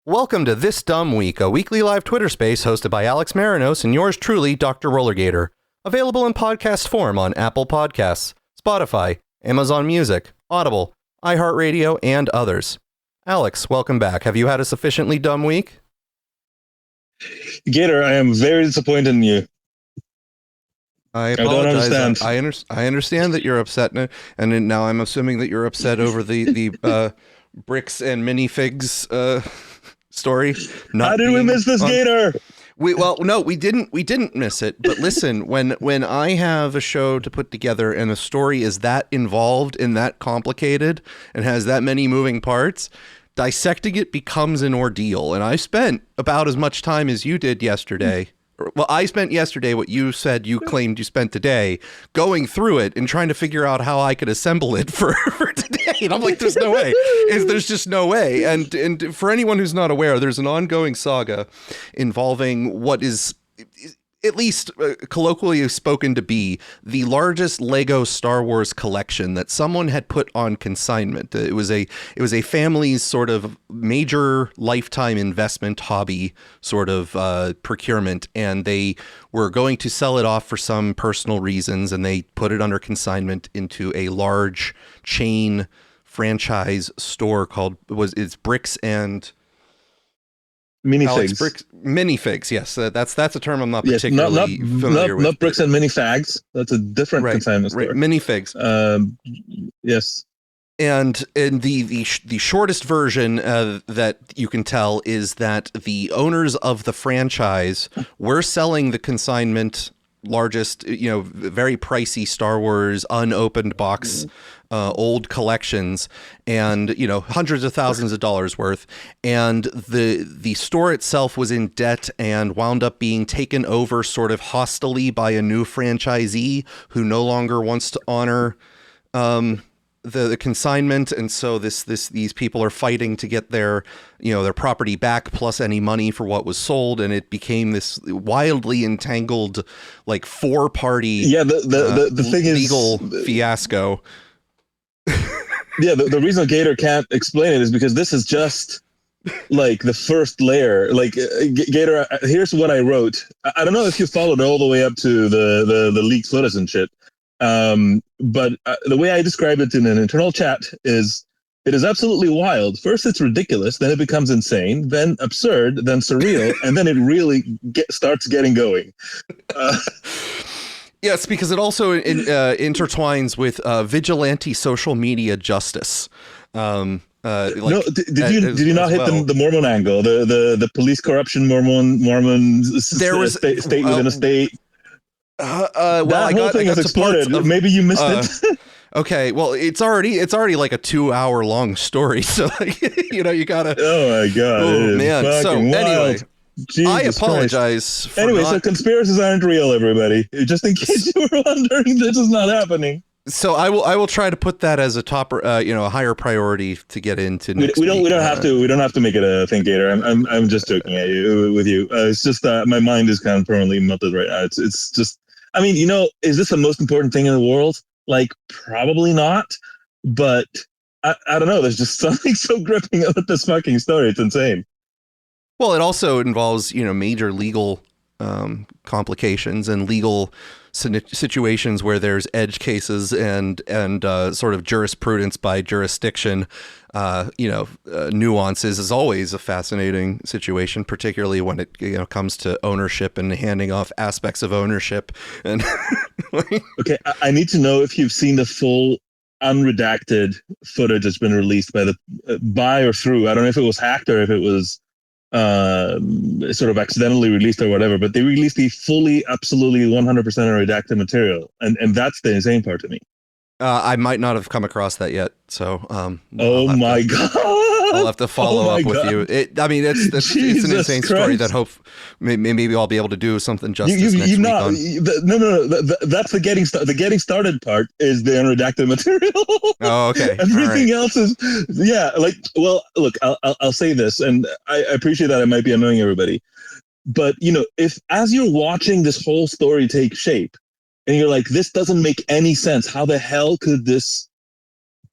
Welcome to This Dumb Week, a weekly live Twitter space hosted by Alex Marinos and yours truly, Dr. RollerGator. Available in podcast form on Apple Podcasts, Spotify, Amazon Music, Audible, iHeartRadio, and others. Alex, welcome back. Have you had a sufficiently dumb week? Gator, I am very disappointed in you. I apologize. I don't understand. I understand that you're upset, and now I'm assuming that you're upset over the bricks and minifigs story. How did we miss this, Gator? We didn't miss it. But listen, when I have a show to put together and a story is that involved and that complicated and has that many moving parts, dissecting it becomes an ordeal. And I spent about as much time as you did yesterday. Well, I spent yesterday what you said you claimed you spent today going through it and trying to figure out how I could assemble it for today. And I'm like, there's no way. There's just no way. And for anyone who's not aware, there's an ongoing saga involving what is, at least colloquially spoken to be, the largest Lego Star Wars collection that someone had put on consignment. It was a family's sort of major lifetime investment hobby sort of procurement, and they were going to sell it off for some personal reasons, and they put it under consignment into a large chain franchise store called it's Bricks and Minifigs. Minifigs, yes. That's a term I'm not particularly familiar with. Not bricks and minifags. That's a different consignment store. Right, minifigs. Yes. And the shortest version that you can tell is that the owners of the franchise were selling the consignment largest, very pricey Star Wars unopened box old collections, and hundreds of thousands of dollars worth, and the store itself was in debt and wound up being taken over sort of hostilely by a new franchisee who no longer wants to honor the consignment, and so these people are fighting to get their property back plus any money for what was sold, and it became this wildly entangled, like, four-party the thing legal is, fiasco. Yeah, the reason Gator can't explain it is because this is just like the first layer. Like, Gator, here's what I wrote. I don't know if you followed all the way up to the leaked footage and shit. But the way I describe it in an internal chat is, it is absolutely wild. First, it's ridiculous. Then it becomes insane. Then absurd. Then surreal. And then it really starts getting going. Yes, because it also intertwines with vigilante social media justice. No, did you not hit the Mormon angle? The police corruption, Mormon state within a state. That whole thing has exploded. Maybe you missed it. Okay, well, it's already like a 2-hour long story, so you gotta. Oh my god! Oh man! So wild. Anyway, Jesus I apologize. So conspiracies aren't real, everybody. Just in case you were wondering, this is not happening. So I will try to put that as a top, a higher priority to get into. We don't have to make it a thing, Gator. I'm just joking at you with you. It's just that my mind is kind of permanently melted right now. It's just. I mean, is this the most important thing in the world? Like, probably not. But I don't know. There's just something so gripping about this fucking story. It's insane. Well, it also involves, major legal complications and legal situations where there's edge cases and sort of jurisprudence by jurisdiction, nuances is always a fascinating situation, particularly when it comes to ownership and handing off aspects of ownership. And okay, I need to know if you've seen the full unredacted footage that's been released by or through. I don't know if it was hacked or if it was sort of accidentally released or whatever, but they released the fully, absolutely 100% unredacted material, and that's the insane part to me. I might not have come across that yet, so oh my god, I'll have to follow up with you. It's an insane story that maybe I'll be able to do something justice next week on. No. That's the getting started part is the unredacted material. Oh, okay. Everything else is well, look, I'll say this, and I appreciate that it might be annoying everybody, but if as you're watching this whole story take shape, and you're like, this doesn't make any sense. How the hell could this?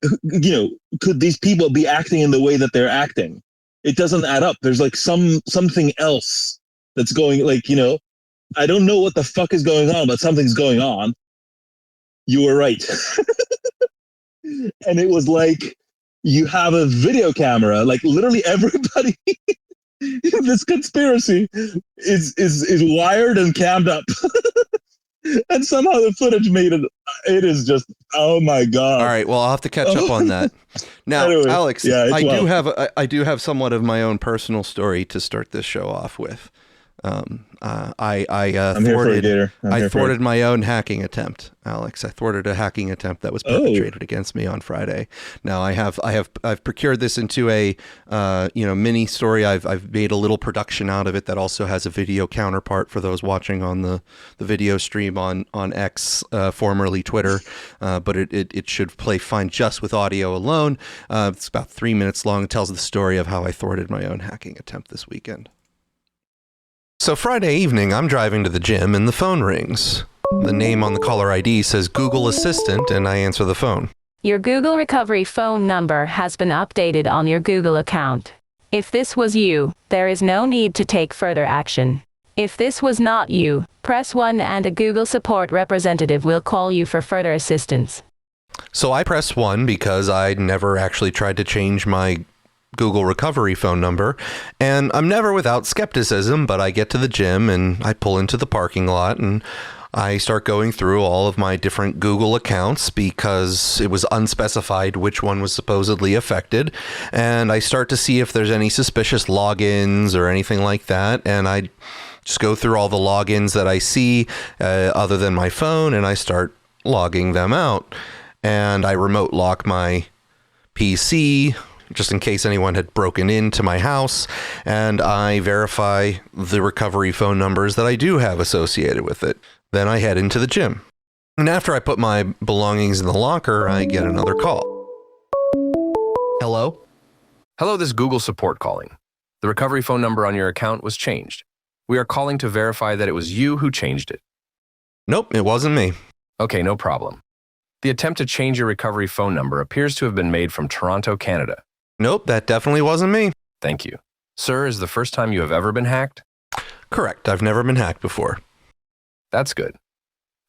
Could these people be acting in the way that they're acting? it doesn't add up. There's like something else that's going, like, you know, I don't know what the fuck is going on, but something's going on. You were right. And it was like, you have a video camera, like literally everybody in this conspiracy is wired and cammed up. And somehow the footage made it. It is just, oh my God. All right. Well, I'll have to catch up on that. Now, anyway, Alex, yeah, I do have somewhat of my own personal story to start this show off with. I thwarted my own hacking attempt, Alex. I thwarted a hacking attempt that was perpetrated against me on Friday. Now I've procured this into a mini story. I've made a little production out of it that also has a video counterpart for those watching on the video stream on X, formerly Twitter. But it should play fine just with audio alone. It's about 3 minutes long. It tells the story of how I thwarted my own hacking attempt this weekend. So Friday evening, I'm driving to the gym and the phone rings. The name on the caller ID says Google Assistant, and I answer the phone. Your Google Recovery phone number has been updated on your Google account. If this was you, there is no need to take further action. If this was not you, press 1 and a Google support representative will call you for further assistance. So I press 1 because I'd never actually tried to change my Google Recovery phone number, and I'm never without skepticism, but I get to the gym and I pull into the parking lot and I start going through all of my different Google accounts because it was unspecified which one was supposedly affected, and I start to see if there's any suspicious logins or anything like that, and I just go through all the logins that I see other than my phone, and I start logging them out, and I remote lock my PC just in case anyone had broken into my house, and I verify the recovery phone numbers that I do have associated with it. Then I head into the gym. And after I put my belongings in the locker, I get another call. Hello? Hello, this is Google support calling. The recovery phone number on your account was changed. We are calling to verify that it was you who changed it. Nope, it wasn't me. Okay, no problem. The attempt to change your recovery phone number appears to have been made from Toronto, Canada. Nope, that definitely wasn't me. Thank you. Sir, is the first time you have ever been hacked? Correct. I've never been hacked before. That's good.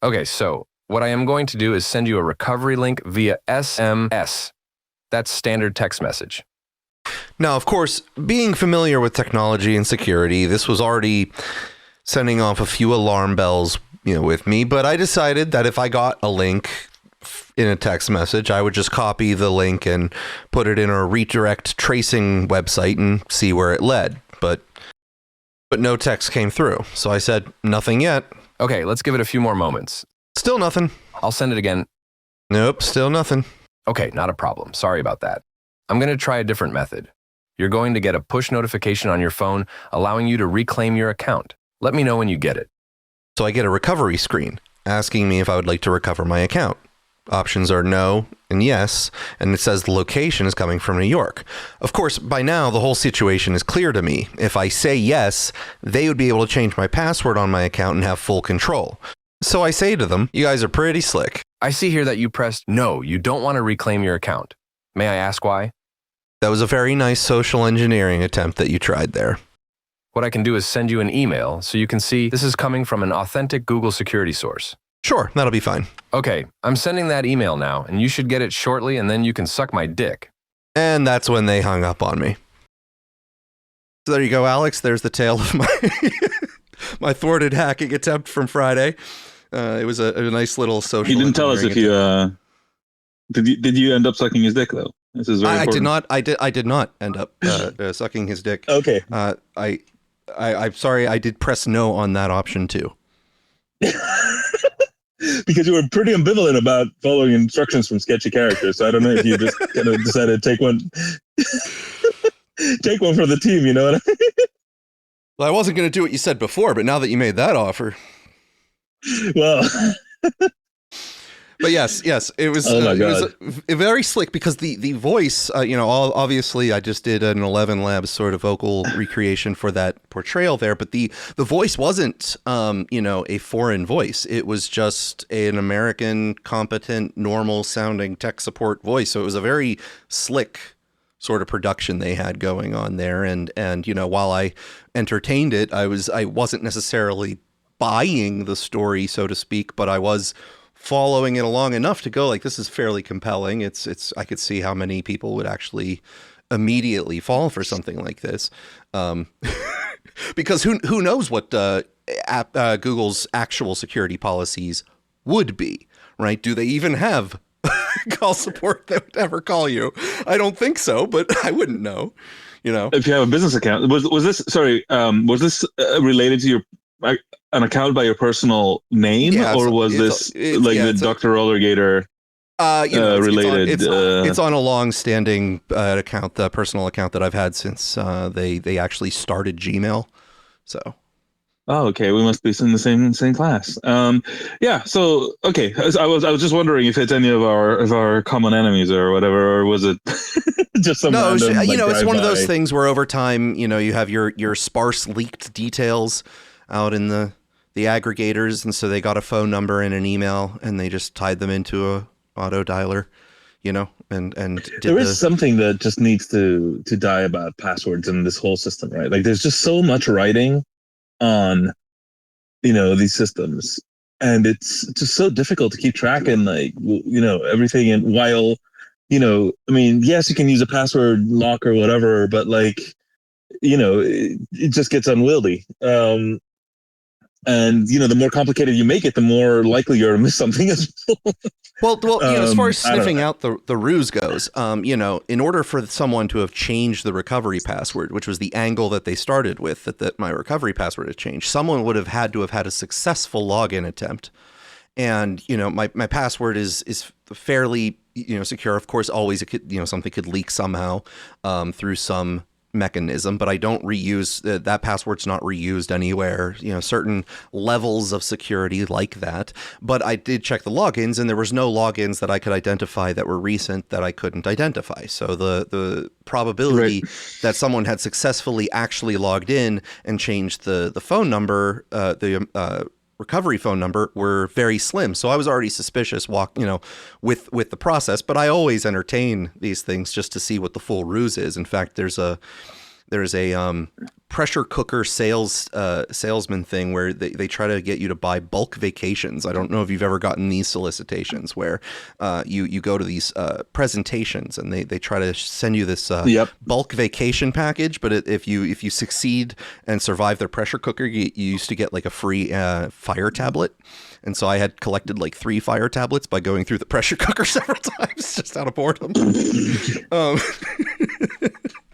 Okay, so what I am going to do is send you a recovery link via SMS. That's standard text message. Now, of course, being familiar with technology and security, this was already sending off a few alarm bells, with me, but I decided that if I got a link in a text message, I would just copy the link and put it in a redirect tracing website and see where it led. But no text came through. So I said, nothing yet. Okay, let's give it a few more moments. Still nothing. I'll send it again. Nope, still nothing. Okay, not a problem. Sorry about that. I'm going to try a different method. You're going to get a push notification on your phone allowing you to reclaim your account. Let me know when you get it. So I get a recovery screen asking me if I would like to recover my account. Options are no and yes, and it says the location is coming from New York. Of course, by now, the whole situation is clear to me. If I say yes, they would be able to change my password on my account and have full control. So I say to them, you guys are pretty slick. I see here that you pressed no, you don't want to reclaim your account. May I ask why? That was a very nice social engineering attempt that you tried there. What I can do is send you an email so you can see this is coming from an authentic Google security source. Sure, that'll be fine. Okay, I'm sending that email now, and you should get it shortly, and then you can suck my dick. And that's when they hung up on me. So there you go, Alex. There's the tale of my thwarted hacking attempt from Friday. It was a nice little social. You didn't tell us if you did you end up sucking his dick though? This is very important. I did not end up sucking his dick. Okay. I'm sorry. I did press no on that option too. Because you were pretty ambivalent about following instructions from sketchy characters. So I don't know if you just kind of decided to take one for the team, you know what I mean? Well, I wasn't going to do what you said before, but now that you made that offer. Well. But yes, it was, it was very slick because the voice, obviously I just did an 11 Labs sort of vocal recreation for that portrayal there, but the voice wasn't, a foreign voice. It was just an American, competent, normal sounding tech support voice. So it was a very slick sort of production they had going on there. And while I entertained it, I wasn't necessarily buying the story, so to speak, but I was following it along enough to go like, this is fairly compelling. I could see how many people would actually immediately fall for something like this. Because who knows what Google's actual security policies would be, right? Do they even have call support that would ever call you? I don't think so, but I wouldn't know. If you have a business account, was this related to an account by your personal name, or was this the Dr. RollerGator related? It's on a long-standing account, the personal account that I've had since they actually started Gmail. So. Oh, okay. We must be in the same class. Yeah. So, okay. I was just wondering if it's any of our common enemies or whatever, or was it just some? No, random, it's one of those things where over time, you have your sparse leaked details out in the aggregators, and so they got a phone number and an email, and they just tied them into a auto dialer, and there is something that just needs to die about passwords in this whole system, right? Like, there's just so much writing on these systems, and it's just so difficult to keep track and everything. And while yes, you can use a password lock or whatever, but it just gets unwieldy. And the more complicated you make it, the more likely you're to miss something as well. Well, as far as sniffing out the ruse goes, in order for someone to have changed the recovery password, which was the angle that they started with, that my recovery password had changed, someone would have had to have had a successful login attempt. And, my password is fairly, secure. Of course, always it could, something could leak somehow through some mechanism, but I don't reuse that password's not reused anywhere, certain levels of security like that. But I did check the logins, and there was no logins that I could identify that were recent that I couldn't identify. So the probability that someone had successfully actually logged in and changed the phone number, recovery phone number, were very slim. So I was already suspicious with the process, but I always entertain these things just to see what the full ruse is. In fact, there's a pressure cooker salesman thing where they try to get you to buy bulk vacations. I don't know if you've ever gotten these solicitations where you go to these presentations and they try to send you this bulk vacation package. But if you succeed and survive their pressure cooker, you used to get like a free fire tablet. And so I had collected like 3 fire tablets by going through the pressure cooker several times just out of boredom. Oh,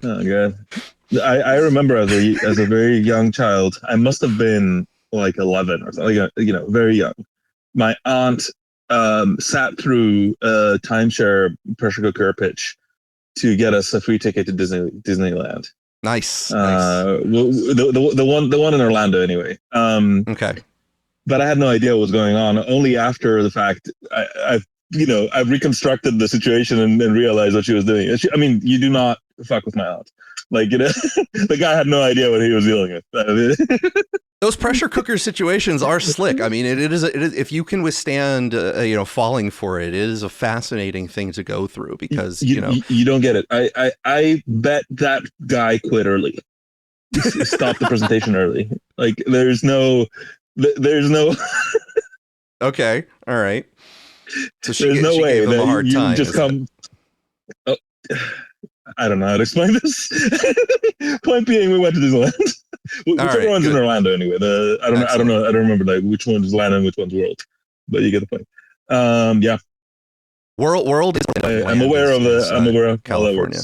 God. I remember as a very young child, I must have been like 11 or something, very young. My aunt sat through a timeshare pressure cooker pitch to get us a free ticket to Disneyland. Nice. The one in Orlando, anyway. Okay. But I had no idea what was going on. Only after the fact, I've reconstructed the situation and realized what she was doing. You do not fuck with my aunt. The guy had no idea what he was dealing with. Those pressure cooker situations are slick. It is if you can withstand, falling for it, it is a fascinating thing to go through because, you don't get it. I bet that guy quit early. Stop the presentation early. There's no. Okay. All right. So there's no way gave him a hard time. Just come. Oh, I don't know how to explain this. Point being, we went to Disneyland. Whichever one's in Orlando, anyway. I don't know. I don't remember which one's land and which one's world, but you get the point. Yeah. World is. I'm aware of California.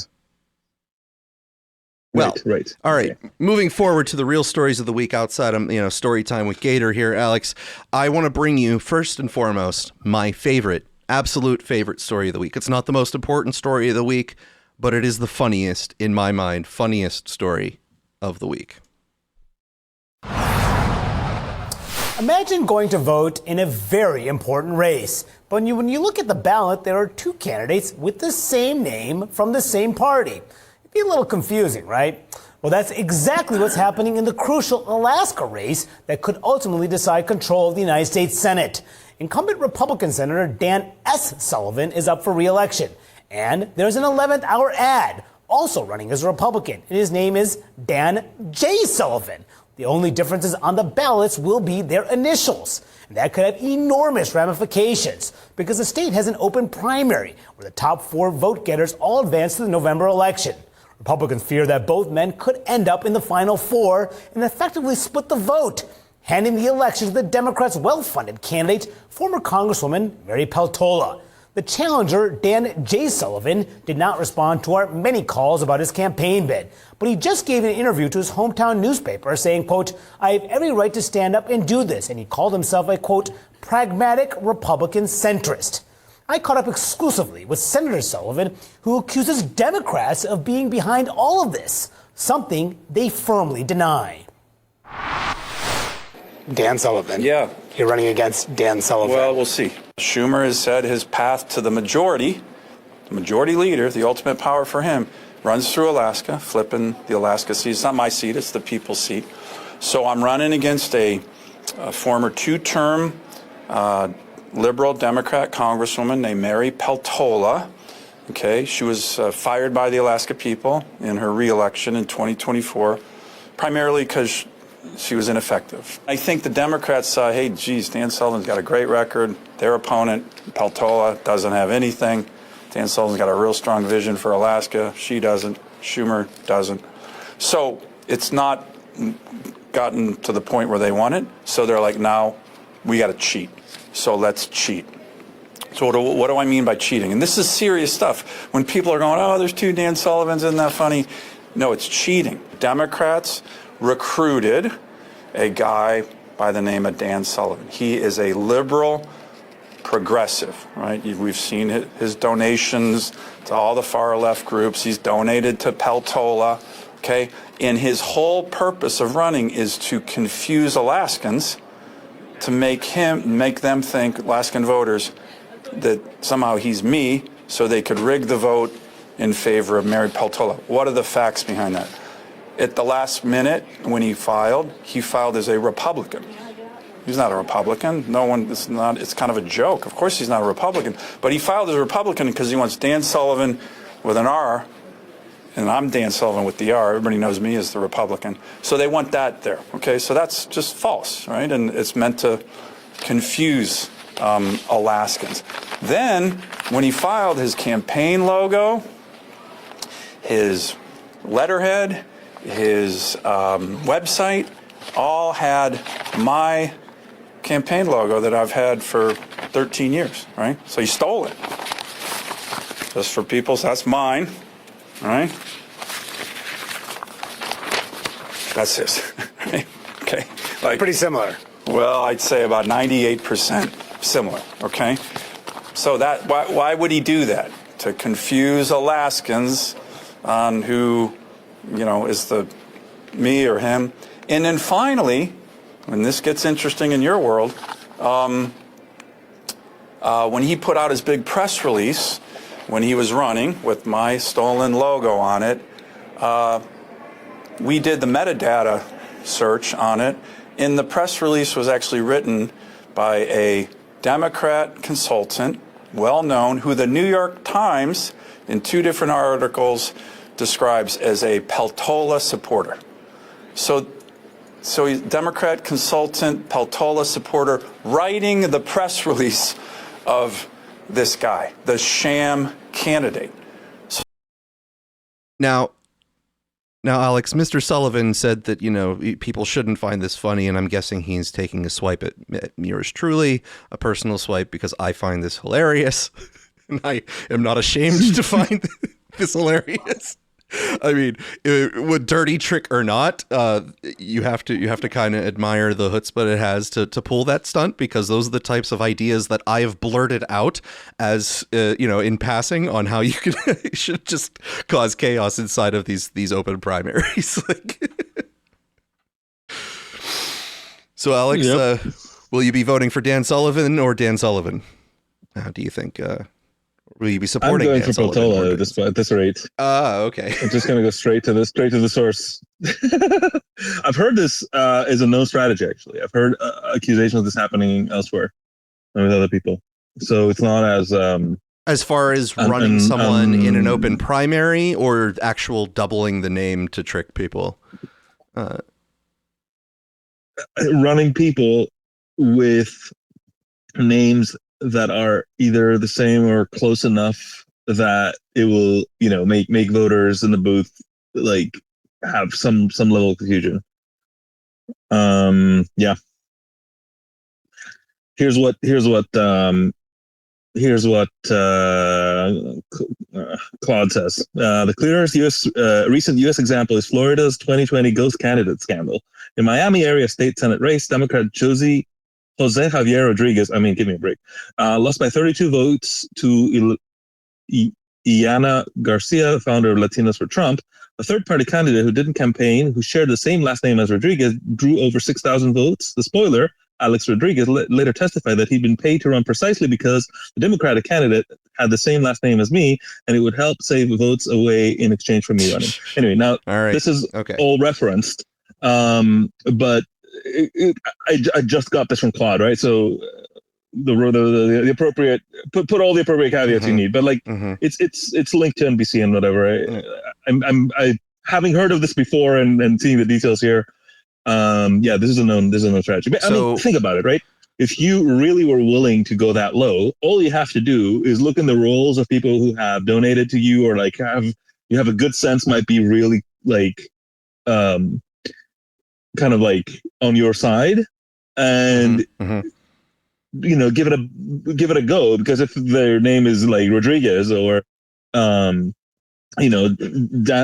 Well, right. All right. Okay. Moving forward to the real stories of the week outside of, story time with Gator here, Alex, I want to bring you first and foremost my absolute favorite story of the week. It's not the most important story of the week, but it is the funniest, in my mind, story of the week. Imagine going to vote in a very important race. But when you look at the ballot, there are 2 candidates with the same name from the same party. It'd be a little confusing, right? Well, that's exactly what's happening in the crucial Alaska race that could ultimately decide control of the United States Senate. Incumbent Republican Senator Dan S. Sullivan is up for re-election. And there's an 11th hour ad also running as a Republican, and his name is Dan J. Sullivan. The only differences on the ballots will be their initials. And that could have enormous ramifications because the state has an open primary where the top 4 vote getters all advance to the November election. Republicans fear that both men could end up in the final 4 and effectively split the vote, handing the election to the Democrats' well-funded candidate, former Congresswoman Mary Peltola. The challenger, Dan J. Sullivan, did not respond to our many calls about his campaign bid, but he just gave an interview to his hometown newspaper saying, quote, "I have every right to stand up and do this," and he called himself a, quote, "pragmatic Republican centrist." I caught up exclusively with Senator Sullivan, who accuses Democrats of being behind all of this, something they firmly deny. Dan Sullivan. Yeah. You're running against Dan Sullivan. Well, we'll see. Schumer has said his path to the majority leader, the ultimate power for him, runs through Alaska, flipping the Alaska seat. It's not my seat, it's the people's seat. So I'm running against a former 2-term liberal Democrat congresswoman named Mary Peltola. Okay, she was fired by the Alaska people in her re-election in 2024, primarily because she was ineffective. I think the Democrats saw, hey, geez, Dan Sullivan's got a great record. Their opponent, Peltola, doesn't have anything. Dan Sullivan's got a real strong vision for Alaska. She doesn't. Schumer doesn't. So it's not gotten to the point where they want it. So they're like, now we got to cheat. So let's cheat. So what do I mean by cheating? And this is serious stuff. When people are going, oh, there's 2 Dan Sullivans, isn't that funny? No, it's cheating. Democrats recruited a guy by the name of Dan Sullivan. He is a liberal progressive, right? We've seen his donations to all the far left groups. He's donated to Peltola, okay? And his whole purpose of running is to confuse Alaskans, to make them think, Alaskan voters, that somehow he's me, so they could rig the vote in favor of Mary Peltola. What are the facts behind that? At the last minute, when he filed as a Republican. He's not a Republican. It's kind of a joke. Of course he's not a Republican. But he filed as a Republican because he wants Dan Sullivan with an R, and I'm Dan Sullivan with the R. Everybody knows me as the Republican. So they want that there, okay? So that's just false, right? And it's meant to confuse Alaskans. Then, when he filed, his campaign logo, his letterhead, his website, all had my campaign logo that I've had for 13 years, right? So he stole it. Just for people, so that's mine, right? That's his, right? Okay. Pretty similar. Well, I'd say about 98% similar, okay? So why would he do that? To confuse Alaskans on who, is me or him. And then finally, when this gets interesting in your world, when he put out his big press release, when he was running with my stolen logo on it, we did the metadata search on it, and the press release was actually written by a Democrat consultant, well-known, who the New York Times, in 2 different articles, describes as a Peltola supporter. So he's Democrat consultant, Peltola supporter, writing the press release of this guy, the sham candidate. Now, Alex, Mr. Sullivan said that, people shouldn't find this funny, and I'm guessing he's taking a swipe at yours truly, a personal swipe, because I find this hilarious, and I am not ashamed to find this hilarious. I mean, with dirty trick or not, you have to kind of admire the chutzpah it has to pull that stunt, because those are the types of ideas that I have blurted out as in passing on how you should just cause chaos inside of these open primaries. So, Alex, Yep. Will you be voting for Dan Sullivan or Dan Sullivan? How do you think? Will you be supporting? I'm going Dan for Peltola at this rate. Okay. I'm just going to go straight to the source. I've heard this is a known strategy. Actually, I've heard accusations of this happening elsewhere with other people. So it's not as As far as running someone in an open primary or actual doubling the name to trick people? Running people with names that are either the same or close enough that it will, make voters in the booth like have some level of confusion. Yeah. Here's what Claude says. The clearest recent U.S. example is Florida's 2020 ghost candidate scandal. In Miami area state Senate race, Democrat Jose Javier Rodriguez, give me a break, lost by 32 votes to Iana Garcia, founder of Latinos for Trump. A third-party candidate who didn't campaign, who shared the same last name as Rodriguez, drew over 6,000 votes. The spoiler, Alex Rodriguez, later testified that he'd been paid to run precisely because the Democratic candidate had the same last name as me, and it would help save votes away in exchange for me running. Anyway, now this is all referenced, but I just got this from Claude, right? So the appropriate put all the appropriate caveats you need, but it's linked to NBC and whatever. I having heard of this before and seeing the details here. This is a known strategy. But think about it, right? If you really were willing to go that low, all you have to do is look in the rolls of people who have donated to you, or you have a good sense might be really kind of on your side, and give it a go, because if their name is like Rodriguez or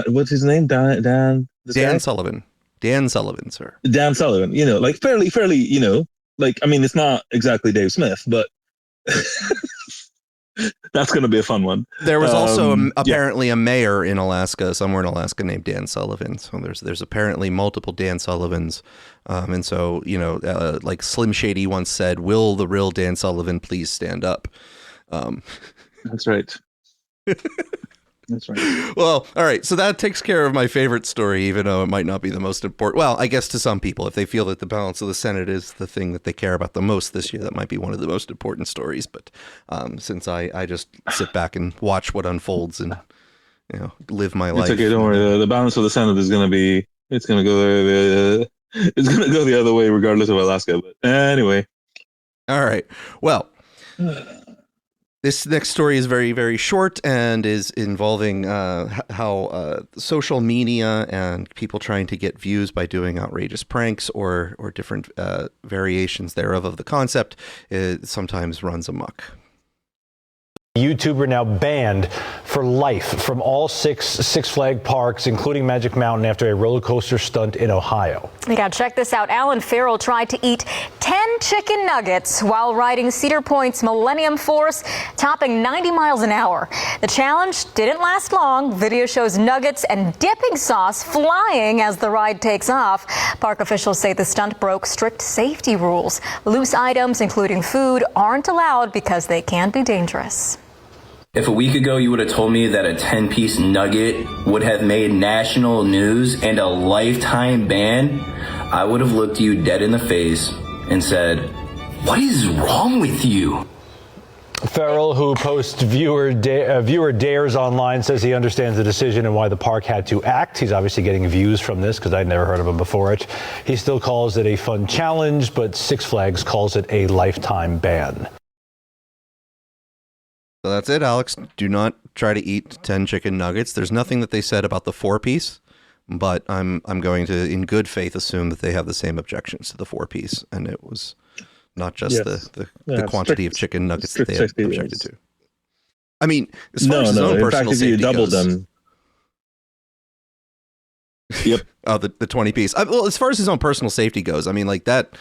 what's his name, Dan Sullivan. Dan Sullivan, sir. Dan Sullivan, fairly, it's not exactly Dave Smith, but that's going to be a fun one. There was also apparently a mayor in Alaska, somewhere in Alaska, named Dan Sullivan. So there's apparently multiple Dan Sullivans. And so, like Slim Shady once said, will the real Dan Sullivan please stand up? That's right. That's right. Well, all right. So that takes care of my favorite story, even though it might not be the most important. Well, I guess to some people, if they feel that the balance of the Senate is the thing that they care about the most this year, that might be one of the most important stories. But since I just sit back and watch what unfolds and live my life. It's okay. Don't worry. The balance of the Senate is going to go the other way, regardless of Alaska. But anyway. All right. Well. This next story is very, very short and is involving how social media and people trying to get views by doing outrageous pranks or different variations thereof of the concept sometimes runs amok. YouTuber now banned for life from all Six Flags parks, including Magic Mountain, after a roller coaster stunt in Ohio. Yeah, check this out. Alan Farrell tried to eat 10 chicken nuggets while riding Cedar Point's Millennium Force, topping 90 miles an hour. The challenge didn't last long. Video shows nuggets and dipping sauce flying as the ride takes off. Park officials say the stunt broke strict safety rules. Loose items, including food, aren't allowed because they can be dangerous. If a week ago you would have told me that a 10-piece nugget would have made national news and a lifetime ban, I would have looked you dead in the face and said, "What is wrong with you?" Farrell, who posts viewer dares online, says he understands the decision and why the park had to act. He's obviously getting views from this because I'd never heard of him before it. He still calls it a fun challenge, but Six Flags calls it a lifetime ban. So that's it, Alex. Do not try to eat 10 chicken nuggets. There's nothing that they said about the 4-piece, but I'm going to, in good faith, assume that they have the same objections to the 4-piece, and it was not just the quantity of chicken nuggets that they had objected to. I mean, as far as his own personal safety you doubled goes, them. Yep. The 20-piece. Well, as far as his own personal safety goes, I mean, like that.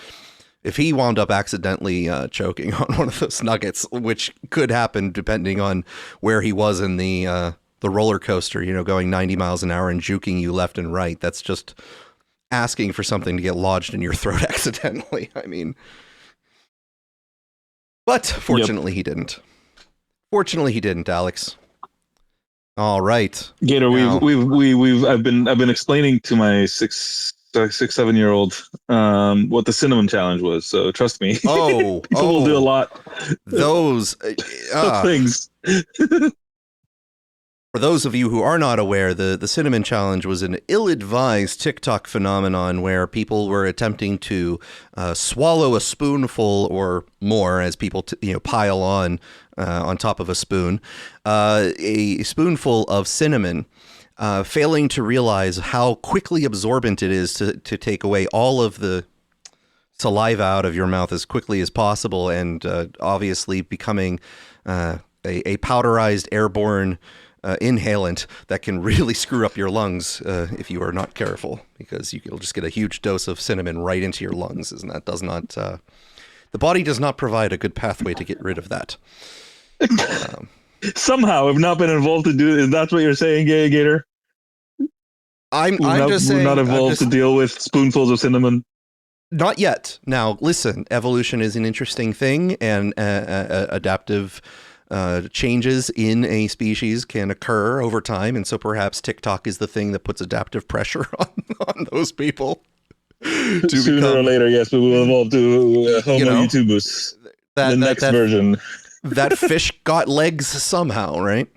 If he wound up accidentally choking on one of those nuggets, which could happen depending on where he was in the roller coaster, going 90 miles an hour and juking you left and right, that's just asking for something to get lodged in your throat accidentally. I mean, but fortunately he didn't. Fortunately he didn't, Alex. All right, Gator. Now, I've been explaining to my Six 6, 7-year-old what the cinnamon challenge was. So trust me. Oh, people will do a lot. Those Things. For those of you who are not aware, the cinnamon challenge was an ill-advised TikTok phenomenon where people were attempting to swallow a spoonful or more, as people pile on top of a spoon, a spoonful of cinnamon, failing to realize how quickly absorbent it is to take away all of the saliva out of your mouth as quickly as possible, and obviously becoming a powderized airborne inhalant that can really screw up your lungs if you are not careful, because you'll just get a huge dose of cinnamon right into your lungs, and that does not the body does not provide a good pathway to get rid of that. Somehow I've not been involved to do this. That's what you're saying, Gator? I'm just saying, we're not involved to deal with spoonfuls of cinnamon. Not yet. Now listen, evolution is an interesting thing, and adaptive changes in a species can occur over time, and so perhaps TikTok is the thing that puts adaptive pressure on those people. Sooner or later, yes, we will evolve to Homo YouTubers. The next version. That fish got legs somehow, right?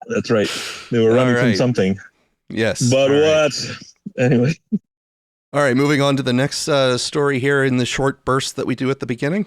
That's right. They were running from something. Yes. But what? Anyway. All right, moving on to the next story here in the short burst that we do at the beginning.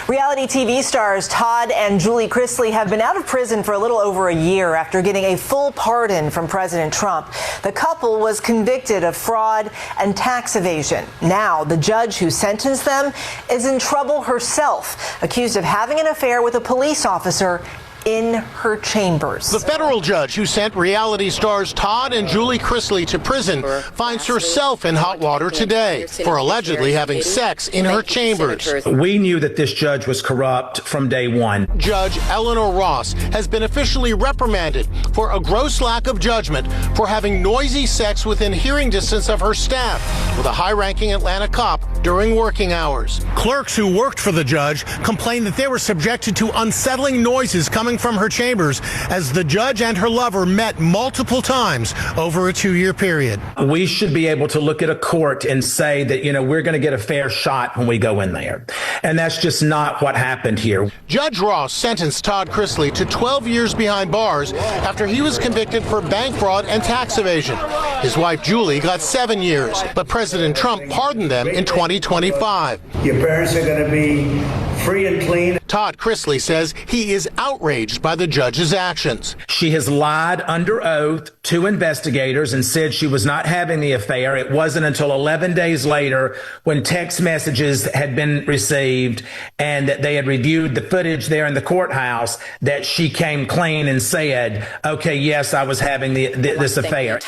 Reality TV stars Todd and Julie Chrisley have been out of prison for a little over a year after getting a full pardon from President Trump. The couple was convicted of fraud and tax evasion. Now, the judge who sentenced them is in trouble herself, accused of having an affair with a police officer in her chambers. The federal judge who sent reality stars Todd and Julie Chrisley to prison finds herself in hot water today for allegedly having sex in her chambers. We knew that this judge was corrupt from day one. Judge Eleanor Ross has been officially reprimanded for a gross lack of judgment for having noisy sex within hearing distance of her staff with a high-ranking Atlanta cop during working hours. Clerks who worked for the judge complained that they were subjected to unsettling noises coming from her chambers as the judge and her lover met multiple times over a 2-year period. We should be able to look at a court and say that, we're going to get a fair shot when we go in there. And that's just not what happened here. Judge Ross sentenced Todd Chrisley to 12 years behind bars after he was convicted for bank fraud and tax evasion. His wife Julie got 7 years, but President Trump pardoned them in 2025. Your parents are going to be free and clean. Todd Chrisley says he is outraged by the judge's actions. She has lied under oath to investigators and said she was not having the affair. It wasn't until 11 days later, when text messages had been received and that they had reviewed the footage there in the courthouse, that she came clean and said, okay, yes, I was having this affair.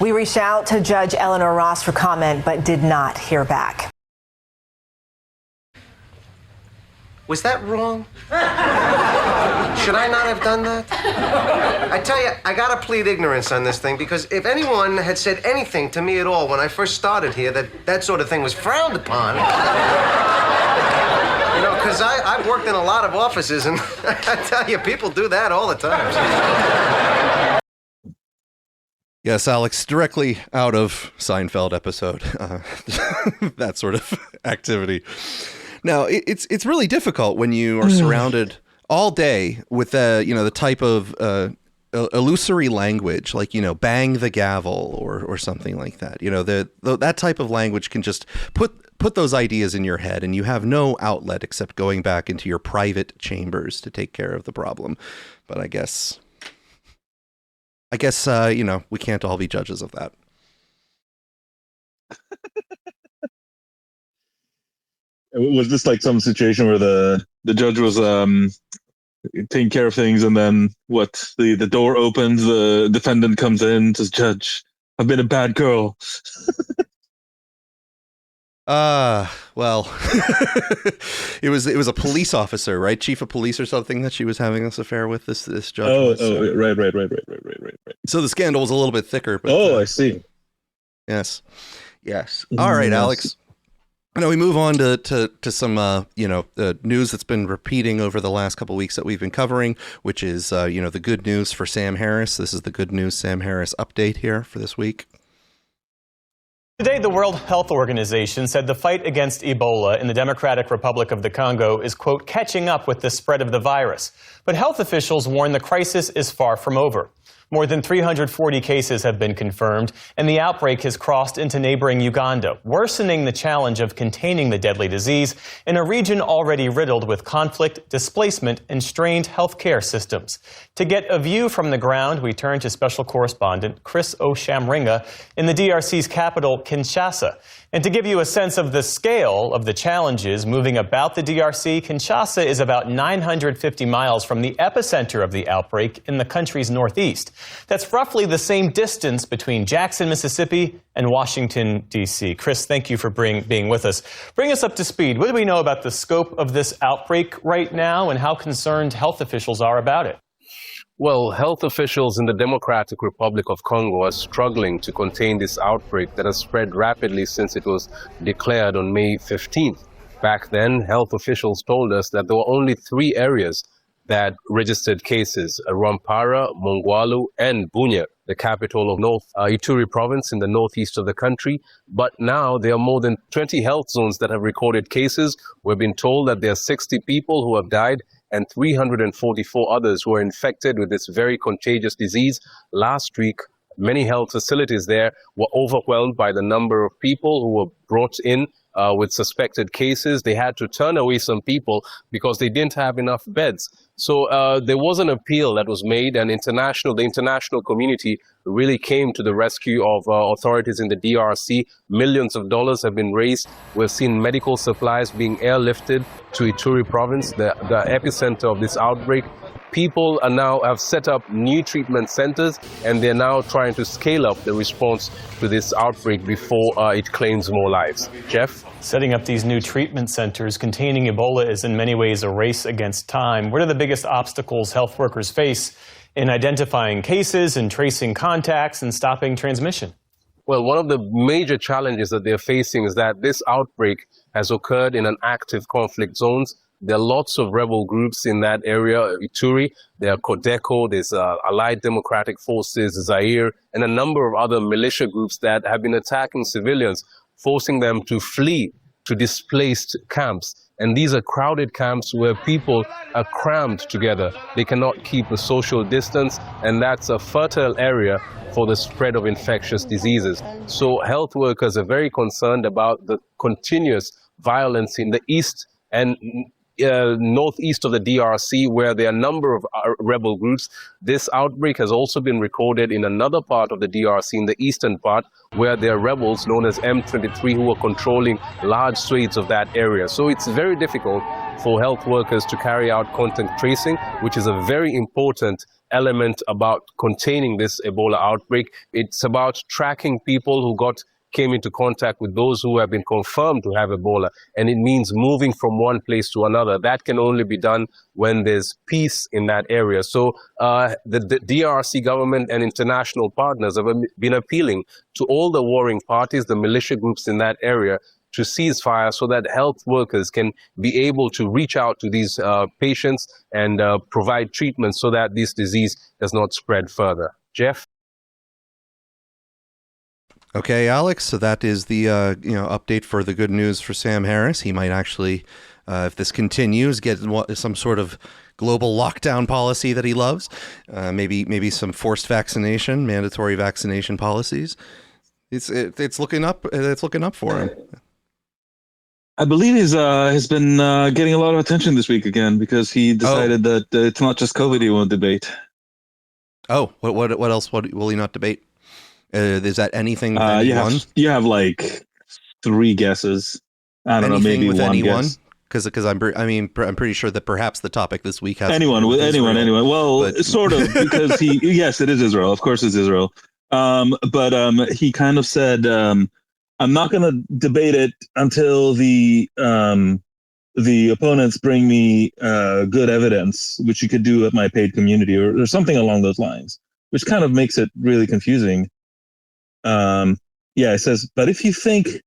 We reached out to Judge Eleanor Ross for comment, but did not hear back. Was that wrong? Should I not have done that? I tell you, I gotta plead ignorance on this thing, because if anyone had said anything to me at all when I first started here, that sort of thing was frowned upon. Because I've worked in a lot of offices, and I tell you, people do that all the time. Yes, Alex, directly out of Seinfeld episode, that sort of activity. Now, it's really difficult when you are surrounded all day with the type of illusory language, like bang the gavel or something like that. That type of language can just put those ideas in your head, and you have no outlet except going back into your private chambers to take care of the problem. But I guess we can't all be judges of that. Was this like some situation where the judge was taking care of things, and then the door opens, the defendant comes in, says, "Judge, I've been a bad girl." Well, it was a police officer, right? Chief of police or something that she was having this affair with, this judge. Right. So the scandal was a little bit thicker. But, I see. Yes. All right, Alex. Now we move on to some news that's been repeating over the last couple of weeks that we've been covering, which is the good news for Sam Harris. This is the good news Sam Harris update here for this week. Today, the World Health Organization said the fight against Ebola in the Democratic Republic of the Congo is, quote, catching up with the spread of the virus. But health officials warn the crisis is far from over. More than 340 cases have been confirmed, and the outbreak has crossed into neighboring Uganda, worsening the challenge of containing the deadly disease in a region already riddled with conflict, displacement, and strained healthcare systems. To get a view from the ground, we turn to special correspondent Chris O'Shamringa in the DRC's capital, Kinshasa. And to give you a sense of the scale of the challenges moving about the DRC, Kinshasa is about 950 miles from the epicenter of the outbreak in the country's northeast. That's roughly the same distance between Jackson, Mississippi and Washington, D.C. Chris, thank you for being with us. Bring us up to speed. What do we know about the scope of this outbreak right now and how concerned health officials are about it? Well, health officials in the Democratic Republic of Congo are struggling to contain this outbreak that has spread rapidly since it was declared on May 15th. Back then, health officials told us that there were only 3 areas that registered cases: Rwampara, Mongwalu, and Bunia, the capital of North Ituri province in the northeast of the country. But now there are more than 20 health zones that have recorded cases. We've been told that there are 60 people who have died and 344 others who are infected with this very contagious disease. Last week, many health facilities there were overwhelmed by the number of people who were brought in with suspected cases. They had to turn away some people because they didn't have enough beds. So there was an appeal that was made, and the international community really came to the rescue of authorities in the DRC. Millions of dollars have been raised. We've seen medical supplies being airlifted to Ituri province, the epicenter of this outbreak. People have set up new treatment centers, and they're now trying to scale up the response to this outbreak before it claims more lives. Jeff? Setting up these new treatment centers containing Ebola is in many ways a race against time. What are the biggest obstacles health workers face in identifying cases and tracing contacts and stopping transmission? Well, one of the major challenges that they're facing is that this outbreak has occurred in an active conflict zones. There are lots of rebel groups in that area, Ituri. There are Codeco, there's Allied Democratic Forces, Zaire, and a number of other militia groups that have been attacking civilians, forcing them to flee to displaced camps. And these are crowded camps where people are crammed together. They cannot keep a social distance, and that's a fertile area for the spread of infectious diseases. So health workers are very concerned about the continuous violence in the east and northeast of the DRC, where there are a number of rebel groups. This outbreak has also been recorded in another part of the DRC, in the eastern part, where there are rebels known as M23 who are controlling large swathes of that area. So it's very difficult for health workers to carry out contact tracing, which is a very important element about containing this Ebola outbreak. It's about tracking people who came into contact with those who have been confirmed to have Ebola, and it means moving from one place to another. That can only be done when there's peace in that area. So the DRC government and international partners have been appealing to all the warring parties, the militia groups in that area, to cease fire so that health workers can be able to reach out to these patients and provide treatment so that this disease does not spread further. Jeff? Okay, Alex, so that is the update for the good news for Sam Harris. He might actually, if this continues, get some sort of global lockdown policy that he loves. Maybe some forced vaccination, mandatory vaccination policies. It's looking up. It's looking up for him. I believe he's been getting a lot of attention this week again because he decided that it's not just COVID he won't debate. Oh, what else? What will he not debate? Is that anything with anyone? You have like 3 guesses. I don't know, maybe with one anyone? Guess. Because I'm pretty sure that perhaps the topic this week has anyone. Well, sort of, because yes, it is Israel. Of course, it's Israel. But he kind of said, "I'm not going to debate it until the opponents bring me good evidence, which you could do at my paid community or something along those lines," which kind of makes it really confusing. It says, but if you think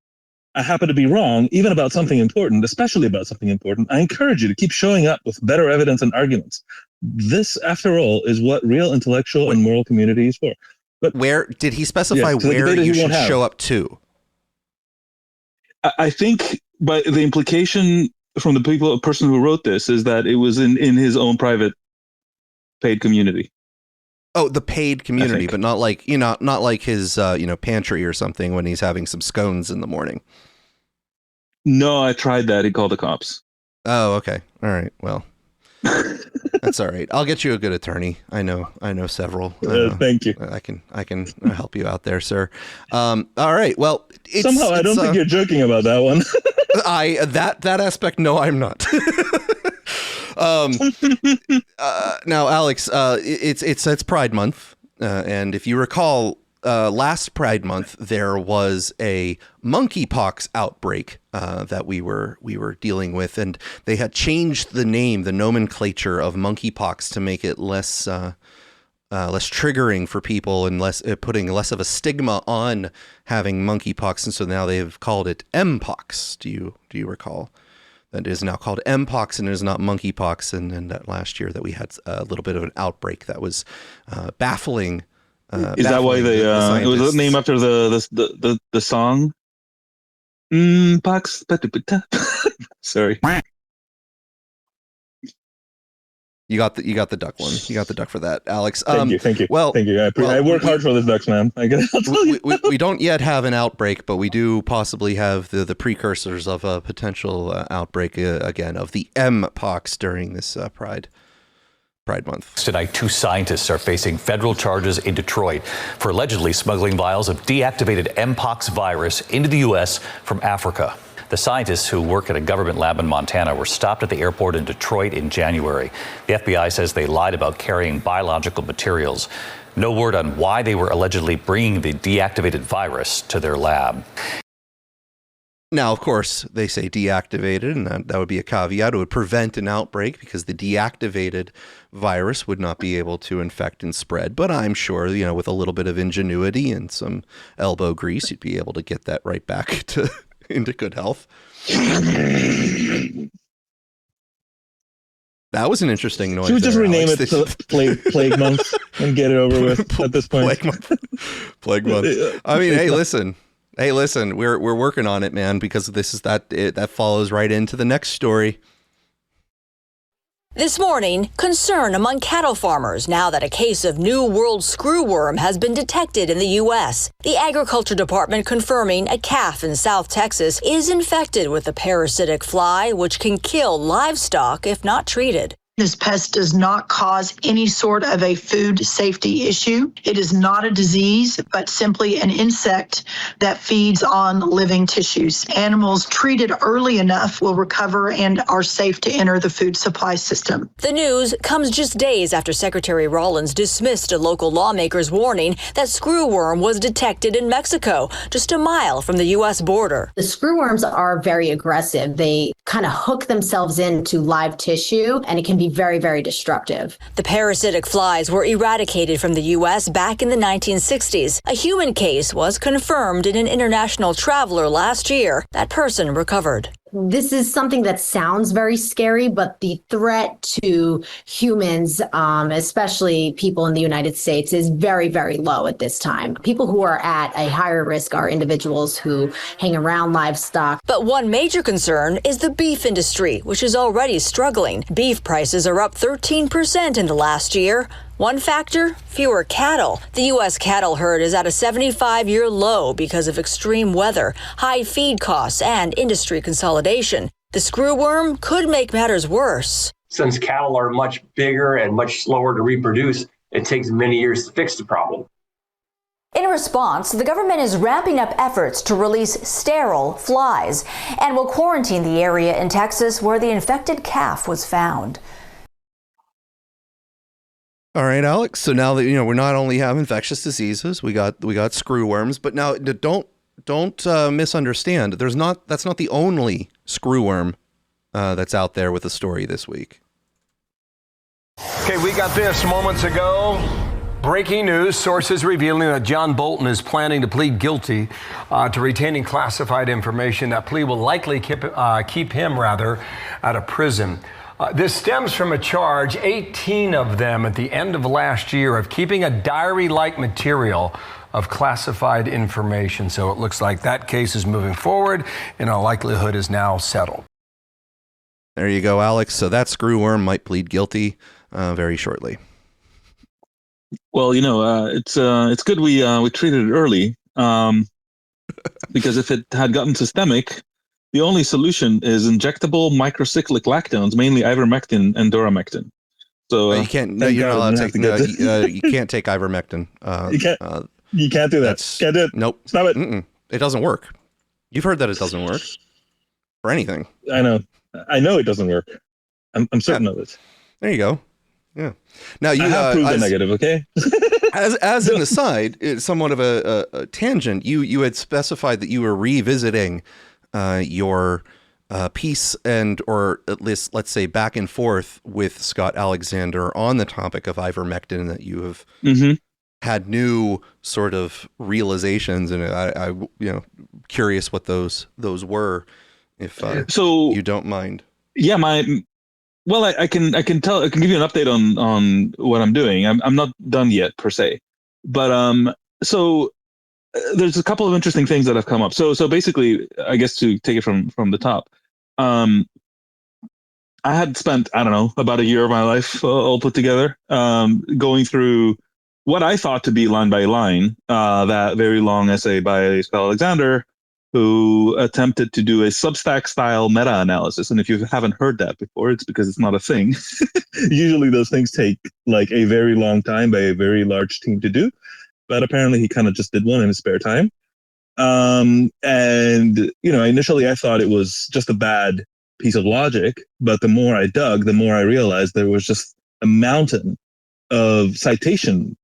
I happen to be wrong, even about something important, especially about something important, I encourage you to keep showing up with better evidence and arguments. This, after all, is what real intellectual and moral community is for. But where did he specify where you should show up to? I think by the implication from the person who wrote this is that it was in his own private paid community. Oh, the paid community, but not like, not like his, pantry or something when he's having some scones in the morning. No, I tried that. He called the cops. Oh, okay. All right. Well, that's all right. I'll get you a good attorney. I know several. Thank you. I can help you out there, sir. All right. Well, somehow I don't think you're joking about that one. that aspect. No, I'm not. Now, Alex, it's Pride Month, and if you recall, last Pride Month there was a monkeypox outbreak that we were dealing with, and they had changed the nomenclature of monkeypox to make it less triggering for people and putting less of a stigma on having monkeypox, and so now they've called it mpox. Do you recall? That is now called mpox and it is not monkeypox. And that last year that we had a little bit of an outbreak that was baffling. Is that why it was named after the song? Pox. Sorry. You got the duck one. You got the duck for that, Alex. Thank you. Well, thank you. I work hard for this ducks, man. We don't yet have an outbreak, but we do possibly have the precursors of a potential outbreak again of the mpox during this Pride Month. Tonight, 2 scientists are facing federal charges in Detroit for allegedly smuggling vials of deactivated mpox virus into the U.S. from Africa. The scientists who work at a government lab in Montana were stopped at the airport in Detroit in January. The FBI says they lied about carrying biological materials. No word on why they were allegedly bringing the deactivated virus to their lab. Now, of course, they say deactivated, and that would be a caveat. It would prevent an outbreak because the deactivated virus would not be able to infect and spread. But I'm sure, with a little bit of ingenuity and some elbow grease, you'd be able to get that right back into good health. That was an interesting noise. Should we just rename it to Plague Month and get it over with at this point? Plague Month. I mean, hey, listen, we're working on it, man, because that follows right into the next story. This morning, concern among cattle farmers now that a case of New World screwworm has been detected in the U.S. The Agriculture Department confirming a calf in South Texas is infected with the parasitic fly, which can kill livestock if not treated. This pest does not cause any sort of a food safety issue. It is not a disease, but simply an insect that feeds on living tissues. Animals treated early enough will recover and are safe to enter the food supply system. The news comes just days after Secretary Rollins dismissed a local lawmaker's warning that screwworm was detected in Mexico, just a mile from the U.S. border. The screwworms are very aggressive. They kind of hook themselves into live tissue, and it can be very, very destructive. The parasitic flies were eradicated from the U.S. back in the 1960s. A human case was confirmed in an international traveler last year. That person recovered. This is something that sounds very scary, but the threat to humans, especially people in the United States, is very, very low at this time. People who are at a higher risk are individuals who hang around livestock. But one major concern is the beef industry, which is already struggling. Beef prices are up 13% in the last year. One factor, fewer cattle. The U.S. cattle herd is at a 75-year low because of extreme weather, high feed costs, and industry consolidation. The screwworm could make matters worse. Since cattle are much bigger and much slower to reproduce, it takes many years to fix the problem. In response, the government is ramping up efforts to release sterile flies and will quarantine the area in Texas where the infected calf was found. All right, Alex. So now that we're not only have infectious diseases, we got screwworms, but now don't misunderstand. That's not the only screwworm that's out there with a story this week. Okay, we got this moments ago. Breaking news, sources revealing that John Bolton is planning to plead guilty to retaining classified information. That plea will likely keep him out of prison. This stems from a charge, 18 of them at the end of last year, of keeping a diary-like material of classified information. So it looks like that case is moving forward and in all likelihood is now settled. There you go, Alex. So that screwworm might plead guilty very shortly. Well, it's good we treated it early, because if it had gotten systemic, the only solution is injectable microcyclic lactones, mainly ivermectin and doramectin. So you can't. No, you're not allowed to take. You can't take ivermectin. You can't do that. Can't do it. Nope. Stop it. It doesn't work. You've heard that it doesn't work for anything. I know it doesn't work. I'm certain of it. There you go. Yeah. Now you I have proven negative. Okay. as an aside, it's somewhat of a tangent. You had specified that you were revisiting your piece or at least, let's say, back and forth with Scott Alexander on the topic of ivermectin, and that you have had new sort of realizations, and I curious what those were, if you don't mind. Yeah, I can give you an update on what I'm doing. I'm not done yet per se, but so there's a couple of interesting things that have come up. So basically, I guess to take it from the top, I had spent, I don't know, about a year of my life all put together, going through what I thought to be line by line, that very long essay by Scott Alexander, who attempted to do a Substack style meta-analysis. And if you haven't heard that before, it's because it's not a thing. Usually those things take like a very long time by a very large team to do. But apparently he kind of just did one in his spare time. And, initially I thought it was just a bad piece of logic. But the more I dug, the more I realized there was just a mountain of citation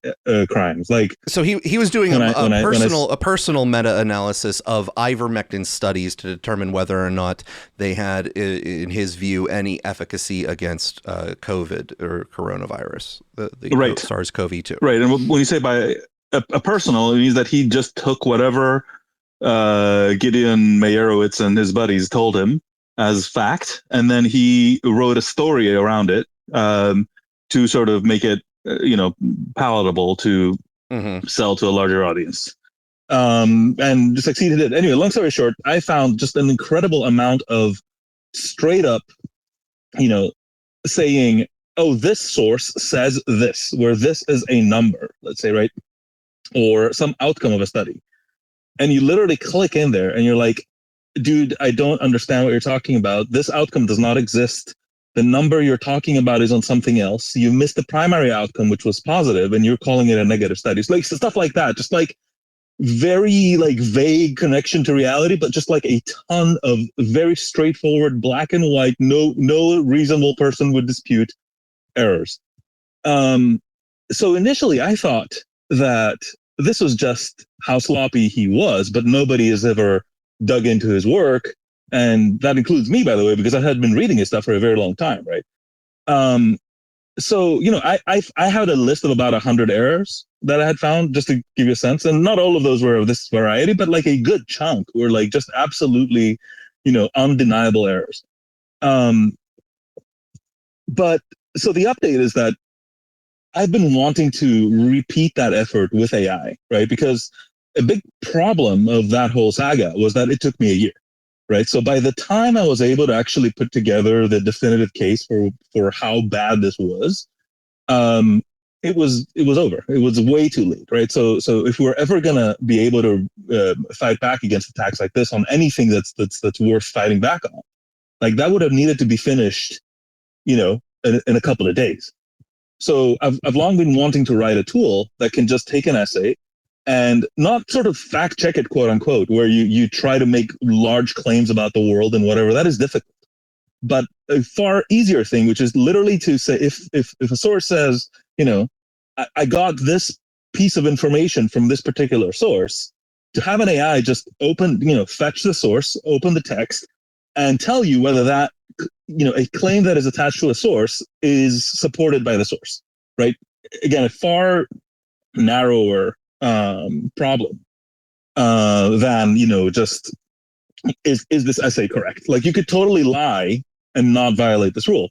crimes. Like, so he was doing a personal meta-analysis of ivermectin studies to determine whether or not they had, in his view, any efficacy against COVID or coronavirus, the right. SARS-CoV-2. Right. And when you say by a personal, it means that he just took whatever Gideon Meyerowitz and his buddies told him as fact, and then he wrote a story around it to sort of make it palatable to sell to a larger audience, and succeeded it. Anyway, long story short, I found just an incredible amount of straight up, saying, oh, this source says this, where this is a number, let's say, right? Or some outcome of a study. And you literally click in there and you're like, dude, I don't understand what you're talking about. This outcome does not exist. The number you're talking about is on something else. You missed the primary outcome, which was positive, and you're calling it a negative study. It's like stuff like that, just like very like vague connection to reality, but just like a ton of very straightforward, black and white, no reasonable person would dispute errors. So initially I thought that this was just how sloppy he was, but nobody has ever dug into his work. And that includes me, by the way, because I had been reading his stuff for a very long time, right? So, I had a list of about 100 errors that I had found, just to give you a sense. And not all of those were of this variety, but like a good chunk were like just absolutely, undeniable errors. But so the update is that I've been wanting to repeat that effort with AI, right? Because a big problem of that whole saga was that it took me a year. Right. So by the time I was able to actually put together the definitive case for how bad this was, it was over. It was way too late. Right. So if we're ever going to be able to fight back against attacks like this on anything that's worth fighting back on, like that would have needed to be finished, in a couple of days. So I've long been wanting to write a tool that can just take an essay and not sort of fact check it, quote unquote, where you try to make large claims about the world and whatever. That is difficult. But a far easier thing, which is literally to say, if a source says, I got this piece of information from this particular source, to have an AI just fetch the source, open the text, and tell you whether that, a claim that is attached to a source is supported by the source, right? Again, a far narrower problem than, just is this essay correct? Like, you could totally lie and not violate this rule,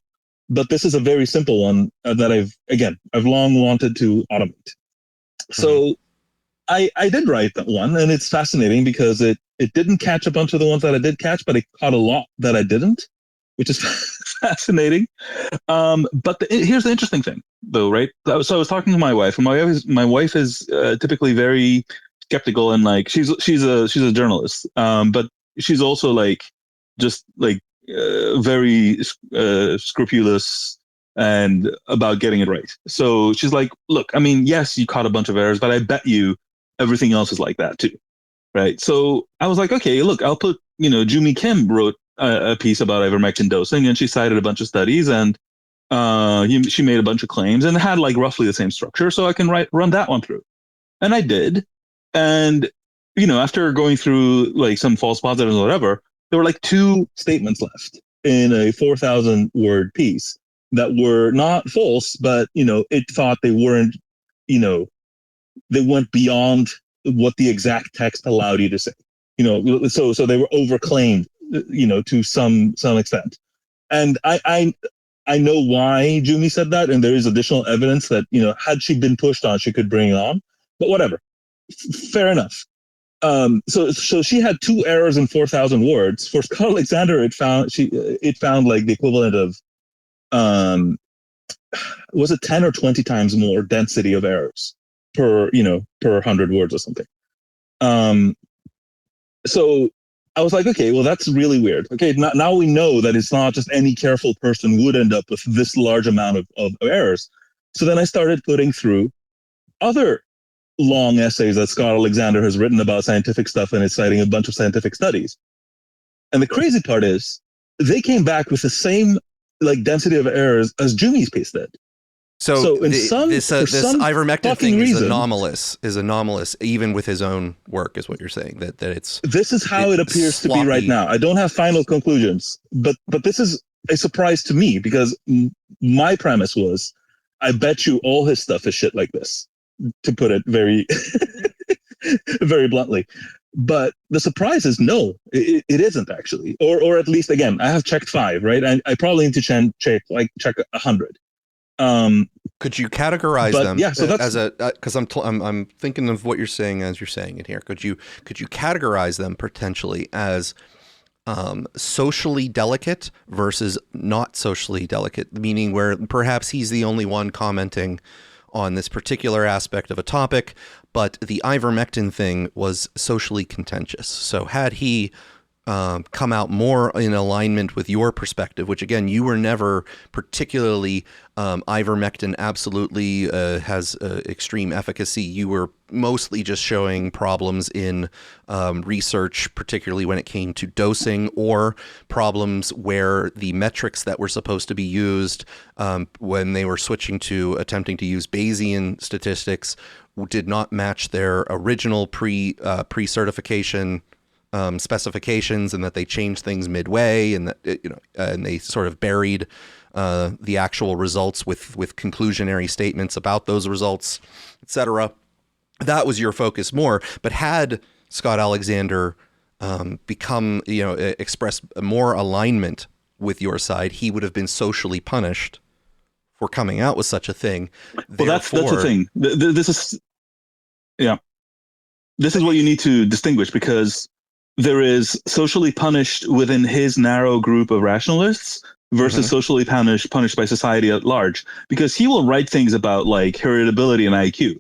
but this is a very simple one that I've long wanted to automate. So I did write that one, and it's fascinating because it didn't catch a bunch of the ones that I did catch, but it caught a lot that I didn't, which is fascinating. But here's the interesting thing, though, right? So I was talking to my wife, and my wife is typically very skeptical, and like she's a journalist, but she's also very scrupulous and about getting it right. So she's like, look, I mean, yes, you caught a bunch of errors, but I bet you everything else is like that too, right? So I was like, okay, look, I'll put, Jumi Kim wrote a piece about ivermectin dosing, and she cited a bunch of studies, and she made a bunch of claims and had like roughly the same structure, so I can run that one through. And I did. And, after going through like some false positives or whatever, there were like 2 statements left in a 4,000 word piece that were not false, but, it thought they weren't, they went beyond what the exact text allowed you to say, so they were overclaimed, to some extent. And I know why Jumi said that, and there is additional evidence that, had she been pushed on, she could bring it on, but whatever. Fair enough. So she had 2 errors in 4,000 words. For Scott Alexander, it found like the equivalent of, was it 10 or 20 times more density of errors per 100 words or something. So I was like, okay, well, that's really weird. Okay, now we know that it's not just any careful person would end up with this large amount of errors. So then I started putting through other long essays that Scott Alexander has written about scientific stuff, and is citing a bunch of scientific studies. And the crazy part is they came back with the same density of errors as Jumi's piece did. So this ivermectin thing is anomalous, even with his own work, is what you're saying. That it's. This is how it appears to be right now. I don't have final conclusions, but this is a surprise to me, because my premise was, I bet you all his stuff is shit like this, to put it very, very bluntly. But the surprise is no, it isn't actually, or at least, again, I have checked 5, right? I probably need to check 100. Could you categorize them? Yeah, so that's, as a because I'm thinking of what you're saying as you're saying it here. Could you categorize them potentially as socially delicate versus not socially delicate, meaning where perhaps he's the only one commenting on this particular aspect of a topic, but the ivermectin thing was socially contentious. So had he come out more in alignment with your perspective, which again, you were never particularly ivermectin absolutely has extreme efficacy. You were mostly just showing problems in research, particularly when it came to dosing, or problems where the metrics that were supposed to be used when they were switching to attempting to use Bayesian statistics did not match their original pre-certification specifications, and that they changed things midway, and that and they sort of buried the actual results with conclusionary statements about those results, etc. That was your focus more. But had Scott Alexander become, expressed more alignment with your side, he would have been socially punished for coming out with such a thing. Well, that's the thing. This is what you need to distinguish, because there is socially punished within his narrow group of rationalists versus socially punished by society at large, because he will write things about like heritability and IQ,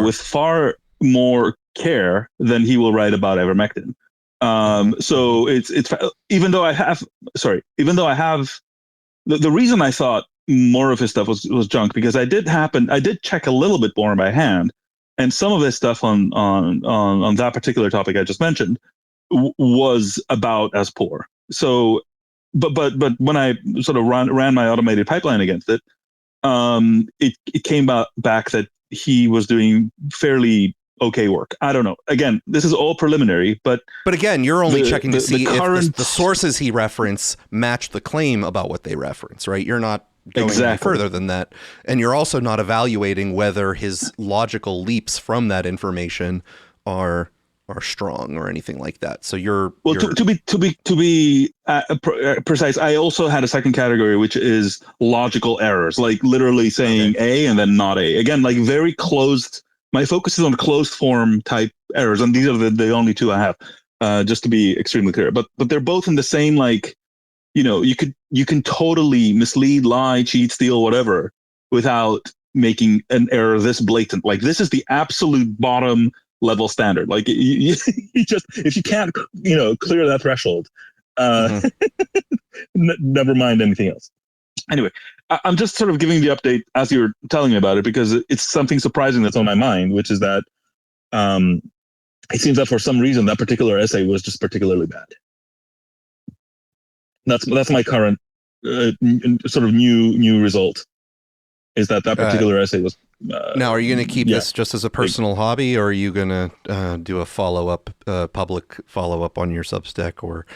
with far more care than he will write about ivermectin. So it's even though I have the reason I thought more of his stuff was junk, because I did check a little bit more by hand, and some of his stuff on that particular topic I just mentioned was about as poor. So, but when I sort of ran my automated pipeline against it, it came back that he was doing fairly okay work. I don't know. Again, this is all preliminary, but again, you're only checking to see if the sources he referenced match the claim about what they reference, right? You're not going any Exactly. further than that. And you're also not evaluating whether his logical leaps from that information are strong or anything like that. So to be precise, I also had a second category, which is logical errors, like literally saying A and then not A. Again, like very closed. My focus is on closed form type errors, and these are the only two I have. Just to be extremely clear, but they're both in the same, like, you can totally mislead, lie, cheat, steal, whatever, without making an error this blatant. Like, this is the absolute bottom level standard. Like, you just, if you can't clear that threshold, never mind anything else. Anyway, I'm just sort of giving the update as you're telling me about it, because it's something surprising that's on my mind, which is that it seems that for some reason that particular essay was just particularly bad. That's my current sort of new result, is that particular essay was. Now, are you going to keep this just as a personal hobby, or are you going to do a follow-up, public follow-up on your Substack, or?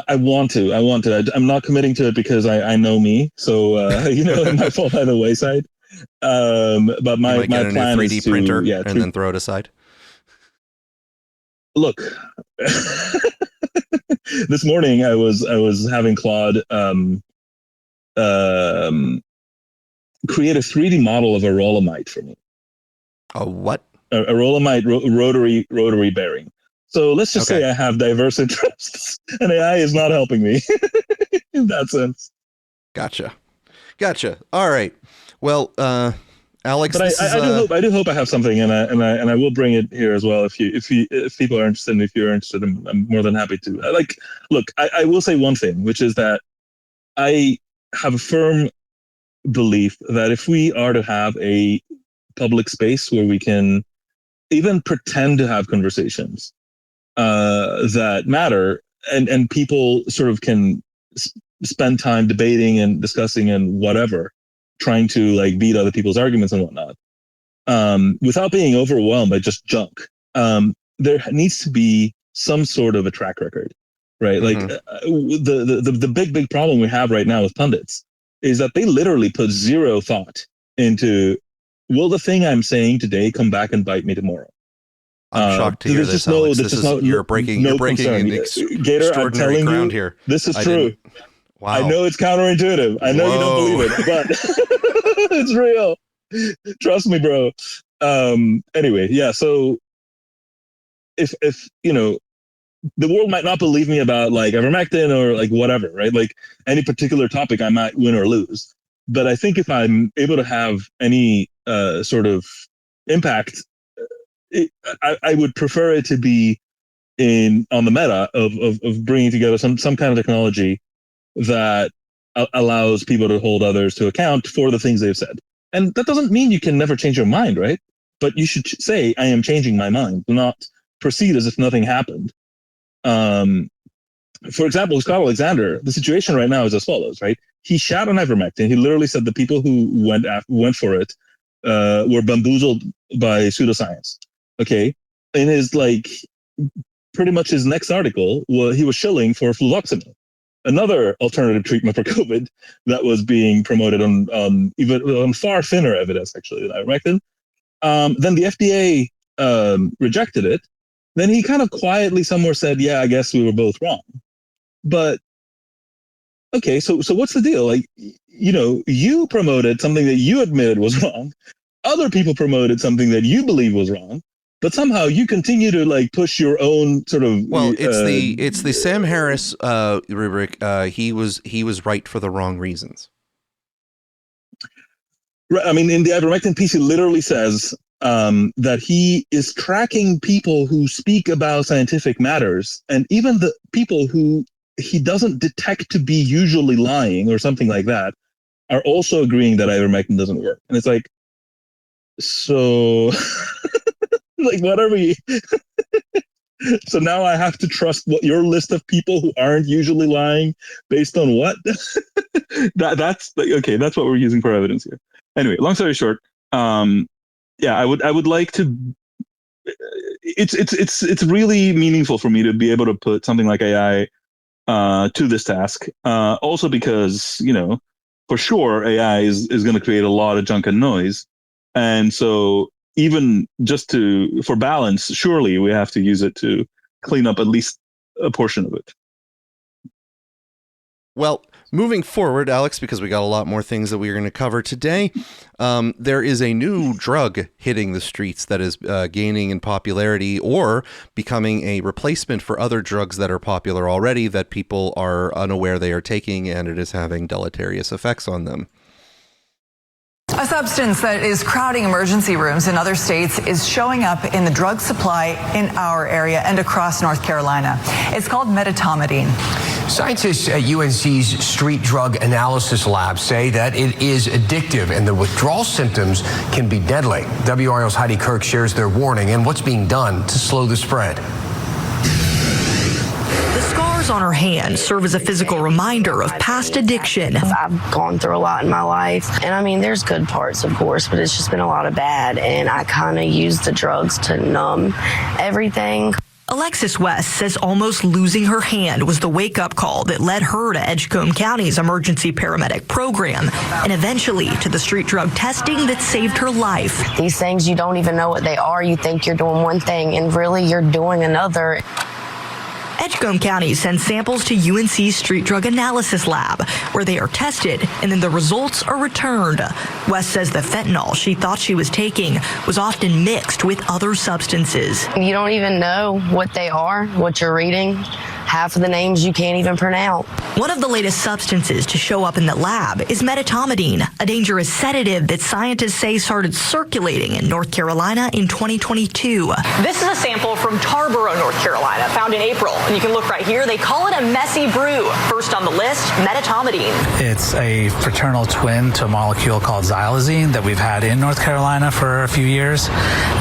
I want to. I'm not committing to it because I know me, so it might fall by the wayside. But my plan is to 3D printer and then throw it aside. Look, this morning I was having Claude create a 3D model of a rollamite for me. A what? A rollamite rotary bearing. So let's just say I have diverse interests, and AI is not helping me in that sense. Gotcha. All right. Well, Alex, but I do hope I have something, and I will bring it here as well if people are interested. And if you're interested, I'm more than happy to. Look, I will say one thing, which is that I have a firm belief that if we are to have a public space where we can even pretend to have conversations that matter, and people sort of can spend time debating and discussing and whatever, trying to like beat other people's arguments and whatnot, without being overwhelmed by just junk. There needs to be some sort of a track record, right? Like the big problem we have right now with pundits is that they literally put zero thought into, will the thing I'm saying today come back and bite me tomorrow? I'm shocked to hear this, Alex. You're breaking extraordinary ground here. This is true. Wow. I know it's counterintuitive. I know you don't believe it, but it's real. Trust me, bro. Anyway, yeah. So if the world might not believe me about like ivermectin or like whatever, right? Like any particular topic, I might win or lose. But I think if I'm able to have any sort of impact, I would prefer it to be on the meta of bringing together some kind of technology that allows people to hold others to account for the things they've said. And that doesn't mean you can never change your mind, right? But you should say, I am changing my mind. Do not proceed as if nothing happened. For example, Scott Alexander, the situation right now is as follows, right? He shot on ivermectin. He literally said the people who went for it were bamboozled by pseudoscience. Okay. In his pretty much his next article, he was shilling for fluvoxamine, another alternative treatment for COVID that was being promoted on far thinner evidence actually than ivermectin. Then the FDA rejected it. Then he kind of quietly somewhere said, "Yeah, I guess we were both wrong." But okay, so what's the deal? Like, you promoted something that you admitted was wrong. Other people promoted something that you believe was wrong. But somehow you continue to push your own sort of. Well, it's the Sam Harris rubric. He was right for the wrong reasons. Right. I mean, in the ivermectin piece, he literally says that he is tracking people who speak about scientific matters, and even the people who he doesn't detect to be usually lying or something like that are also agreeing that ivermectin doesn't work. And it's like, so. What are we? So now I have to trust what your list of people who aren't usually lying based on what? That's okay. That's what we're using for evidence here. Anyway, long story short, I would like to. It's really meaningful for me to be able to put something like AI to this task. Also because for sure AI is going to create a lot of junk and noise. And so even just for balance, surely we have to use it to clean up at least a portion of it. Well, moving forward, Alex, because we got a lot more things that we're going to cover today, there is a new drug hitting the streets that is gaining in popularity or becoming a replacement for other drugs that are popular already that people are unaware they are taking, and it is having deleterious effects on them. A substance that is crowding emergency rooms in other states is showing up in the drug supply in our area and across North Carolina. It's called metatomidine. Scientists at UNC's Street Drug Analysis Lab say that it is addictive and the withdrawal symptoms can be deadly. WRL's Heidi Kirk shares their warning and what's being done to slow the spread. The scars on her hand serve as a physical reminder of past addiction. I've gone through a lot in my life, and I mean, there's good parts, of course, but it's just been a lot of bad, and I kind of use the drugs to numb everything. Alexis West says almost losing her hand was the wake-up call that led her to Edgecombe County's emergency paramedic program and eventually to the street drug testing that saved her life. These things, you don't even know what they are. You think you're doing one thing, and really you're doing another. Edgecombe County sends samples to UNC's Street Drug Analysis Lab, where they are tested and then the results are returned. West says the fentanyl she thought she was taking was often mixed with other substances. You don't even know what they are, what you're reading. Half of the names you can't even pronounce. One of the latest substances to show up in the lab is metatomidine, a dangerous sedative that scientists say started circulating in North Carolina in 2022. This is a sample from Tarboro, North Carolina, found in April. And you can look right here. They call it a messy brew. First on the list, metatomidine. It's a fraternal twin to a molecule called xylazine that we've had in North Carolina for a few years,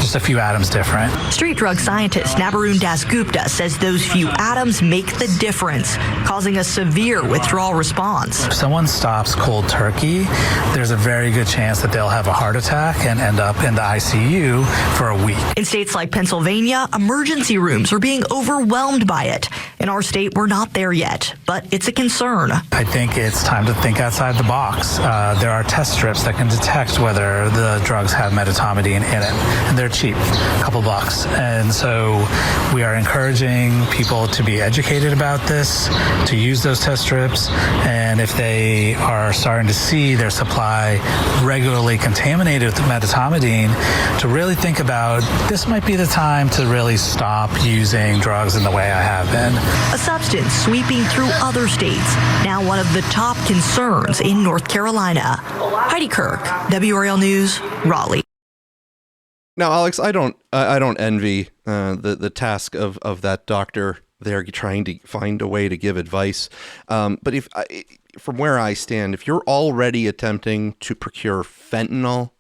just a few atoms different. Street drug scientist Nabarun Dasgupta says those few atoms make the difference, causing a severe withdrawal response. If someone stops cold turkey, there's a very good chance that they'll have a heart attack and end up in the ICU for a week. In states like Pennsylvania, emergency rooms are being overwhelmed by it. In our state, we're not there yet, but it's a concern. I think it's time to think outside the box. There are test strips that can detect whether the drugs have metatomidine in it, and they're cheap, a couple bucks. And so we are encouraging people to be educated about this, to use those test strips, and if they are starting to see their supply regularly contaminated with metatomidine, to really think about this might be the time to really stop using drugs in the way I have been. A substance sweeping through other states, now one of the top concerns in North Carolina. Heidi Kirk, WRL News, Raleigh. Now, Alex, I don't envy the task of that doctor. They're trying to find a way to give advice. But from where I stand, if you're already attempting to procure fentanyl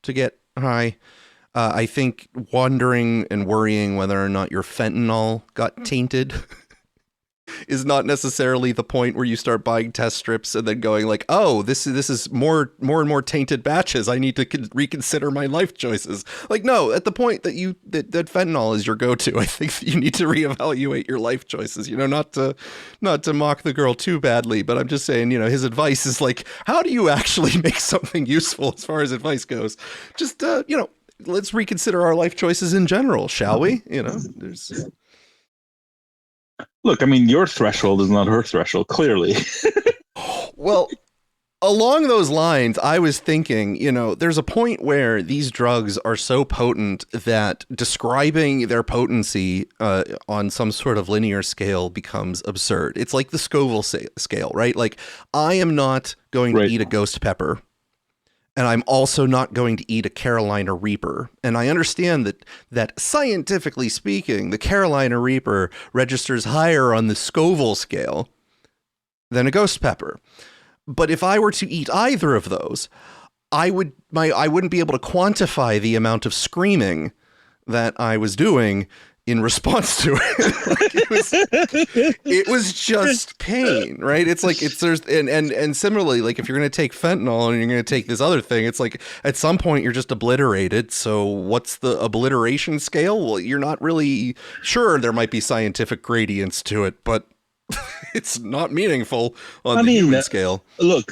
to get high, I think wondering and worrying whether or not your fentanyl got tainted is not necessarily the point where you start buying test strips and then going like, oh, this is more and more tainted batches. I need to reconsider my life choices. Like, no, at the point that that fentanyl is your go-to, I think that you need to reevaluate your life choices. You know, not to mock the girl too badly, but I'm just saying, you know, his advice is like, how do you actually make something useful as far as advice goes? Just you know, let's reconsider our life choices in general, shall we? You know, there's. Look, I mean, your threshold is not her threshold, clearly. Well, along those lines, I was thinking, you know, there's a point where these drugs are so potent that describing their potency on some sort of linear scale becomes absurd. It's like the Scoville scale, right? Like, I am not going to eat a ghost pepper. And I'm also not going to eat a Carolina Reaper. And I understand that scientifically speaking, the Carolina Reaper registers higher on the Scoville scale than a ghost pepper. But if I were to eat either of those, I wouldn't be able to quantify the amount of screaming that I was doing in response to it. It was just pain, right? It's like and similarly, like if you're going to take fentanyl and you're going to take this other thing, it's like at some point you're just obliterated. So what's the obliteration scale? Well, you're not really sure. There might be scientific gradients to it, but it's not meaningful on the human scale. Look,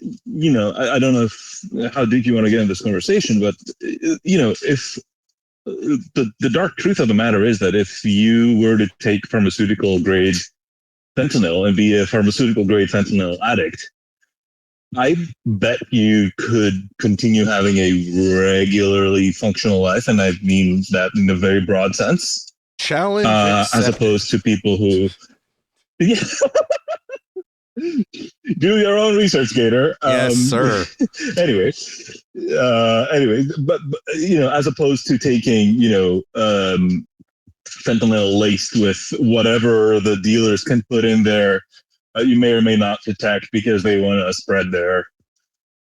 I don't know how deep you want to get in this conversation, but, if the dark truth of the matter is that if you were to take pharmaceutical grade fentanyl and be a pharmaceutical grade fentanyl addict, I bet you could continue having a regularly functional life, and I mean that in a very broad sense. Challenge as opposed to people who do your own research, Gator. Yes, sir. Anyway, but as opposed to taking fentanyl laced with whatever the dealers can put in there, you may or may not detect because they want to spread their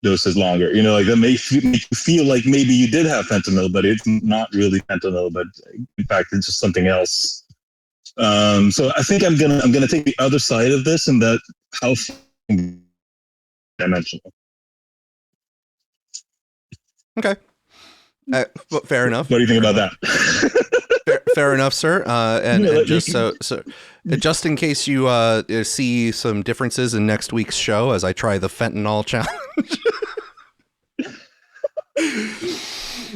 doses longer. That may make you feel like maybe you did have fentanyl, but it's not really fentanyl, but in fact it's just something else. So I think I'm gonna take the other side of this, and that how dimensional. Okay. Fair enough. What do you think about that? Fair enough, sir. And just so just in case you see some differences in next week's show as I try the fentanyl challenge.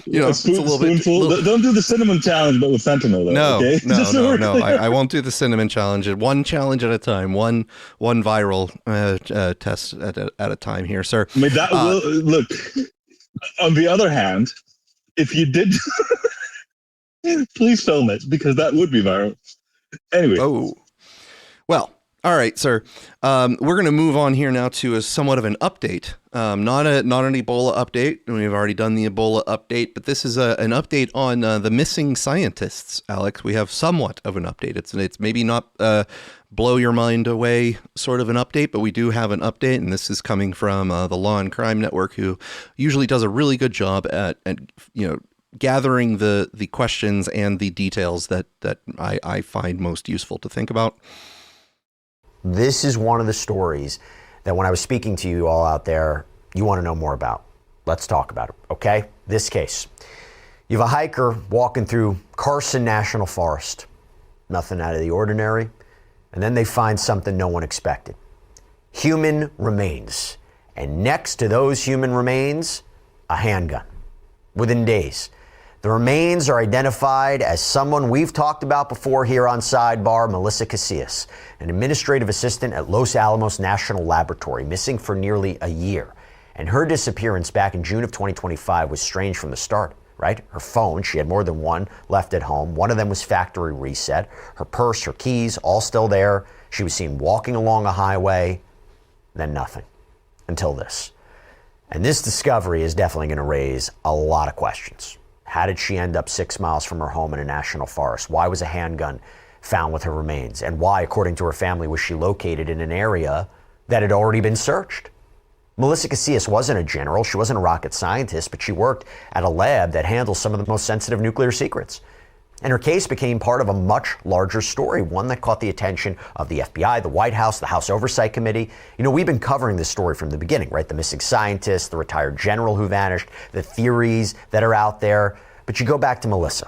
It's a little spoonful. Don't do the cinnamon challenge, but with fentanyl, though. No, okay? no. I won't do the cinnamon challenge. One challenge at a time. One viral test at a time here, sir. I mean, that will look. On the other hand, if you did, please film it, because that would be viral. Anyway. Oh, well. All right, sir. We're going to move on here now to somewhat of an update. Not an Ebola update. We've already done the Ebola update, but this is an update on the missing scientists, Alex. We have somewhat of an update. It's maybe not blow your mind away sort of an update, but we do have an update, and this is coming from the Law and Crime Network, who usually does a really good job at gathering the questions and the details that I find most useful to think about. This is one of the stories that when I was speaking to you all out there, you want to know more about. Let's talk about it, okay? This case. You have a hiker walking through Carson National Forest. Nothing out of the ordinary. And then they find something no one expected. Human remains. And next to those human remains, a handgun. Within days. The remains are identified as someone we've talked about before here on Sidebar, Melissa Casillas, an administrative assistant at Los Alamos National Laboratory, missing for nearly a year. And her disappearance back in June of 2025 was strange from the start, right? Her phone, she had more than one, left at home. One of them was factory reset. Her purse, her keys, all still there. She was seen walking along a highway, then nothing, until this. And this discovery is definitely going to raise a lot of questions. How did she end up 6 miles from her home in a national forest? Why was a handgun found with her remains? And why, according to her family, was she located in an area that had already been searched? Melissa Casillas wasn't a general. She wasn't a rocket scientist, but she worked at a lab that handles some of the most sensitive nuclear secrets. And her case became part of a much larger story, one that caught the attention of the FBI, the White House, the House Oversight Committee. We've been covering this story from the beginning, right? The missing scientist, the retired general who vanished, the theories that are out there. But you go back to Melissa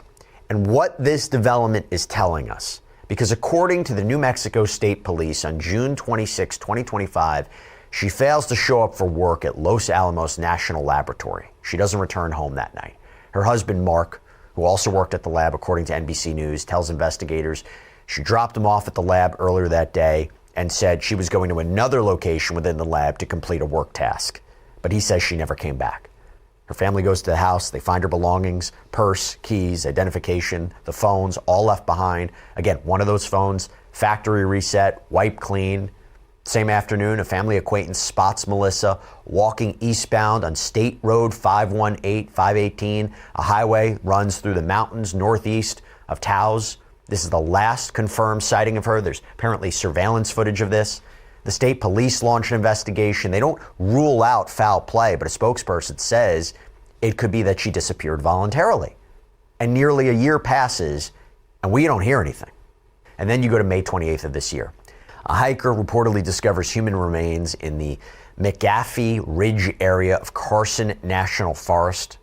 and what this development is telling us, because according to the New Mexico State Police on June 26, 2025, she fails to show up for work at Los Alamos National Laboratory. She doesn't return home that night. Her husband, Mark, who also worked at the lab, according to NBC News, tells investigators she dropped him off at the lab earlier that day and said she was going to another location within the lab to complete a work task. But he says she never came back. Her family goes to the house. They find her belongings, purse, keys, identification, the phones, all left behind. Again, one of those phones, factory reset, wiped clean. Same afternoon, a family acquaintance spots Melissa walking eastbound on State Road 518. A highway runs through the mountains northeast of Taos. This is the last confirmed sighting of her. There's apparently surveillance footage of this. The state police launched an investigation. They don't rule out foul play, but a spokesperson says it could be that she disappeared voluntarily. And nearly a year passes, and we don't hear anything. And then you go to May 28th of this year. A hiker reportedly discovers human remains in the McAfee Ridge area of Carson National Forest.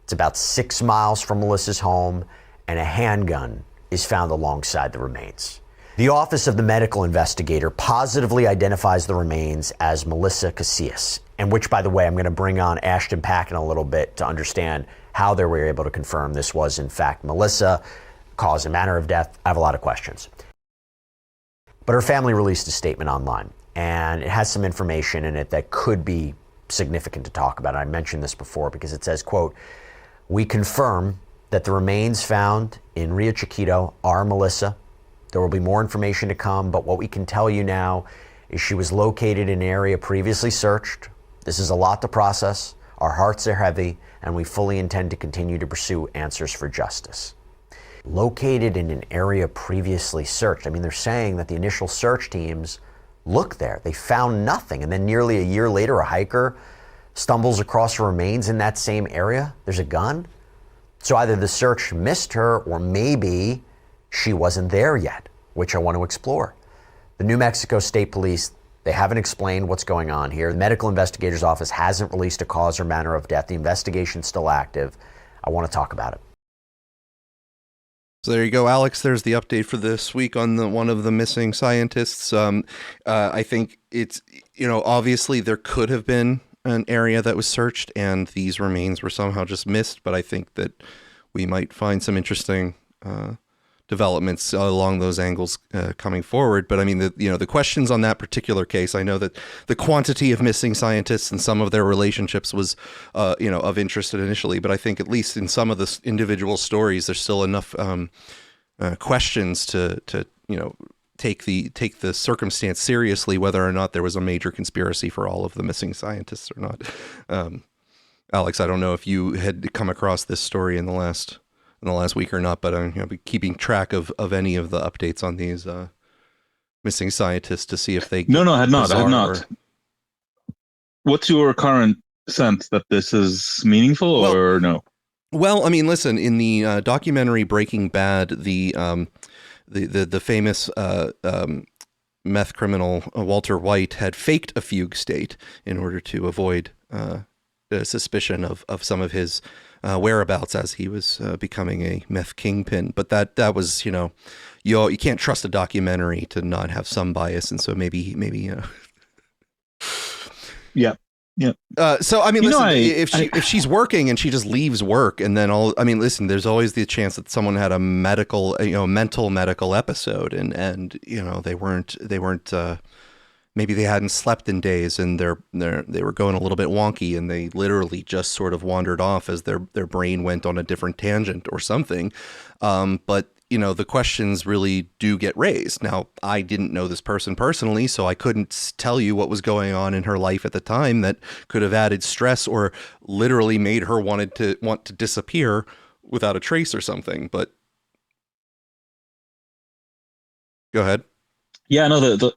It's about 6 miles from Melissa's home, and a handgun is found alongside the remains. The Office of the Medical Investigator positively identifies the remains as Melissa Casillas, and which, by the way, I'm going to bring on Ashton Pack in a little bit to understand how they were able to confirm this was, in fact, Melissa, cause and manner of death. I have a lot of questions. But her family released a statement online, and it has some information in it that could be significant to talk about. I mentioned this before because it says, quote, "We confirm that the remains found in Rio Chiquito are Melissa. There will be more information to come, but what we can tell you now is she was located in an area previously searched. This is a lot to process. Our hearts are heavy, and we fully intend to continue to pursue answers for justice." Located in an area previously searched. I mean, they're saying that the initial search teams looked there. They found nothing. And then nearly a year later, a hiker stumbles across her remains in that same area. There's a gun. So either the search missed her or maybe she wasn't there yet, which I want to explore. The New Mexico State Police, they haven't explained what's going on here. The Medical Investigator's Office hasn't released a cause or manner of death. The investigation's still active. I want to talk about it. So there you go, Alex. There's the update for this week on one of the missing scientists. I think it's, obviously there could have been an area that was searched and these remains were somehow just missed. But I think that we might find some interesting developments along those angles coming forward. But I mean, the questions on that particular case, I know that the quantity of missing scientists and some of their relationships was, of interest initially. But I think at least in some of the individual stories, there's still enough questions to take the circumstance seriously, whether or not there was a major conspiracy for all of the missing scientists or not. Alex, I don't know if you had come across this story in the last week or not, but I'll be keeping track of any of the updates on these missing scientists to see if they. No, I had not. What's your current sense that this is meaningful or no? Well, I mean, listen, in the documentary Breaking Bad, the famous meth criminal Walter White had faked a fugue state in order to avoid the suspicion of some of his whereabouts as he was becoming a meth kingpin. But that was, you can't trust a documentary to not have some bias, and so maybe. Yeah. So I mean, listen, if she's working and she just leaves work and then listen, there's always the chance that someone had a mental medical episode and they weren't. Maybe they hadn't slept in days and they were going a little bit wonky and they literally just sort of wandered off as their brain went on a different tangent or something. But the questions really do get raised. Now, I didn't know this person personally, so I couldn't tell you what was going on in her life at the time that could have added stress or literally made her want to disappear without a trace or something. But go ahead. Yeah, no, the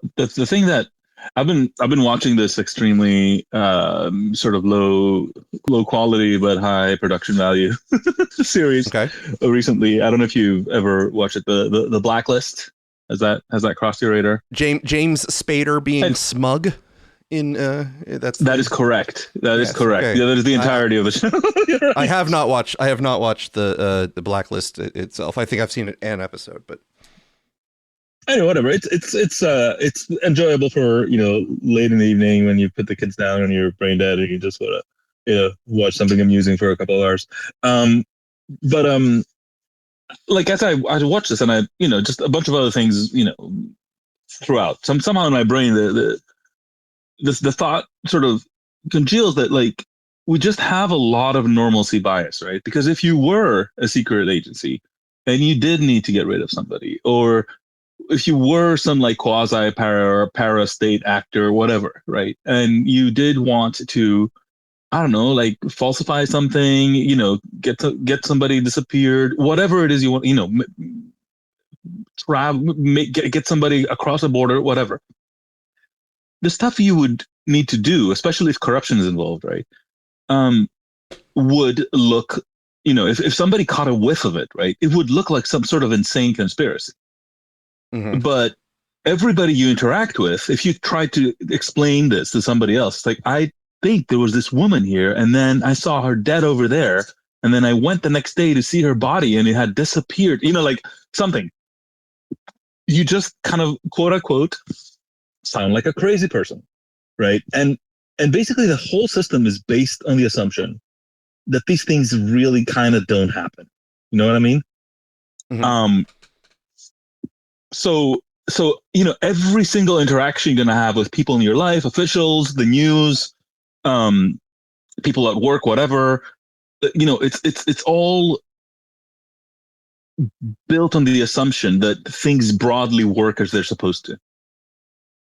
thing that I've been watching this extremely sort of low quality but high production value series recently. I don't know if you've ever watched it. The Blacklist, has that crossed your radar? James Spader being smug in that is correct. That is correct. Okay. Yeah, that is the entirety of the show. Right. I have not watched the Blacklist itself. I think I've seen an episode, but. Anyway, whatever. It's enjoyable for late in the evening when you put the kids down and you're brain dead and you just want to watch something amusing for a couple of hours. Like as I watched this and I just a bunch of other things throughout. Somehow in my brain the thought sort of congeals that like we just have a lot of normalcy bias, right? Because if you were a secret agency and you did need to get rid of somebody, or if you were some like quasi para state actor, whatever, right? And you did want to, I don't know, like falsify something, get somebody disappeared, whatever it is you want, get somebody across the border, whatever. The stuff you would need to do, especially if corruption is involved, right? Would look, if somebody caught a whiff of it, right? It would look like some sort of insane conspiracy. Mm-hmm. But everybody you interact with, if you try to explain this to somebody else, it's like, I think there was this woman here and then I saw her dead over there. And then I went the next day to see her body and it had disappeared, like something. you just kind of quote unquote sound like a crazy person, right? And basically the whole system is based on the assumption that these things really kind of don't happen. You know what I mean? Mm-hmm. So every single interaction you're going to have with people in your life, officials, the news, people at work, whatever, it's all built on the assumption that things broadly work as they're supposed to.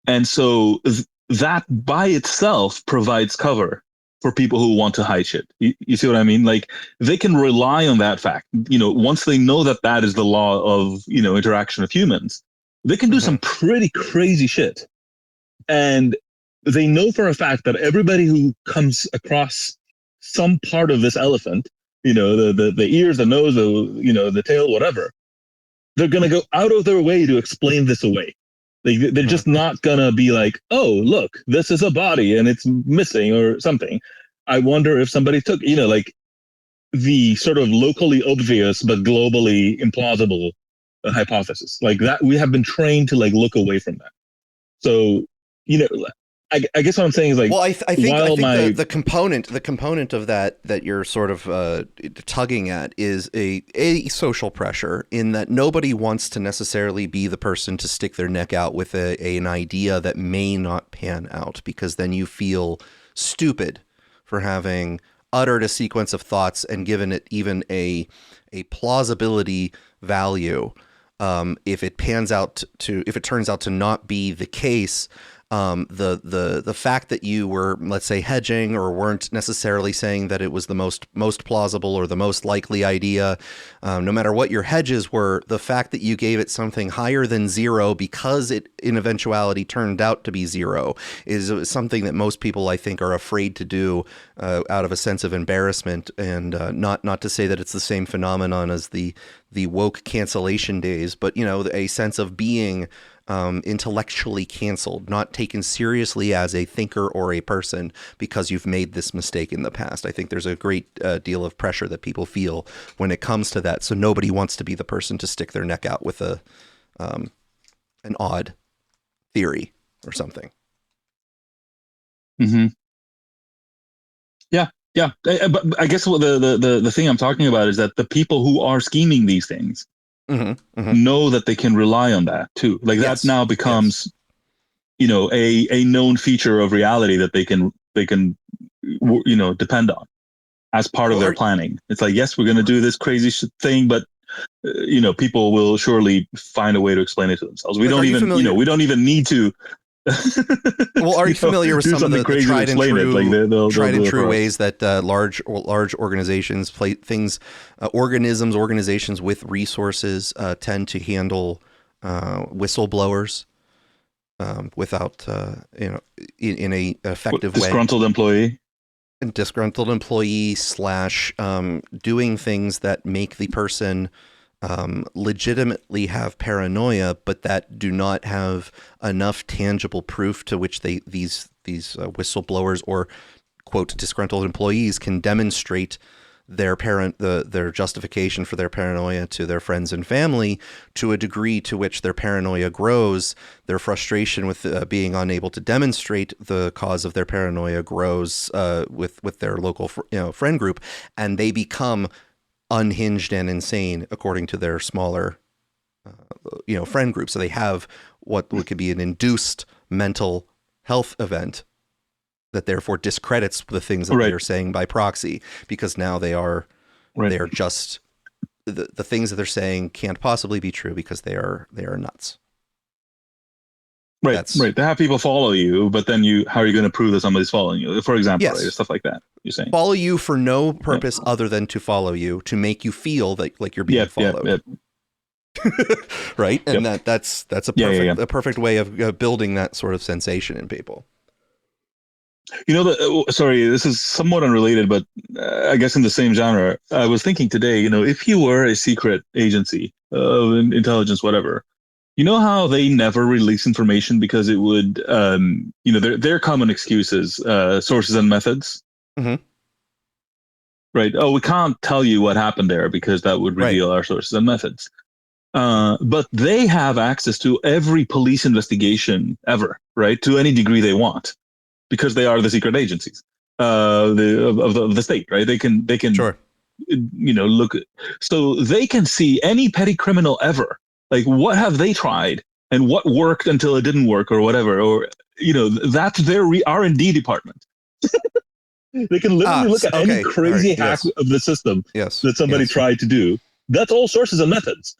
And so that by itself provides cover for people who want to hide shit. You see what I mean? Like, they can rely on that fact. Once they know that that is the law of, interaction of humans, they can do some pretty crazy shit. And they know for a fact that everybody who comes across some part of this elephant, the ears, the nose, the tail, whatever, they're going to go out of their way to explain this away. They're just not going to be like, oh, look, this is a body and it's missing or something. I wonder if somebody took, the sort of locally obvious but globally implausible hypothesis. Like that, we have been trained to look away from that. So, I guess what I'm saying is well, I think the component of that you're sort of tugging at is a social pressure, in that nobody wants to necessarily be the person to stick their neck out with an idea that may not pan out, because then you feel stupid for having uttered a sequence of thoughts and given it even a plausibility value. If it turns out to not be the case, the fact that you were, let's say, hedging or weren't necessarily saying that it was the most plausible or the most likely idea, no matter what your hedges were, the fact that you gave it something higher than zero because it in eventuality turned out to be zero is something that most people, I think, are afraid to do out of a sense of embarrassment. And not to say that it's the same phenomenon as the woke cancellation days, but a sense of being intellectually canceled, not taken seriously as a thinker or a person because you've made this mistake in the past. I think there's a great deal of pressure that people feel when it comes to that. So nobody wants to be the person to stick their neck out with an odd theory or something. Mm-hmm. Yeah. But I guess what the thing I'm talking about is that the people who are scheming these things know that they can rely on that too. That now becomes, a known feature of reality that they can depend on as part of their planning. It's like, yes, we're going to do this crazy thing, but people will surely find a way to explain it to themselves. We don't even need to. Well, are you familiar with some of the tried and true ways that large organizations organizations with resources tend to handle whistleblowers without in a effective way? Disgruntled employee / doing things that make the person legitimately have paranoia, but that do not have enough tangible proof to which these whistleblowers or quote disgruntled employees can demonstrate their justification for their paranoia to their friends and family, to a degree to which their paranoia grows, their frustration with being unable to demonstrate the cause of their paranoia grows with their local friend group, and they become unhinged and insane according to their smaller friend group. So they have what could be an induced mental health event that therefore discredits the things that they are saying by proxy, because now they are just the things that they're saying can't possibly be true because they are nuts. Right. They have people follow you, but then how are you going to prove that somebody's following you? For example, yes. Right? Stuff like that. You're saying follow you for no purpose other than to follow you, to make you feel that like you're being followed. Right, and that's a perfect way of building that sort of sensation in people. Sorry, this is somewhat unrelated, but I guess in the same genre. I was thinking today, if you were a secret agency of intelligence, whatever. You know how they never release information because it would, their common excuses, sources and methods. Mm-hmm. Right. Oh, we can't tell you what happened there because that would reveal our sources and methods. but they have access to every police investigation ever, right? To any degree they want, because they are the secret agencies of the state, right? They can sure. Look, so they can see any petty criminal ever. Like, what have they tried and what worked until it didn't work or whatever, or that's their R&D department. They can literally look at any crazy hack of the system that somebody tried to do. That's all sources and methods,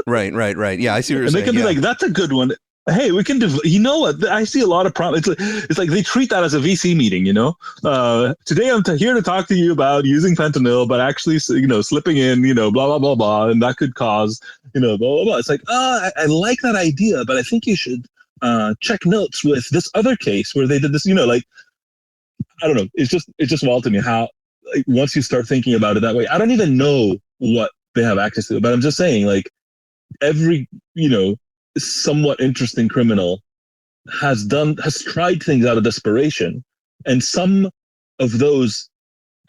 Right. Yeah, I see what you're saying. And they can be like, that's a good one. Hey, we can you know what? I see a lot of problems. It's like they treat that as a VC meeting, Today I'm here to talk to you about using fentanyl, but actually, slipping in, blah, blah, blah, blah, and that could cause, blah, blah, blah. It's like, I like that idea, but I think you should check notes with this other case where they did this, I don't know. It's just wild to me how, like, once you start thinking about it that way, I don't even know what they have access to, but I'm just saying, like, every, somewhat interesting criminal has tried things out of desperation, and some of those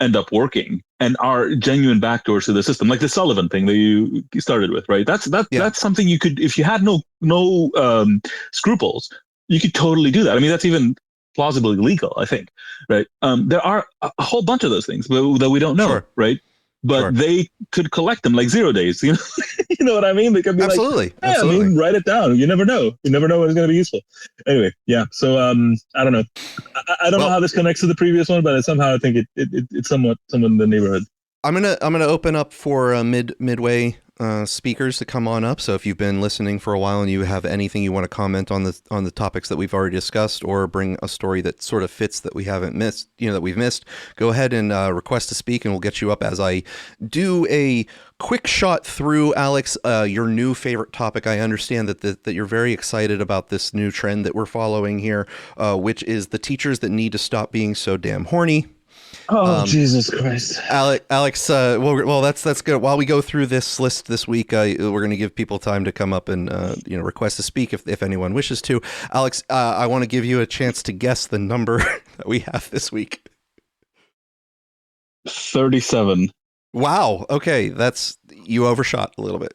end up working and are genuine backdoors to the system, like the Sullivan thing that you started with, right? That's something you could, if you had no scruples, you could totally do that. I mean, that's even plausibly legal, I think, right? There are a whole bunch of those things that we don't know, right? But they could collect them like 0 days. You know what I mean? They could be absolutely. I mean, write it down. You never know. You never know when it's going to be useful. Anyway, yeah. So I don't know. I don't know how this connects to the previous one, but somehow I think it's somewhat in the neighborhood. I'm gonna open up for midway speakers to come on up. So if you've been listening for a while and you have anything you want to comment on the topics that we've already discussed, or bring a story that sort of fits that we haven't missed, that we've missed, go ahead and request to speak, and we'll get you up as I do a quick shot through, Alex, your new favorite topic. I understand that you're very excited about this new trend that we're following here, which is the teachers that need to stop being so damn horny. Oh, Jesus Christ. Alex, well, that's good. While we go through this list this week, we're going to give people time to come up and, request to speak if anyone wishes to. Alex, I want to give you a chance to guess the number that we have this week. 37. Wow. Okay. You overshot a little bit.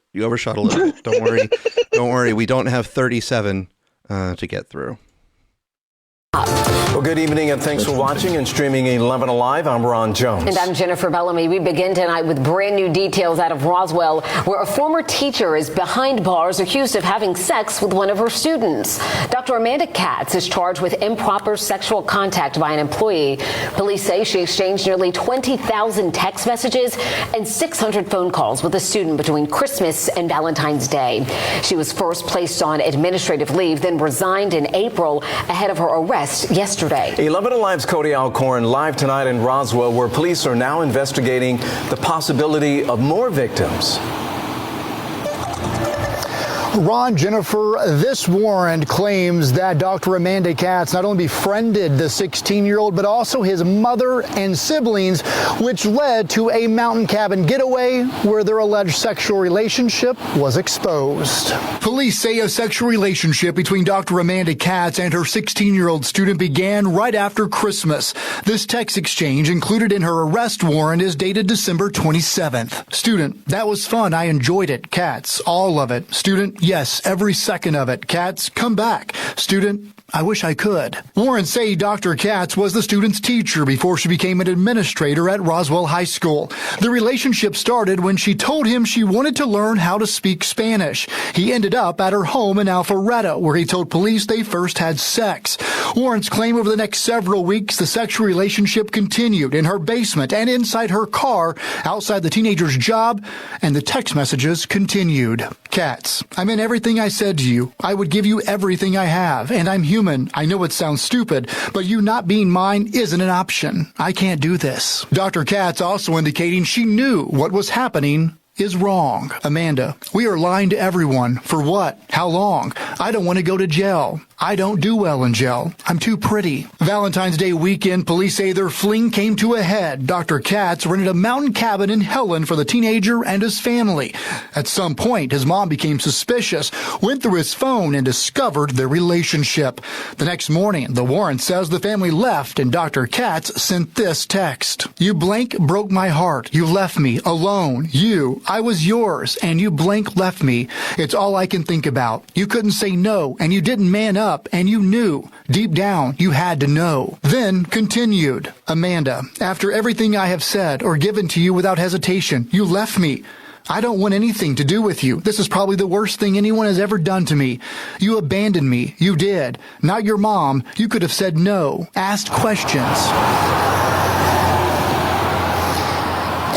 Don't worry. We don't have 37 to get through. Well, good evening and thanks for watching and streaming 11 Alive. I'm Ron Jones. And I'm Jennifer Bellamy. We begin tonight with brand new details out of Roswell, where a former teacher is behind bars accused of having sex with one of her students. Dr. Amanda Katz is charged with improper sexual contact by an employee. Police say she exchanged nearly 20,000 text messages and 600 phone calls with a student between Christmas and Valentine's Day. She was first placed on administrative leave, then resigned in April ahead of her arrest yesterday. 11 Alive's Cody Alcorn live tonight in Roswell, where police are now investigating the possibility of more victims. Ron, Jennifer, this warrant claims that Dr. Amanda Katz not only befriended the 16-year-old, but also his mother and siblings, which led to a mountain cabin getaway where their alleged sexual relationship was exposed. Police say a sexual relationship between Dr. Amanda Katz and her 16-year-old student began right after Christmas. This text exchange included in her arrest warrant is dated December 27th. Student, that was fun. I enjoyed it. Katz, all of it. Student, yes, every second of it. Katz, come back. Student, I wish I could. Warrants say Dr. Katz was the student's teacher before she became an administrator at Roswell High School. The relationship started when she told him she wanted to learn how to speak Spanish. He ended up at her home in Alpharetta, where he told police they first had sex. Warrants claim over the next several weeks the sexual relationship continued in her basement and inside her car, outside the teenager's job, and the text messages continued. Katz, I meant everything I said to you. I would give you everything I have, and I'm human. I know it sounds stupid, but you not being mine isn't an option. I can't do this. Dr. Katz also indicating she knew what was happening is wrong. Amanda, we are lying to everyone. For what? How long? I don't want to go to jail. I don't do well in jail. I'm too pretty. Valentine's Day weekend, police say their fling came to a head. Dr. Katz rented a mountain cabin in Helen for the teenager and his family. At some point, his mom became suspicious, went through his phone, and discovered their relationship. The next morning, the warrant says the family left, and Dr. Katz sent this text. You blank broke my heart. You left me alone. I was yours, and you blank left me. It's all I can think about. You couldn't say no, and you didn't man up. And you knew. Deep down, you had to know. Then continued. Amanda, after everything I have said or given to you without hesitation, you left me. I don't want anything to do with you. This is probably the worst thing anyone has ever done to me. You abandoned me. You did. Not your mom. You could have said no, asked questions.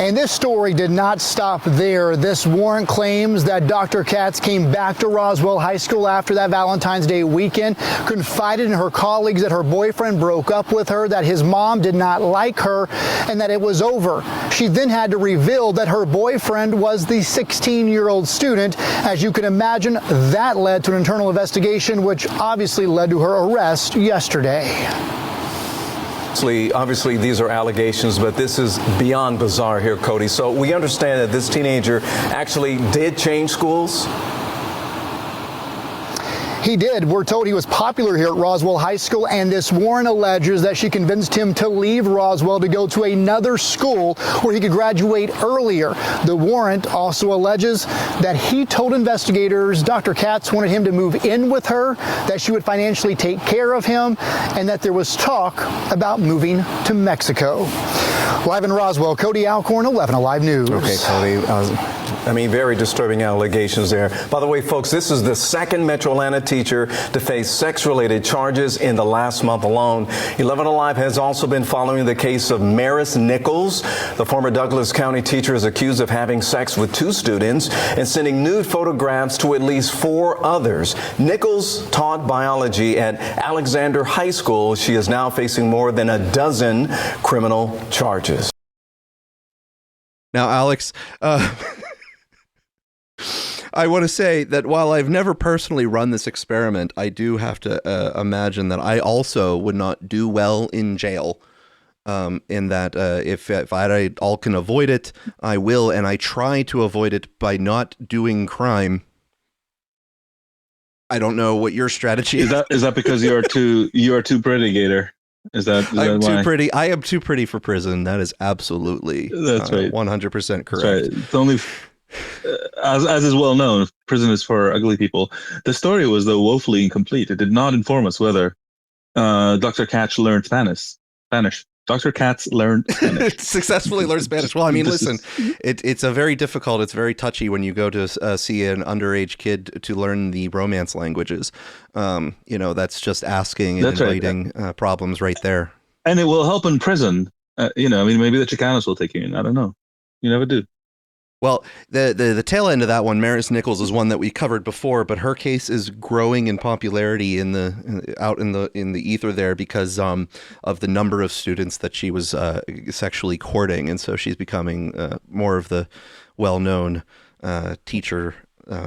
And this story did not stop there. This warrant claims that Dr. Katz came back to Roswell High School after that Valentine's Day weekend, confided in her colleagues that her boyfriend broke up with her, that his mom did not like her, and that it was over. She then had to reveal that her boyfriend was the 16-year-old student. As you can imagine, that led to an internal investigation, which obviously led to her arrest yesterday. Obviously, these are allegations, but this is beyond bizarre here, Cody. So we understand that this teenager actually did change schools. He did. We're told he was popular here at Roswell High School, and this warrant alleges that she convinced him to leave Roswell to go to another school where he could graduate earlier. The warrant also alleges that he told investigators Dr. Katz wanted him to move in with her, that she would financially take care of him, and that there was talk about moving to Mexico. Live in Roswell, Cody Alcorn, 11 Alive News. Okay, Cody. Very disturbing allegations there. By the way, folks, this is the second Metro Atlanta teacher to face sex-related charges in the last month alone. 11 Alive has also been following the case of Maris Nichols. The former Douglas County teacher is accused of having sex with 2 students and sending nude photographs to at least 4 others. Nichols taught biology at Alexander High School. She is now facing more than a dozen criminal charges. Now, Alex, I want to say that while I've never personally run this experiment, I do have to imagine that I also would not do well in jail. In that if I all can avoid it, I will, and I try to avoid it by not doing crime. I don't know what your strategy is. Is that because you are too pretty, Gator? Is that I'm why? too pretty? I am too pretty for prison. That is absolutely that's right. 100% correct. That's right. It's only as is well known, prison is for ugly people. The story was though woefully incomplete. It did not inform us whether Dr. Katz learned Spanish. Dr. Katz learned Spanish. Successfully learned Spanish. Well, I mean, listen, it's a very difficult, it's very touchy when you go to see an underage kid to learn the Romance languages. That's just asking and inviting problems right there. And it will help in prison. Maybe the Chicanos will take you in. I don't know. You never do. Well, the tail end of that one, Maris Nichols, is one that we covered before, but her case is growing in popularity out in the ether there because of the number of students that she was sexually courting, and so she's becoming more of the well-known teacher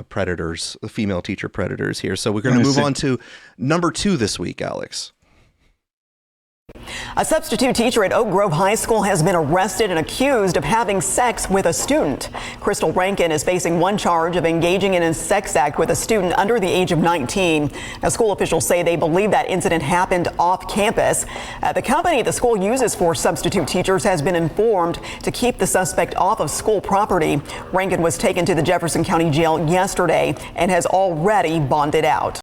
predators, the female teacher predators here. So we're going to move on to number 2 this week, Alex. A substitute teacher at Oak Grove High School has been arrested and accused of having sex with a student. Crystal Rankin is facing one charge of engaging in a sex act with a student under the age of 19. Now, school officials say they believe that incident happened off campus. The company the school uses for substitute teachers has been informed to keep the suspect off of school property. Rankin was taken to the Jefferson County Jail yesterday and has already bonded out.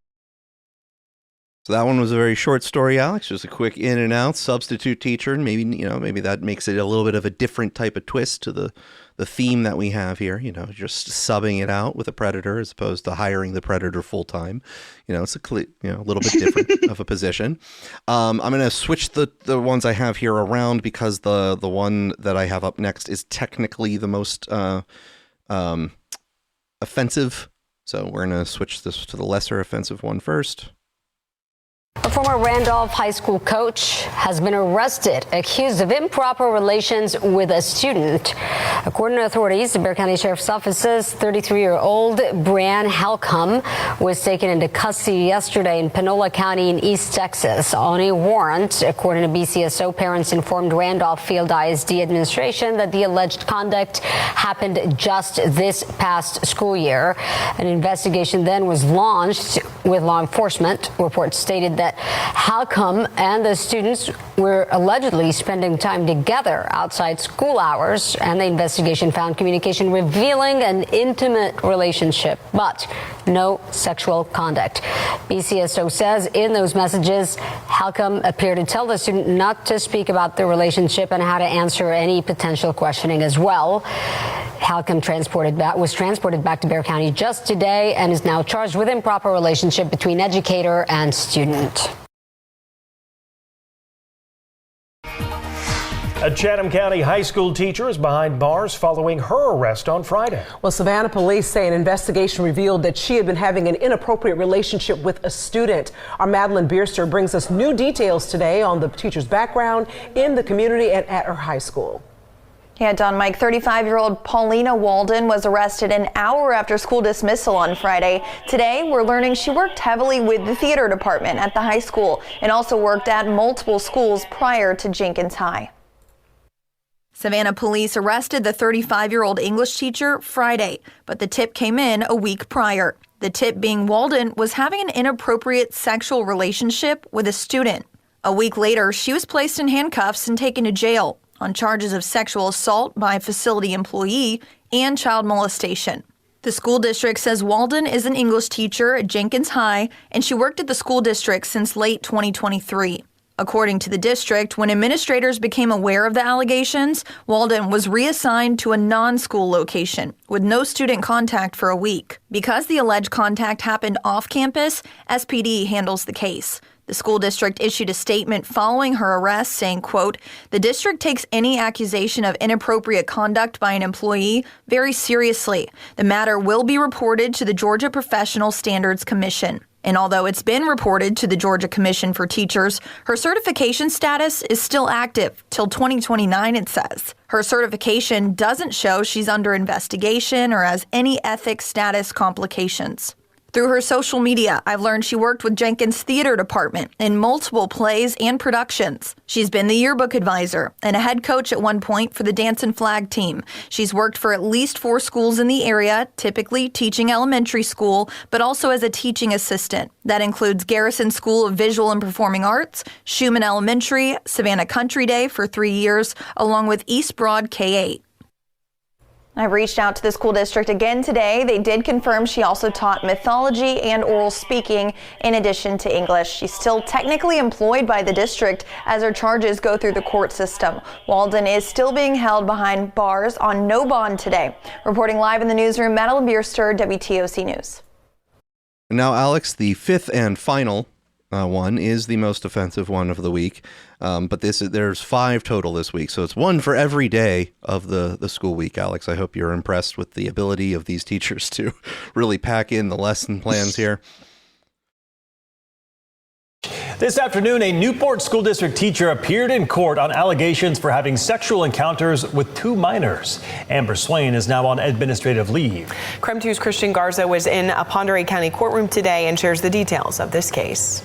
So that one was a very short story, Alex. Just a quick in and out substitute teacher. And maybe that makes it a little bit of a different type of twist to the theme that we have here. Just subbing it out with a predator as opposed to hiring the predator full time. It's a little bit different of a position. I'm going to switch the ones I have here around because the one that I have up next is technically the most offensive. So we're going to switch this to the lesser offensive one first. A former Randolph High School coach has been arrested, accused of improper relations with a student. According to authorities, the Bexar County Sheriff's Office says 33-year-old Brianne Halcomb was taken into custody yesterday in Panola County in East Texas on a warrant. According to BCSO, parents informed Randolph Field ISD administration that the alleged conduct happened just this past school year. An investigation then was launched with law enforcement. Reports stated that Halcomb and the students were allegedly spending time together outside school hours, and the investigation found communication revealing an intimate relationship, but no sexual conduct. BCSO says in those messages, Halcomb appeared to tell the student not to speak about the relationship and how to answer any potential questioning as well. Halcomb was transported back to Bexar County just today and is now charged with improper relationship between educator and student. A Chatham County high school teacher is behind bars following her arrest on Friday. Well, Savannah police say an investigation revealed that she had been having an inappropriate relationship with a student. Our Madeline Bierster brings us new details today on the teacher's background in the community and at her high school. Yeah, Don Mike, 35-year-old Paulina Walden was arrested an hour after school dismissal on Friday. Today, we're learning she worked heavily with the theater department at the high school and also worked at multiple schools prior to Jenkins High. Savannah police arrested the 35-year-old English teacher Friday, but the tip came in a week prior. The tip being Walden was having an inappropriate sexual relationship with a student. A week later, she was placed in handcuffs and taken to jail on charges of sexual assault by a facility employee and child molestation. The school district says Walden is an English teacher at Jenkins High, and she worked at the school district since late 2023. According to the district, when administrators became aware of the allegations, Walden was reassigned to a non-school location with no student contact for a week. Because the alleged contact happened off campus, SPD handles the case. The school district issued a statement following her arrest saying, quote, "The district takes any accusation of inappropriate conduct by an employee very seriously. The matter will be reported to the Georgia Professional Standards Commission." And although it's been reported to the Georgia Commission for Teachers, her certification status is still active till 2029, it says. Her certification doesn't show she's under investigation or has any ethics status complications. Through her social media, I've learned she worked with Jenkins' theater department in multiple plays and productions. She's been the yearbook advisor and a head coach at one point for the dance and flag team. She's worked for at least 4 schools in the area, typically teaching elementary school, but also as a teaching assistant. That includes Garrison School of Visual and Performing Arts, Schumann Elementary, Savannah Country Day for 3 years, along with East Broad K-8. I've reached out to the school district again today. They did confirm she also taught mythology and oral speaking in addition to English. She's still technically employed by the district as her charges go through the court system. Walden is still being held behind bars on no bond today. Reporting live in the newsroom, Madeline Bierster, WTOC News. Now, Alex, the fifth and final one is the most offensive one of the week, but there's 5 total this week, so it's one for every day of the school week. Alex, I hope you're impressed with the ability of these teachers to really pack in the lesson plans here. This afternoon, a Newport school district teacher appeared in court on allegations for having sexual encounters with 2 minors. Amber Swain is now on administrative leave. KREM 2's Christian Garza was in a Pend Oreille County courtroom today and shares the details of this case.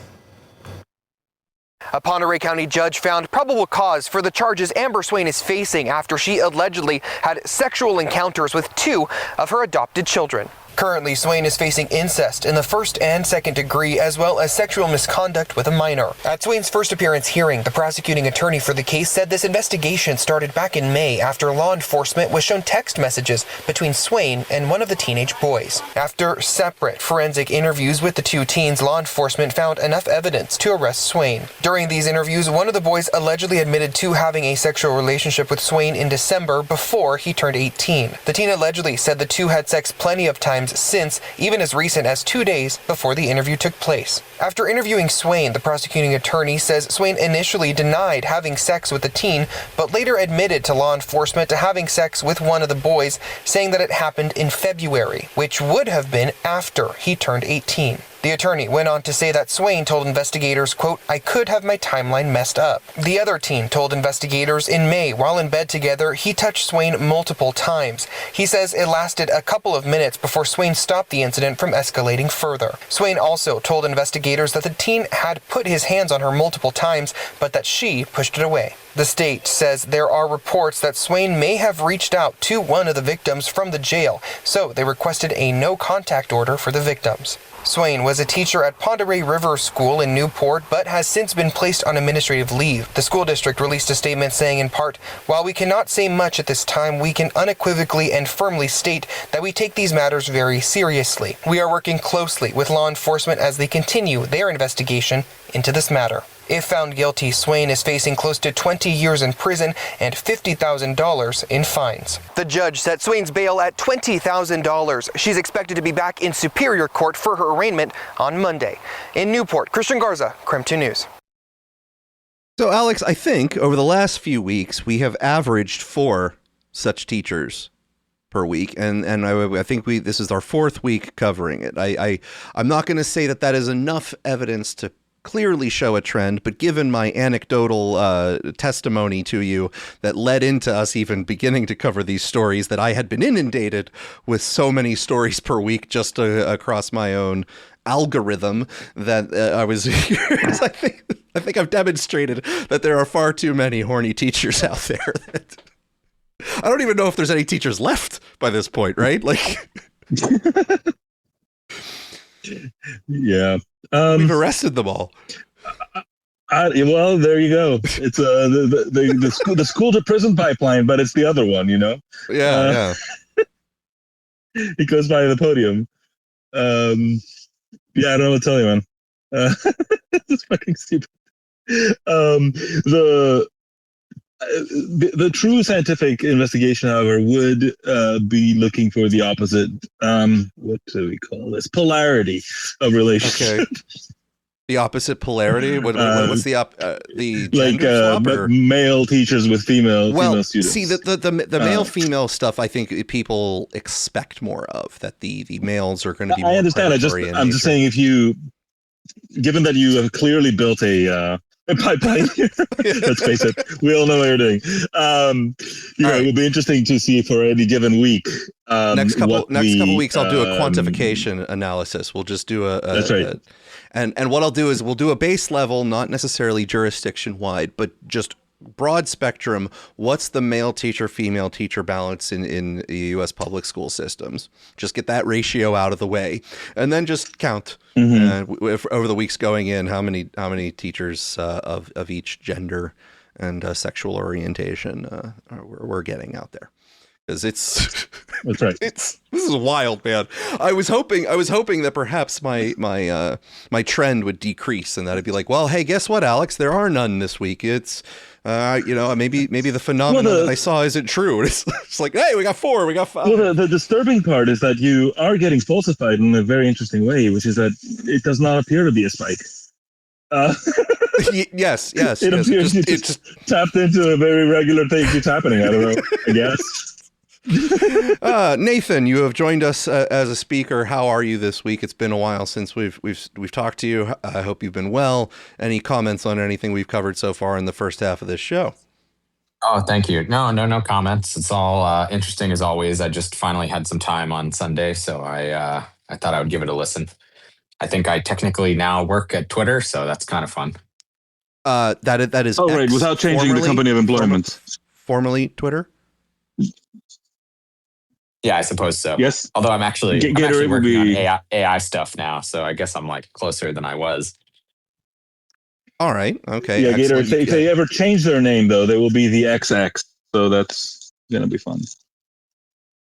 A Pend Oreille County judge found probable cause for the charges Amber Swain is facing after she allegedly had sexual encounters with 2 of her adopted children. Currently, Swain is facing incest in the 1st and 2nd degree, as well as sexual misconduct with a minor. At Swain's first appearance hearing, the prosecuting attorney for the case said this investigation started back in May after law enforcement was shown text messages between Swain and one of the teenage boys. After separate forensic interviews with the 2 teens, law enforcement found enough evidence to arrest Swain. During these interviews, one of the boys allegedly admitted to having a sexual relationship with Swain in December before he turned 18. The teen allegedly said the 2 had sex plenty of times since, even as recent as 2 days before the interview took place. After interviewing Swain, the prosecuting attorney says Swain initially denied having sex with the teen, but later admitted to law enforcement to having sex with one of the boys, saying that it happened in February, which would have been after he turned 18. The attorney went on to say that Swain told investigators, quote, "I could have my timeline messed up." The other teen told investigators in May, while in bed together, he touched Swain multiple times. He says it lasted a couple of minutes before Swain stopped the incident from escalating further. Swain also told investigators that the teen had put his hands on her multiple times, but that she pushed it away. The state says there are reports that Swain may have reached out to one of the victims from the jail, so they requested a no-contact order for the victims. Swain was a teacher at Ponderay River School in Newport, but has since been placed on administrative leave. The school district released a statement saying in part, "While we cannot say much at this time, we can unequivocally and firmly state that we take these matters very seriously. We are working closely with law enforcement as they continue their investigation into this matter." If found guilty, Swain is facing close to 20 years in prison and $50,000 in fines. The judge set Swain's bail at $20,000. She's expected to be back in Superior Court for her arraignment on Monday. In Newport, Christian Garza, KREM 2 News. So, Alex, I think over the last few weeks, we have averaged 4 such teachers per week, and I think this is our 4th week covering it. I'm not going to say that is enough evidence to clearly show a trend, but given my anecdotal testimony to you that led into us even beginning to cover these stories, that I had been inundated with so many stories per week just across my own algorithm, that I was I think I've demonstrated that there are far too many horny teachers out there. I don't even know if there's any teachers left by this point, right? Like, yeah. We've arrested them all. Well, there you go. It's the school to prison pipeline, but it's the other one, you know? Yeah. It goes by the podium. Yeah, I don't know what to tell you, man. It's fucking stupid. The true scientific investigation, however, would be looking for the opposite. What do we call this? Polarity of relationship. Okay. The opposite polarity. What's the gender swap, or? Male teachers with female students. See, the male female stuff, I think people expect more of, that the males are going to be more. I understand. I'm just saying, if you, given that you have clearly built a pipeline here, let's face it, we all know what you're doing. It would be interesting to see for any given week. Next couple weeks, I'll do a quantification analysis. We'll just do that's right. And what I'll do is we'll do a base level, not necessarily jurisdiction wide, but just broad spectrum. What's the male teacher, female teacher balance in the U.S. public school systems? Just get that ratio out of the way, and then just count over the weeks going in how many teachers of each gender and sexual orientation we're getting out there. Because that's right. This is wild, man. I was hoping that perhaps my trend would decrease, and that it'd be like, well, hey, guess what, Alex? There are none this week. It's maybe the phenomenon that I saw isn't true. It's like, hey, we got 4, we got 5. Well, the disturbing part is that you are getting falsified in a very interesting way, which is that it does not appear to be a spike. Yes. It appears you just tapped into a very regular thing that's happening. I don't know. I guess. Nathan, you have joined us as a speaker. How are you this week? It's been a while since we've talked to you. I hope you've been well. Any comments on anything we've covered so far in the first half of this show? Oh, thank you. No comments. It's all interesting as always. I just finally had some time on Sunday, so I thought I would give it a listen. I think I technically now work at Twitter, so that's kind of fun. That is. Oh, right. Without changing the company of employment. Formerly Twitter. Yeah, I suppose so. Yes. Although I'm actually working on AI stuff now, so I guess I'm like closer than I was. All right. Okay. Yeah, Gator. If they ever change their name, though, they will be the XX. So that's gonna be fun.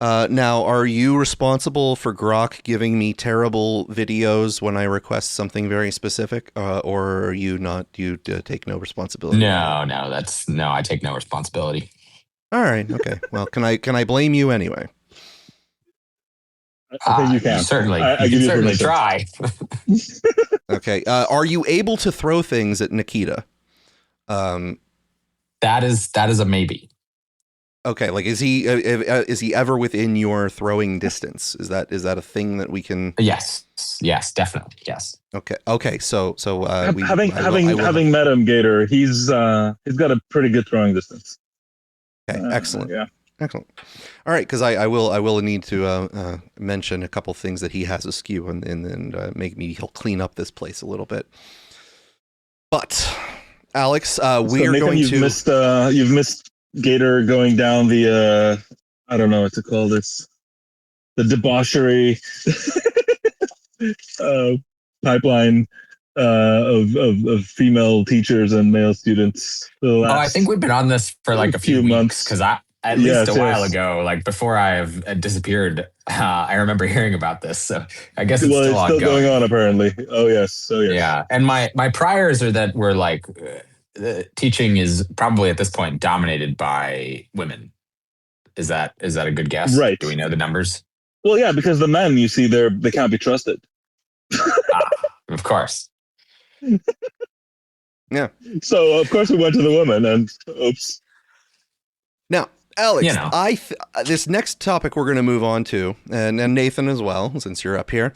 Now, are you responsible for Grok giving me terrible videos when I request something very specific, or are you not? You take no responsibility? No, I take no responsibility. All right. Okay. Well, can I blame you anyway? I think you can. Certainly. I you can certainly try. Okay. Are you able to throw things at Nikita? That is a maybe. Okay, like is he ever within your throwing distance? Is that a thing that we can? Yes, definitely, yes. Okay. So having met him, Gator, he's got a pretty good throwing distance. Okay, excellent. Yeah, excellent. All right, because I will need to mention a couple things that he has askew and he'll clean up this place a little bit. But Alex, we're going to. You've missed Gator going down the I don't know what to call this, the debauchery pipeline of female teachers and male students. I think we've been on this for like a few months because at least a while ago, like before I have disappeared, I remember hearing about this. So I guess it's still going on apparently. Oh yes. Yeah, and my priors are that we're like. Teaching is probably at this point dominated by women. Is that a good guess? Right. Do we know the numbers? Well, yeah, because the men you see there, they can't be trusted. Of course. Yeah. So of course we went to the women, and oops. Now, Alex, this next topic we're going to move on to, and Nathan as well, since you're up here.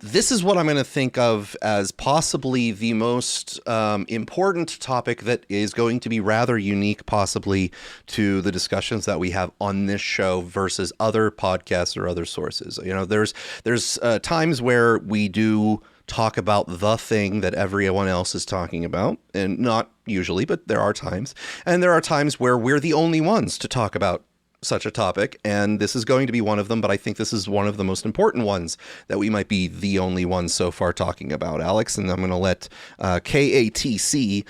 This is what I'm going to think of as possibly the most important topic that is going to be rather unique, possibly to the discussions that we have on this show versus other podcasts or other sources. You know, there's times where we do talk about the thing that everyone else is talking about, and not usually, but there are times. And there are times where we're the only ones to talk about such a topic, and this is going to be one of them, but I think this is one of the most important ones that we might be the only ones so far talking about, Alex, and I'm going to let KATC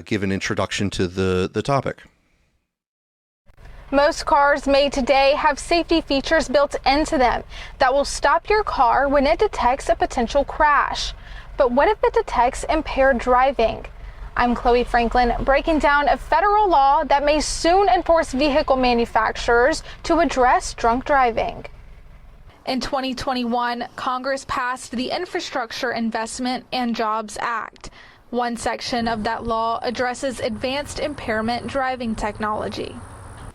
give an introduction to the topic. Most cars made today have safety features built into them that will stop your car when it detects a potential crash. But what if it detects impaired driving? I'm Chloe Franklin, breaking down a federal law that may soon enforce vehicle manufacturers to address drunk driving. In 2021, Congress passed the Infrastructure Investment and Jobs Act. One section of that law addresses advanced impairment driving technology.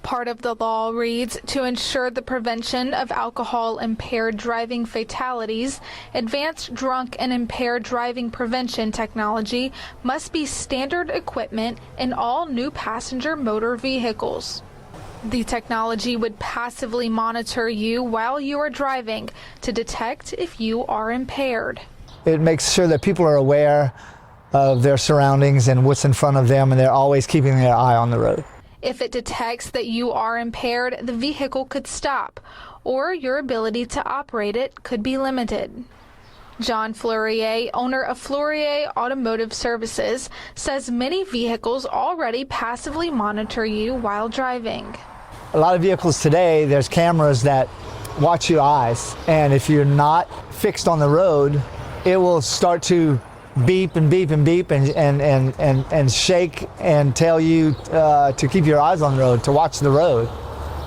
Part of the law reads, to ensure the prevention of alcohol-impaired driving fatalities, advanced drunk and impaired driving prevention technology must be standard equipment in all new passenger motor vehicles. The technology would passively monitor you while you are driving to detect if you are impaired. It makes sure that people are aware of their surroundings and what's in front of them, and they're always keeping their eye on the road. If it detects that you are impaired, the vehicle could stop, or your ability to operate it could be limited. John Fleurier, owner of Fleurier Automotive Services, says many vehicles already passively monitor you while driving. A lot of vehicles today, there's cameras that watch your eyes, and if you're not fixed on the road, it will start to beep and beep and beep and shake and tell you to keep your eyes on the road, to watch the road,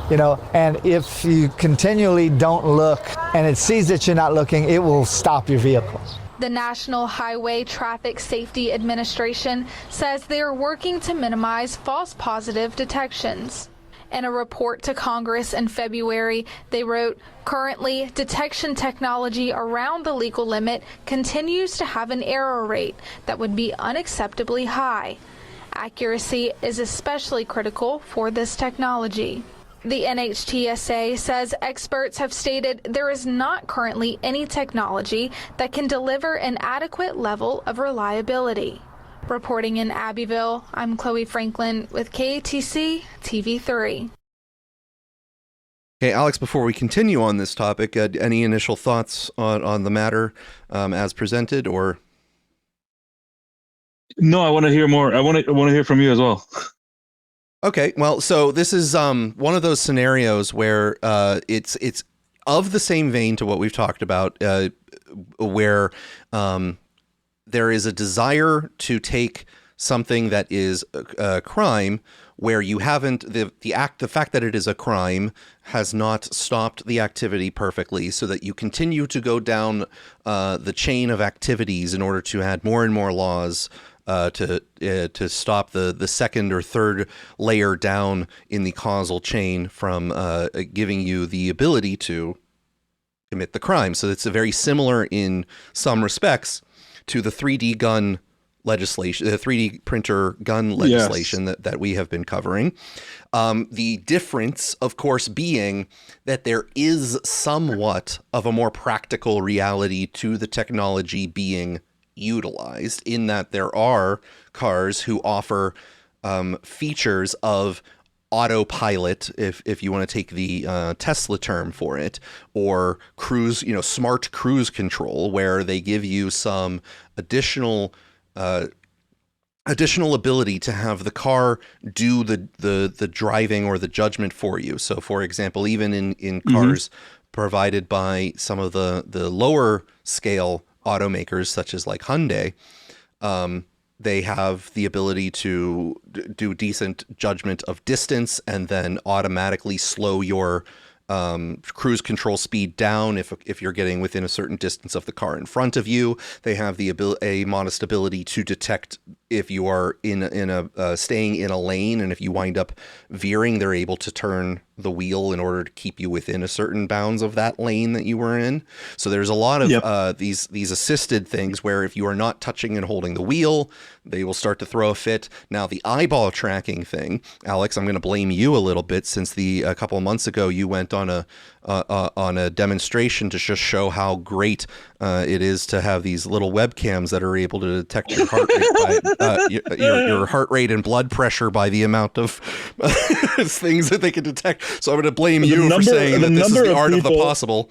you know. And if you continually don't look and it sees that you're not looking, it will stop your vehicle. The National Highway Traffic Safety Administration says they are working to minimize false positive detections. In a report to Congress in February, they wrote, currently, detection technology around the legal limit continues to have an error rate that would be unacceptably high. Accuracy is especially critical for this technology. The NHTSA says experts have stated there is not currently any technology that can deliver an adequate level of reliability. Reporting in Abbeville, I'm Chloe Franklin with KATC TV3. Okay, Alex, before we continue on this topic, any initial thoughts on the matter as presented, or? No, I want to hear more. I want to hear from you as well. Okay, well, so this is one of those scenarios where it's of the same vein to what we've talked about, where there is a desire to take something that is a crime where you haven't the fact that it is a crime has not stopped the activity perfectly, so that you continue to go down the chain of activities in order to add more and more laws to stop the second or third layer down in the causal chain from giving you the ability to commit the crime. So it's very similar in some respects to the 3D gun legislation, the 3D printer gun legislation that we have been covering. The difference, of course, being that there is somewhat of a more practical reality to the technology being utilized, in that there are cars who offer features of autopilot, if you want to take the Tesla term for it, or cruise, smart cruise control, where they give you some additional ability to have the car do the driving or the judgment for you. So, for example, even in cars provided by some of the lower scale automakers, such as like Hyundai, they have the ability to do decent judgment of distance and then automatically slow your cruise control speed down if you're getting within a certain distance of the car in front of you. They have a modest ability to detect if you are staying in a lane, and if you wind up veering, they're able to turn the wheel in order to keep you within a certain bounds of that lane that you were in. So there's a lot of these assisted things where if you are not touching and holding the wheel, they will start to throw a fit. Now, the eyeball tracking thing, Alex, I'm going to blame you a little bit, since a couple of months ago you went on a demonstration to just show how great it is to have these little webcams that are able to detect your heart rate, your heart rate and blood pressure by the amount of things that they can detect. So I'm going to blame you for saying that this is the art of the possible.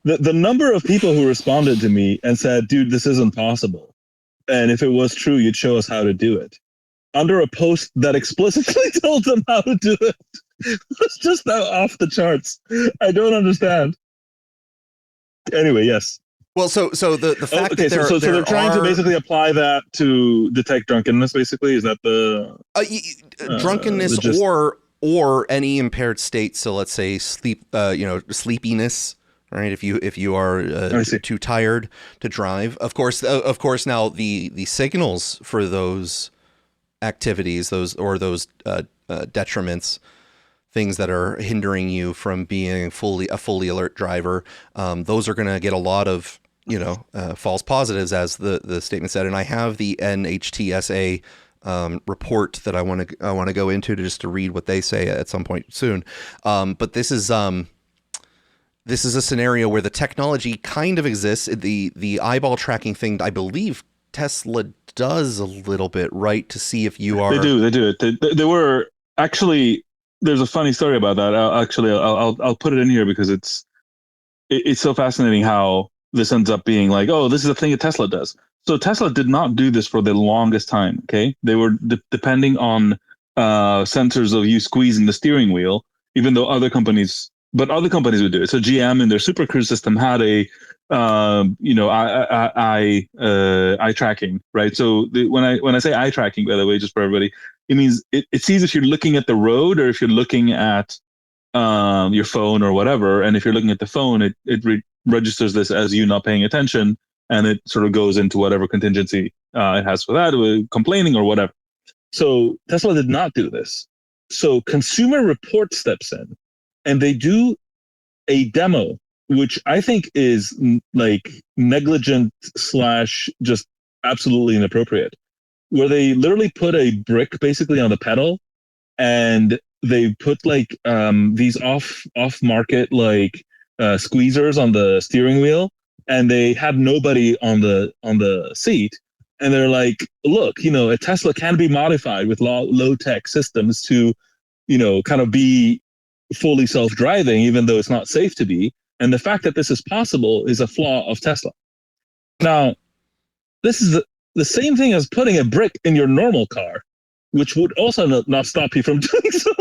The number of people who responded to me and said, dude, this isn't possible, and if it was true, you'd show us how to do it, under a post that explicitly told them how to do it. It's just off the charts. I don't understand. Anyway, yes. Well, so the fact that they're trying to basically apply that to detect drunkenness. Basically, is that the drunkenness or any impaired state? So let's say sleepiness. Right, if you are too tired to drive, of course. Now the signals for those activities, those detriments, things that are hindering you from being a fully alert driver, those are going to get a lot of false positives, as the statement said. And I have the NHTSA report that I want to go into to read what they say at some point soon. But this is a scenario where the technology kind of exists. The eyeball tracking thing, I believe Tesla does a little bit, right, to see if you are. They do it. They were actually. There's a funny story about that. I'll put it in here because it's so fascinating how this ends up being like, oh, this is a thing that Tesla does. So Tesla did not do this for the longest time. Okay, they were depending on sensors of you squeezing the steering wheel, even though other companies would do it. So GM in their Super Cruise system had a eye tracking, right? So when I say eye tracking, by the way, just for everybody, it means it sees if you're looking at the road or if you're looking at your phone or whatever. And if you're looking at the phone, it registers this as you not paying attention, and it sort of goes into whatever contingency it has for that, complaining or whatever. So Tesla did not do this. So Consumer Report steps in, and they do a demo, which I think is like negligent / just absolutely inappropriate, where they literally put a brick basically on the pedal, and they put like these off market like squeezers on the steering wheel, and they had nobody on the seat. And they're like, look, a Tesla can be modified with low tech systems to, kind of be fully self-driving, even though it's not safe to be. And the fact that this is possible is a flaw of Tesla. Now, this is the same thing as putting a brick in your normal car, which would also not stop you from doing so.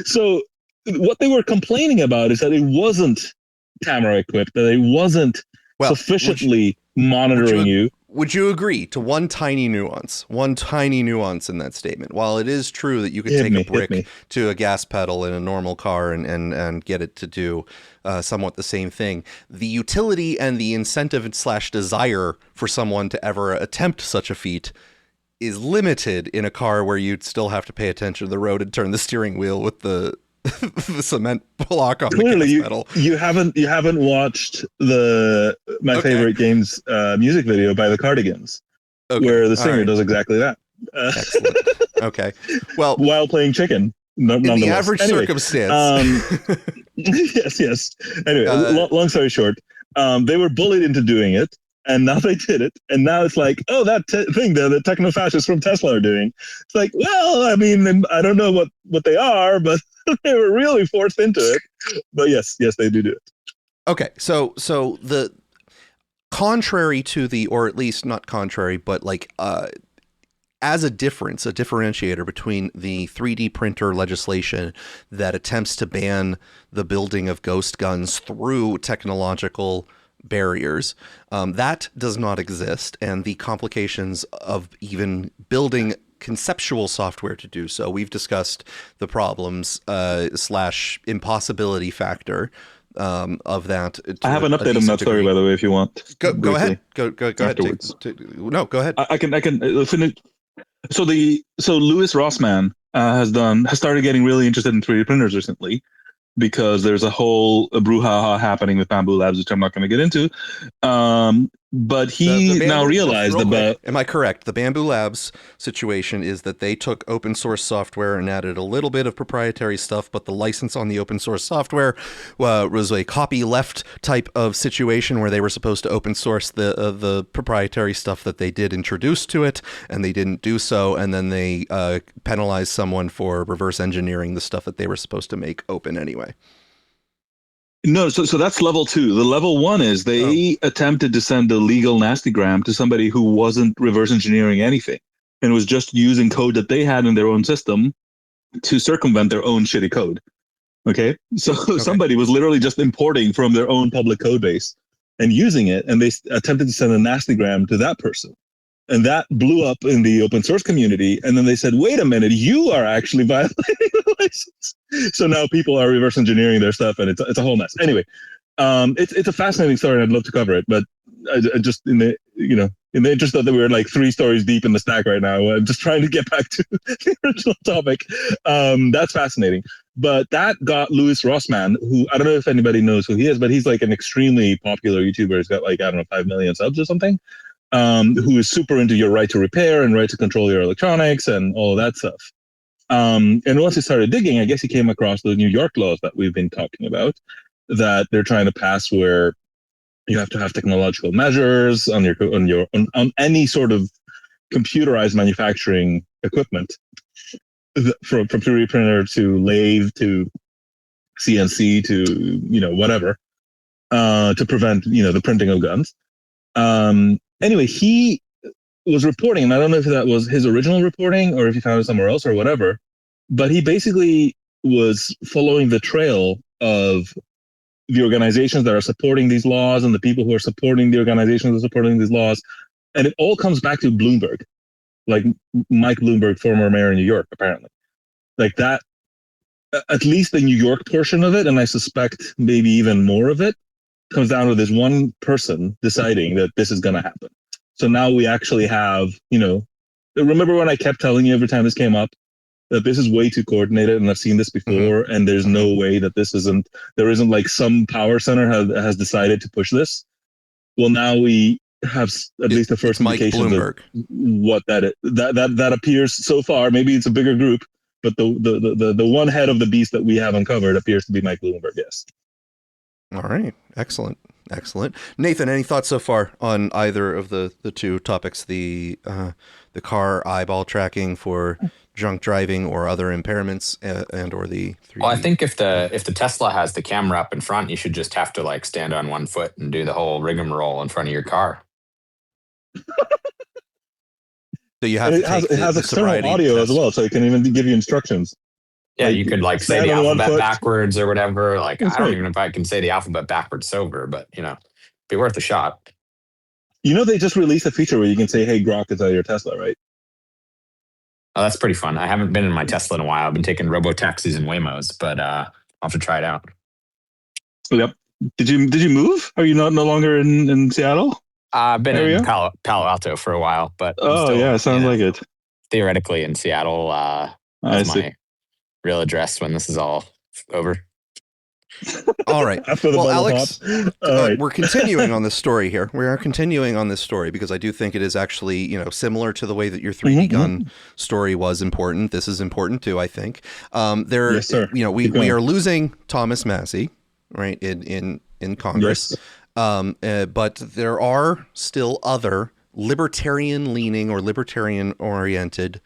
So what they were complaining about is that it wasn't camera equipped, that it wasn't sufficiently monitoring you. would you agree to one tiny nuance in that statement? While it is true that you could take a brick to a gas pedal in a normal car and get it to do somewhat the same thing, the utility and the incentive / desire for someone to ever attempt such a feat is limited in a car where you'd still have to pay attention to the road and turn the steering wheel with the the cement block on the gas pedal. You haven't watched my favorite games music video by the Cardigans, where the singer does exactly that. Excellent. Okay. Well, while playing chicken. In the average circumstance. Yes. Anyway, long story short, they were bullied into doing it, and now they did it, and now it's like, oh, that thing that the techno-fascists from Tesla are doing. It's like, well, I mean, I don't know what they are, but they were really forced into it. But yes, they do it. Okay, so the contrary to the, or at least not contrary, but like as a differentiator between the 3D printer legislation that attempts to ban the building of ghost guns through technological barriers, that does not exist, and the complications of even building conceptual software to do so. We've discussed the problems / impossibility factor of that. I have an update on that story, by the way, if you want. Go ahead. Go ahead. No, go ahead. I can finish. So Louis Rossmann has started getting really interested in 3D printers recently, because there's a whole brouhaha happening with Bamboo Labs, which I'm not going to get into. But he now realized about... Am I correct? The Bamboo Labs situation is that they took open source software and added a little bit of proprietary stuff, but the license on the open source software was a copyleft type of situation where they were supposed to open source the proprietary stuff that they did introduce to it, and they didn't do so, and then they penalized someone for reverse engineering the stuff that they were supposed to make open anyway. No, so that's level 2. The level 1 is they attempted to send a legal nastygram to somebody who wasn't reverse engineering anything and was just using code that they had in their own system to circumvent their own shitty code. Okay? So somebody was literally just importing from their own public code base and using it, and they attempted to send a nastygram to that person. And that blew up in the open source community. And then they said, wait a minute, you are actually violating the license. So now people are reverse engineering their stuff, and it's a whole mess. Anyway, it's a fascinating story, and I'd love to cover it. But I just in the interest that we were like 3 stories deep in the stack right now, I'm just trying to get back to the original topic. That's fascinating. But that got Louis Rossmann, who I don't know if anybody knows who he is, but he's like an extremely popular YouTuber. He's got like, I don't know, 5 million subs or something. Who is super into your right to repair and right to control your electronics and all of that stuff. And once he started digging, I guess he came across the New York laws that we've been talking about, that they're trying to pass, where you have to have technological measures on any sort of computerized manufacturing equipment, from 3D printer to lathe to CNC to whatever, to prevent the printing of guns. Anyway, he was reporting, and I don't know if that was his original reporting or if he found it somewhere else or whatever, but he basically was following the trail of the organizations that are supporting these laws and the people who are supporting the organizations that are supporting these laws. And it all comes back to Bloomberg, like Mike Bloomberg, former mayor of New York, apparently. Like that, at least the New York portion of it, and I suspect maybe even more of it, comes down to this one person deciding that this is going to happen. So now we actually have, remember when I kept telling you every time this came up that this is way too coordinated, and I've seen this before, and there's no way that there isn't like some power center has decided to push this. Well, now we have at least the first indication of what that appears so far. Maybe it's a bigger group, but the one head of the beast that we have uncovered appears to be Mike Bloomberg. Yes. All right. Excellent. Nathan, any thoughts so far on either of the 2 topics, the car eyeball tracking for drunk driving or other impairments, and or the 3D? Well, I think if the Tesla has the camera up in front, you should just have to like stand on one foot and do the whole rigmarole in front of your car. So you have it has external audio as well, so it can even give you instructions. Yeah, you could like say the alphabet backwards or whatever. Like, I don't even know if I can say the alphabet backwards sober, but be worth a shot. You know, they just released a feature where you can say, "Hey, Grok, is that your Tesla?" Right? Oh, that's pretty fun. I haven't been in my Tesla in a while. I've been taking robo-taxis and Waymos, but I'll have to try it out. Yep. Did you move? Are you no longer in Seattle? I've been in Palo Alto for a while, but sounds like it. Theoretically in Seattle, that's my real address when this is all over. All right. Well, Alex, we're continuing on this story here. We are continuing on this story because I do think it is actually, similar to the way that your 3D gun story was important. This is important too, I think. Yes, sir. We are losing Thomas Massie, right, in Congress. Yes. But there are still other libertarian-leaning or libertarian-oriented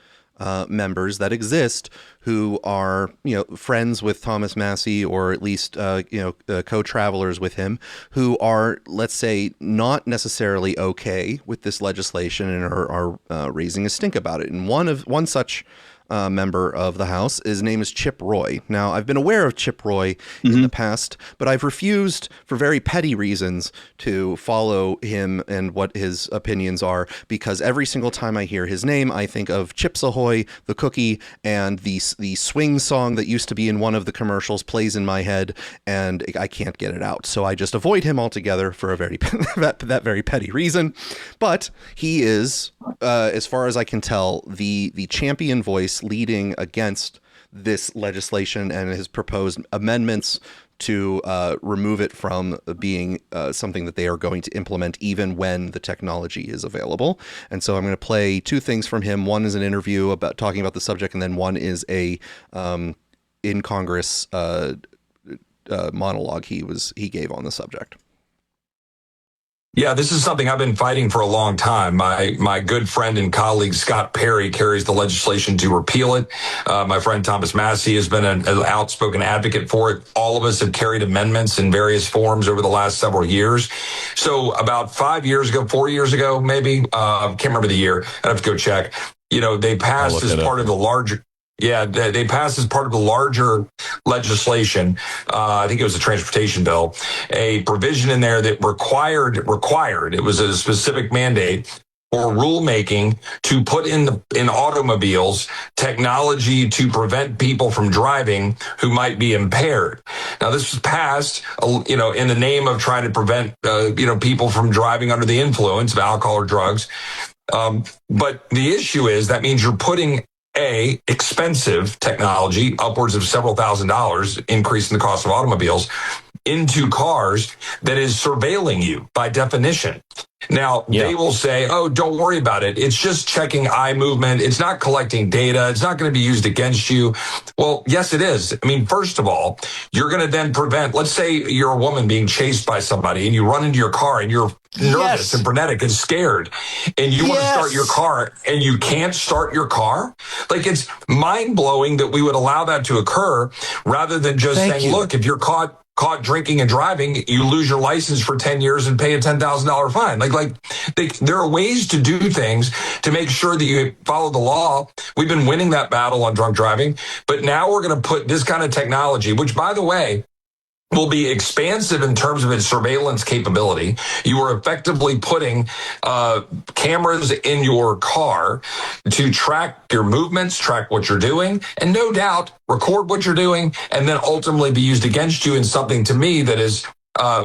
members that exist who are, friends with Thomas Massie, or at least, co-travelers with him, who are, let's say, not necessarily okay with this legislation and are raising a stink about it. And one such member of the House, his name is Chip Roy. Now, I've been aware of Chip Roy in the past, but I've refused for very petty reasons to follow him and what his opinions are, because every single time I hear his name, I think of Chips Ahoy, the cookie, and the swing song that used to be in one of the commercials plays in my head, and I can't get it out. So I just avoid him altogether for a very that very petty reason. But he is, as far as I can tell, the champion voice leading against this legislation and his proposed amendments to remove it from being something that they are going to implement even when the technology is available. And so I'm going to play two things from him. One is an interview about talking about the subject, and then one is a in Congress monologue he gave on the subject. Yeah, this is something I've been fighting for a long time. My good friend and colleague Scott Perry carries the legislation to repeal it. My friend Thomas Massie has been an outspoken advocate for it. All of us have carried amendments in various forms over the last several years. So about 4 years ago, maybe, can't remember the year, I'd have to go check. They passed as part of the larger... Yeah, they passed as part of the larger legislation. I think it was a transportation bill, a provision in there that required, it was a specific mandate for rulemaking to put in automobiles technology to prevent people from driving who might be impaired. Now, this was passed, in the name of trying to prevent, people from driving under the influence of alcohol or drugs. But the issue is that means you're putting expensive technology, upwards of several $1,000s, increasing the cost of automobiles, into cars that is surveilling you by definition. Now, they will say, oh, don't worry about it. It's just checking eye movement. It's not collecting data. It's not going to be used against you. Well, yes, it is. I mean, first of all, you're going to then prevent, let's say you're a woman being chased by somebody and you run into your car and you're nervous and frenetic and scared and you want to start your car and you can't start your car. Like, it's mind blowing that we would allow that to occur rather than just saying, look, if you're caught drinking and driving, you lose your license for 10 years and pay a $10,000 fine. There are ways to do things to make sure that you follow the law. We've been winning that battle on drunk driving, but now we're going to put this kind of technology, which, by the way, will be expansive in terms of its surveillance capability. You are effectively putting cameras in your car to track your movements, track what you're doing, and no doubt record what you're doing, and then ultimately be used against you in something, to me, that is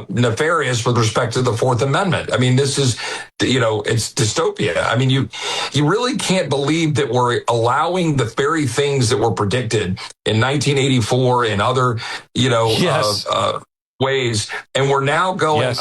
nefarious with respect to the Fourth Amendment. I mean, this is, it's dystopia. I mean, you really can't believe that we're allowing the very things that were predicted in 1984 and other, ways, and we're now going,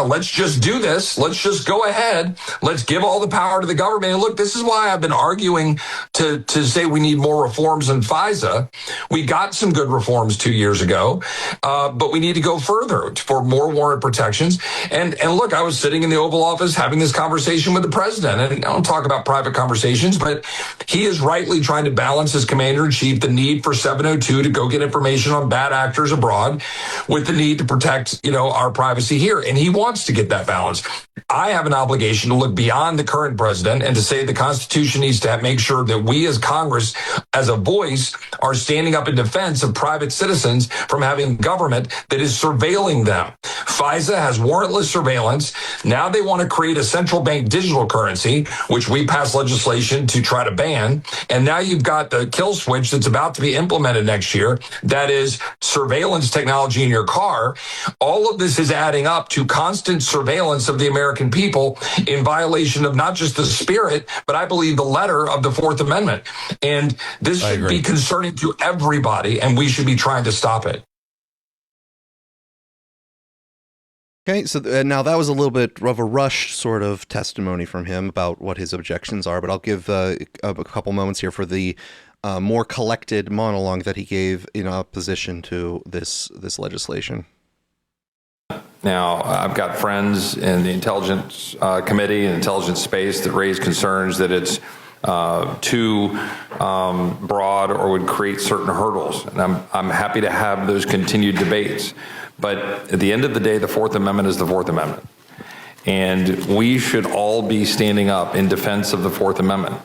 let's just do this. Let's just go ahead. Let's give all the power to the government. And look, this is why I've been arguing to say we need more reforms in FISA. We got some good reforms 2 years ago, but we need to go further for more warrant protections. And look, I was sitting in the Oval Office having this conversation with the president, and I don't talk about private conversations, but he is rightly trying to balance as commander in chief the need for 702 to go get information on bad actors abroad with the need to protect, our privacy here. And he wants to get that balance. I have an obligation to look beyond the current president and to say the Constitution needs to make sure that we as Congress, as a voice, are standing up in defense of private citizens from having government that is surveilling them. FISA has warrantless surveillance. Now they want to create a central bank digital currency, which we passed legislation to try to ban. And now you've got the kill switch that's about to be implemented next year. That is surveillance technology in your car. All of this is adding up to constant surveillance of the American people in violation of not just the spirit, but I believe the letter of the Fourth Amendment. And this should be concerning to everybody, and we should be trying to stop it. Okay, so now that was a little bit of a rush sort of testimony from him about what his objections are, but I'll give a couple moments here for the more collected monologue that he gave in opposition to this legislation. Now, I've got friends in the Intelligence Committee and intelligence space that raise concerns that it's too broad or would create certain hurdles. And I'm happy to have those continued debates. But at the end of the day, the Fourth Amendment is the Fourth Amendment. And we should all be standing up in defense of the Fourth Amendment.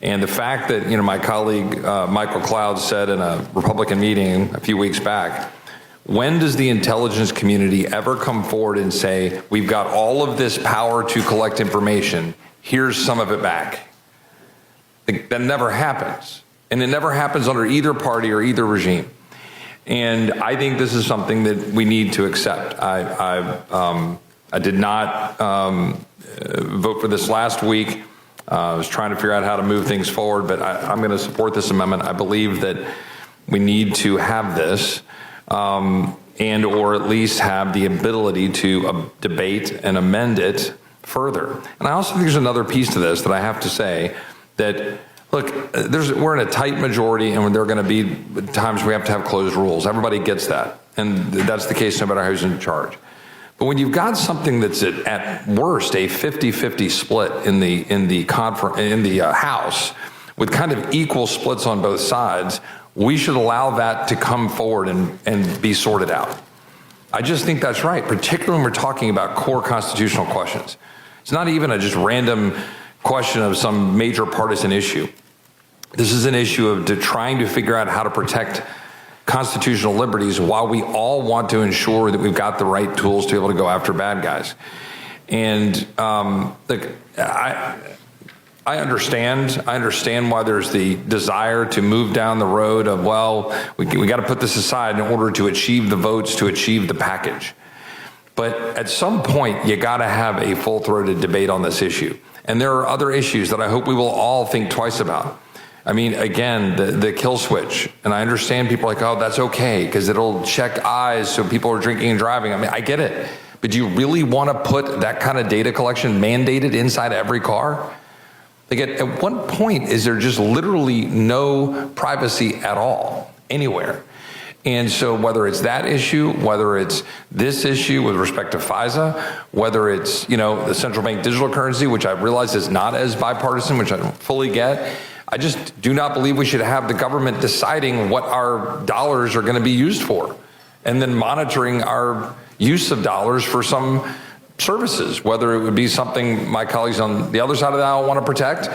And the fact that, my colleague Michael Cloud said in a Republican meeting a few weeks back, when does the intelligence community ever come forward and say, we've got all of this power to collect information, here's some of it back? That never happens. And it never happens under either party or either regime. And I think this is something that we need to accept. I did not vote for this last week. I was trying to figure out how to move things forward, but I'm going to support this amendment. I believe that we need to have this and or at least have the ability to debate and amend it further. And I also think there's another piece to this that I have to say that, look, we're in a tight majority, and there are going to be times we have to have closed rules. Everybody gets that, and that's the case no matter who's in charge. But when you've got something that's at worst a 50-50 split in the House, with kind of equal splits on both sides, we should allow that to come forward and be sorted out. I just think that's right, particularly when we're talking about core constitutional questions. It's not even a just random question of some major partisan issue. This is an issue of trying to figure out how to protect constitutional liberties while we all want to ensure that we've got the right tools to be able to go after bad guys. And look, I understand why there's the desire to move down the road of, well, we got to put this aside in order to achieve the votes, to achieve the package. But at some point, you got to have a full-throated debate on this issue. And there are other issues that I hope we will all think twice about. I mean, again, the kill switch. And I understand people are like, oh, that's okay, because it'll check eyes so people are drinking and driving. I mean, I get it. But do you really want to put that kind of data collection mandated inside every car? Like at what point is there just literally no privacy at all, anywhere? And so whether it's that issue, whether it's this issue with respect to FISA, whether it's, the central bank digital currency, which I realize is not as bipartisan, which I don't fully get, I just do not believe we should have the government deciding what our dollars are going to be used for and then monitoring our use of dollars for some services, whether it would be something my colleagues on the other side of the aisle want to protect,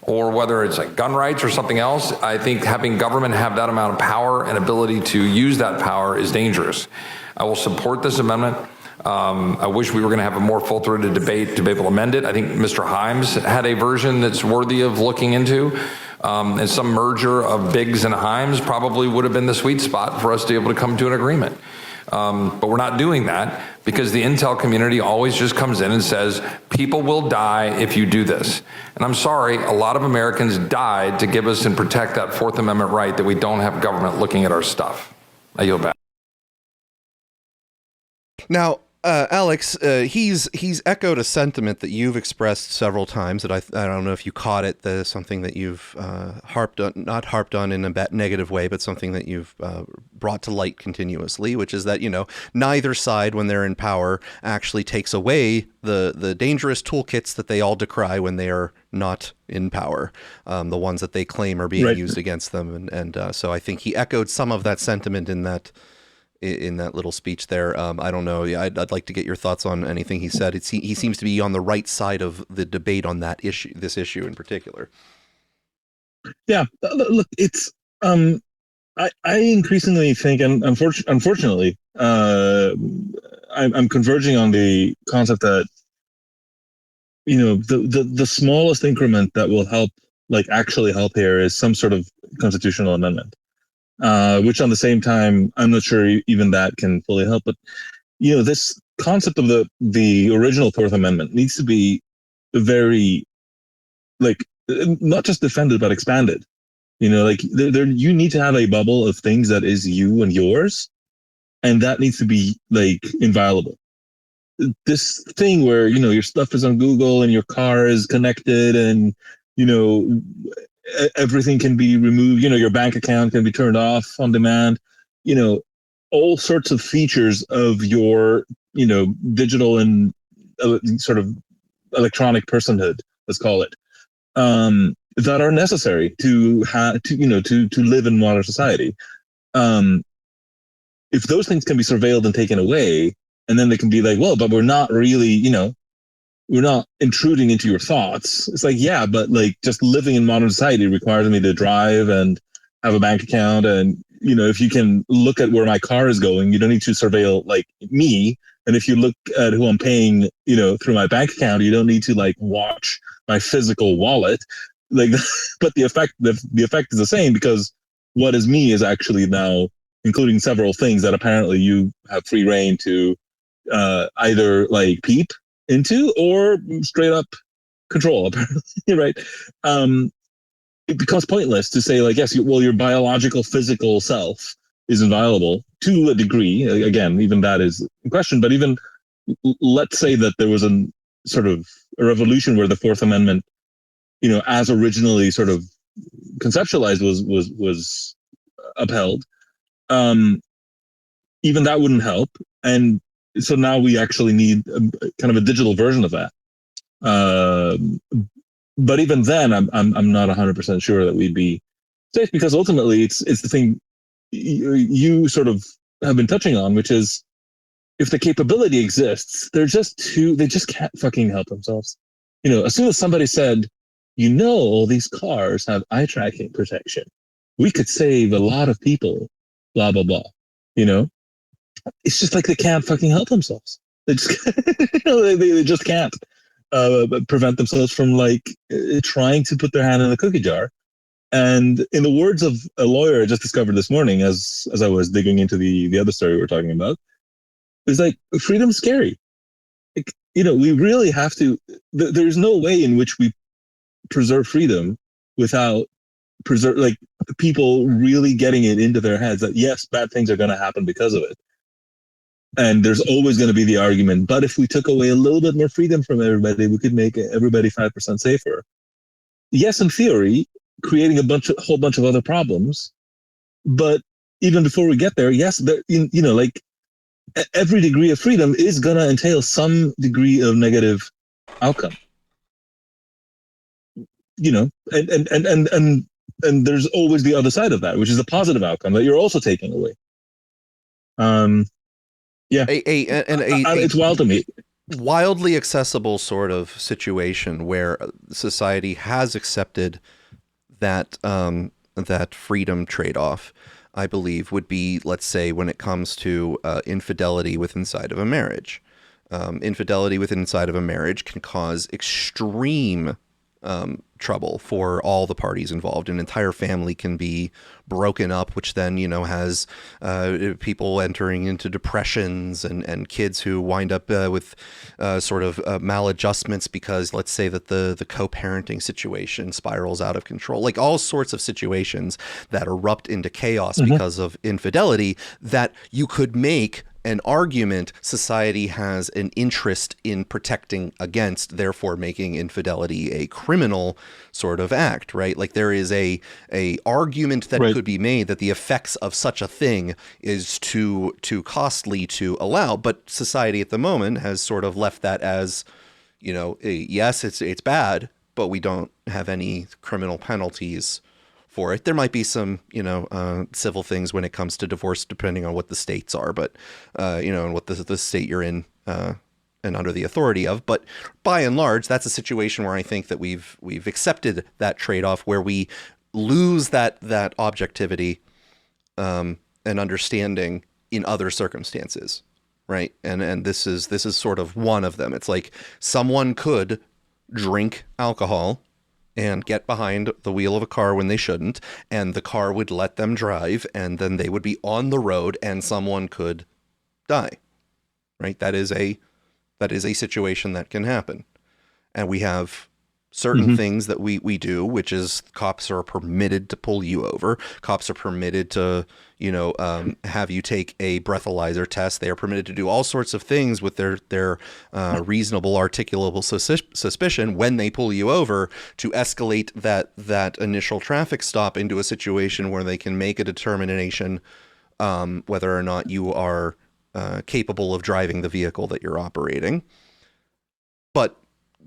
or whether it's like gun rights or something else. I think having government have that amount of power and ability to use that power is dangerous. I will support this amendment. I wish we were going to have a more full-throated debate to be able to amend it. I think Mr. Himes had a version that's worthy of looking into. And some merger of Biggs and Himes probably would have been the sweet spot for us to be able to come to an agreement. But we're not doing that because the intel community always just comes in and says, people will die if you do this. And I'm sorry, a lot of Americans died to give us and protect that Fourth Amendment right that we don't have government looking at our stuff. I yield back. Now, Alex, he's echoed a sentiment that you've expressed several times that I don't know if you caught it, something that you've not harped on in a negative way, but something that you've brought to light continuously, which is that, neither side when they're in power actually takes away the dangerous toolkits that they all decry when they are not in power, the ones that they claim are being used against them. And so I think he echoed some of that sentiment in in that little speech there. I don't know. I'd like to get your thoughts on anything he said. He seems to be on the right side of the debate on that issue, this issue in particular. Yeah, look, it's I increasingly think, and unfortunately, I'm converging on the concept that, you know, the smallest increment that will help, like actually help here, is some sort of constitutional amendment. Which on the same time, I'm not sure even that can fully help. But, you know, this concept of the original Fourth Amendment needs to be very, like, not just defended, but expanded. You know, like, you need to have a bubble of things that is you and yours, and that needs to be, like, inviolable. This thing where, you know, your stuff is on Google and your car is connected and, you know, everything can be removed, you know, your bank account can be turned off on demand, you know, all sorts of features of your, you know, digital and sort of electronic personhood, let's call it, that are necessary to live in modern society. If those things can be surveilled and taken away, and then they can be like, well, but we're not really, you know, we're not intruding into your thoughts. It's like, yeah, but like just living in modern society requires me to drive and have a bank account. And, you know, if you can look at where my car is going, you don't need to surveil like me. And if you look at who I'm paying, you know, through my bank account, you don't need to like watch my physical wallet. Like, but the effect is the same, because what is me is actually now including several things that apparently you have free reign to either like peep into or straight up control, apparently, right? It becomes pointless to say like, yes, well, your biological physical self is inviolable to a degree. Again, even that is in question. But even let's say that there was a sort of a revolution where the Fourth Amendment, you know, as originally sort of conceptualized was upheld. Even that wouldn't help. And so now we actually need kind of a digital version of that. But even then, I'm not 100% sure that we'd be safe, because ultimately it's the thing you sort of have been touching on, which is if the capability exists, they just can't fucking help themselves. You know, as soon as somebody said, you know, all these cars have eye tracking protection, we could save a lot of people, blah, blah, blah, you know? It's just like they can't fucking help themselves. They just, they just can't prevent themselves from like trying to put their hand in the cookie jar. And in the words of a lawyer I just discovered this morning, as I was digging into the other story we were talking about, it's like, freedom's scary. Like, you know, we really have to. There's no way in which we preserve freedom without like people really getting it into their heads that yes, bad things are going to happen because of it. And there's always going to be the argument, but if we took away a little bit more freedom from everybody, we could make everybody 5% safer. Yes, in theory, creating a whole bunch of other problems. But even before we get there, yes, you know, like every degree of freedom is going to entail some degree of negative outcome. You know, and there's always the other side of that, which is the positive outcome that you're also taking away. Yeah, it's wild to me. Wildly accessible sort of situation where society has accepted that that freedom trade-off, I believe, would be, let's say, when it comes to infidelity within inside of a marriage. Infidelity within inside of a marriage can cause extreme trouble for all the parties involved. An entire family can be broken up, which then, you know, has people entering into depressions and kids who wind up with sort of maladjustments because, let's say, that the co-parenting situation spirals out of control. Like all sorts of situations that erupt into chaos because of infidelity that you could make an argument society has an interest in protecting against, therefore making infidelity a criminal sort of act, right? Like there is a argument that could be made that the effects of such a thing is too costly to allow, but society at the moment has sort of left that as, you know, yes, it's bad, but we don't have any criminal penalties for it. There might be some, civil things when it comes to divorce, depending on what the states are, but, and what the state you're in and under the authority of. But by and large, that's a situation where I think that we've accepted that trade-off, where we lose that objectivity and understanding in other circumstances, right? And this is sort of one of them. It's like someone could drink alcohol and get behind the wheel of a car when they shouldn't, and the car would let them drive, and then they would be on the road and someone could die, right? That is a situation that can happen. And we have certain things that we do, which is cops are permitted to pull you over. Cops are permitted to, have you take a breathalyzer test. They are permitted to do all sorts of things with their reasonable, articulable suspicion when they pull you over, to escalate that initial traffic stop into a situation where they can make a determination whether or not you are capable of driving the vehicle that you're operating. But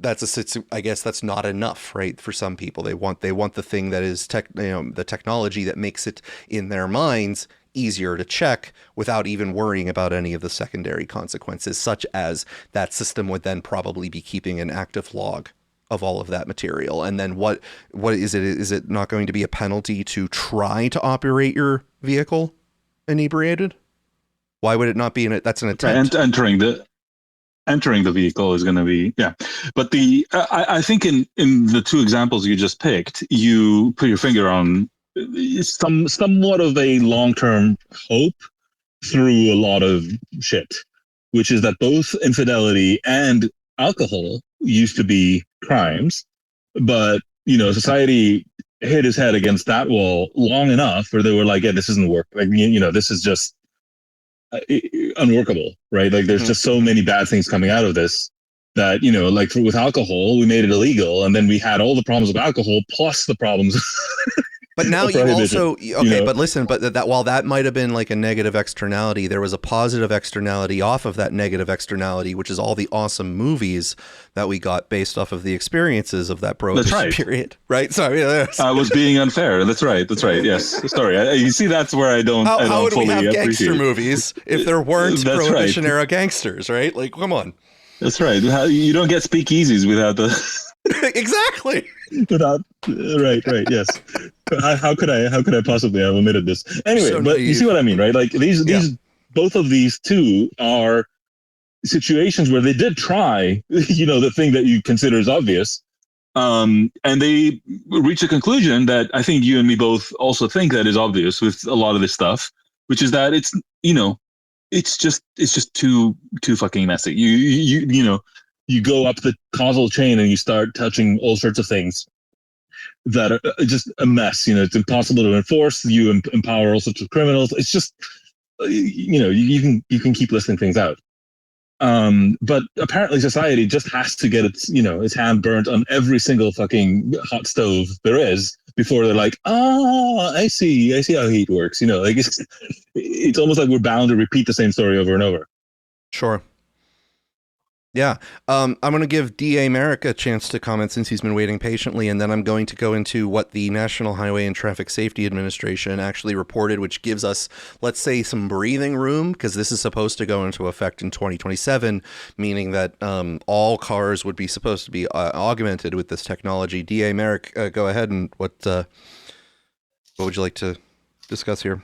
I guess that's not enough, right? For some people, they want the thing that is the technology that makes it in their minds easier to check without even worrying about any of the secondary consequences, such as that system would then probably be keeping an active log of all of that material. And then what is it? Is it not going to be a penalty to try to operate your vehicle inebriated? Why would it not be that's an attempt? Entering the vehicle is going to be, yeah. But I think in the two examples you just picked, you put your finger on somewhat of a long-term hope through a lot of shit, which is that both infidelity and alcohol used to be crimes, but society hit his head against that wall long enough where they were like, yeah, this isn't work. Like, this is just unworkable, right? Like, there's just so many bad things coming out of this that, with alcohol, we made it illegal, and then we had all the problems of alcohol plus the problems. But now you also, but listen, but that while that might have been like a negative externality, there was a positive externality off of that negative externality, which is all the awesome movies that we got based off of the experiences of that prohibition period, right? Sorry, I was being unfair. That's right. Yes. Sorry. You see, that's where I don't. How would fully we have appreciate gangster movies if there weren't prohibition era gangsters, right? Like, come on. That's right. You don't get speakeasies without the. Exactly. Right. Yes. How could I possibly have omitted this? Anyway, but you see what I mean, right? Like these both of these two are situations where they did try, the thing that you consider is obvious, and they reach a conclusion that I think you and me both also think that is obvious with a lot of this stuff, which is that it's just too fucking messy. You go up the causal chain and you start touching all sorts of things that are just a mess. It's impossible to enforce. You empower all sorts of criminals. It's just, you can keep listing things out. But apparently society just has to get its hand burnt on every single fucking hot stove there is before they're like, I see how heat works. It's almost like we're bound to repeat the same story over and over. Sure. Yeah. I'm going to give DA Merrick a chance to comment since he's been waiting patiently, and then I'm going to go into what the National Highway and Traffic Safety Administration actually reported, which gives us, let's say, some breathing room, because this is supposed to go into effect in 2027, meaning that all cars would be supposed to be augmented with this technology. DA Merrick, go ahead, and what would you like to discuss here?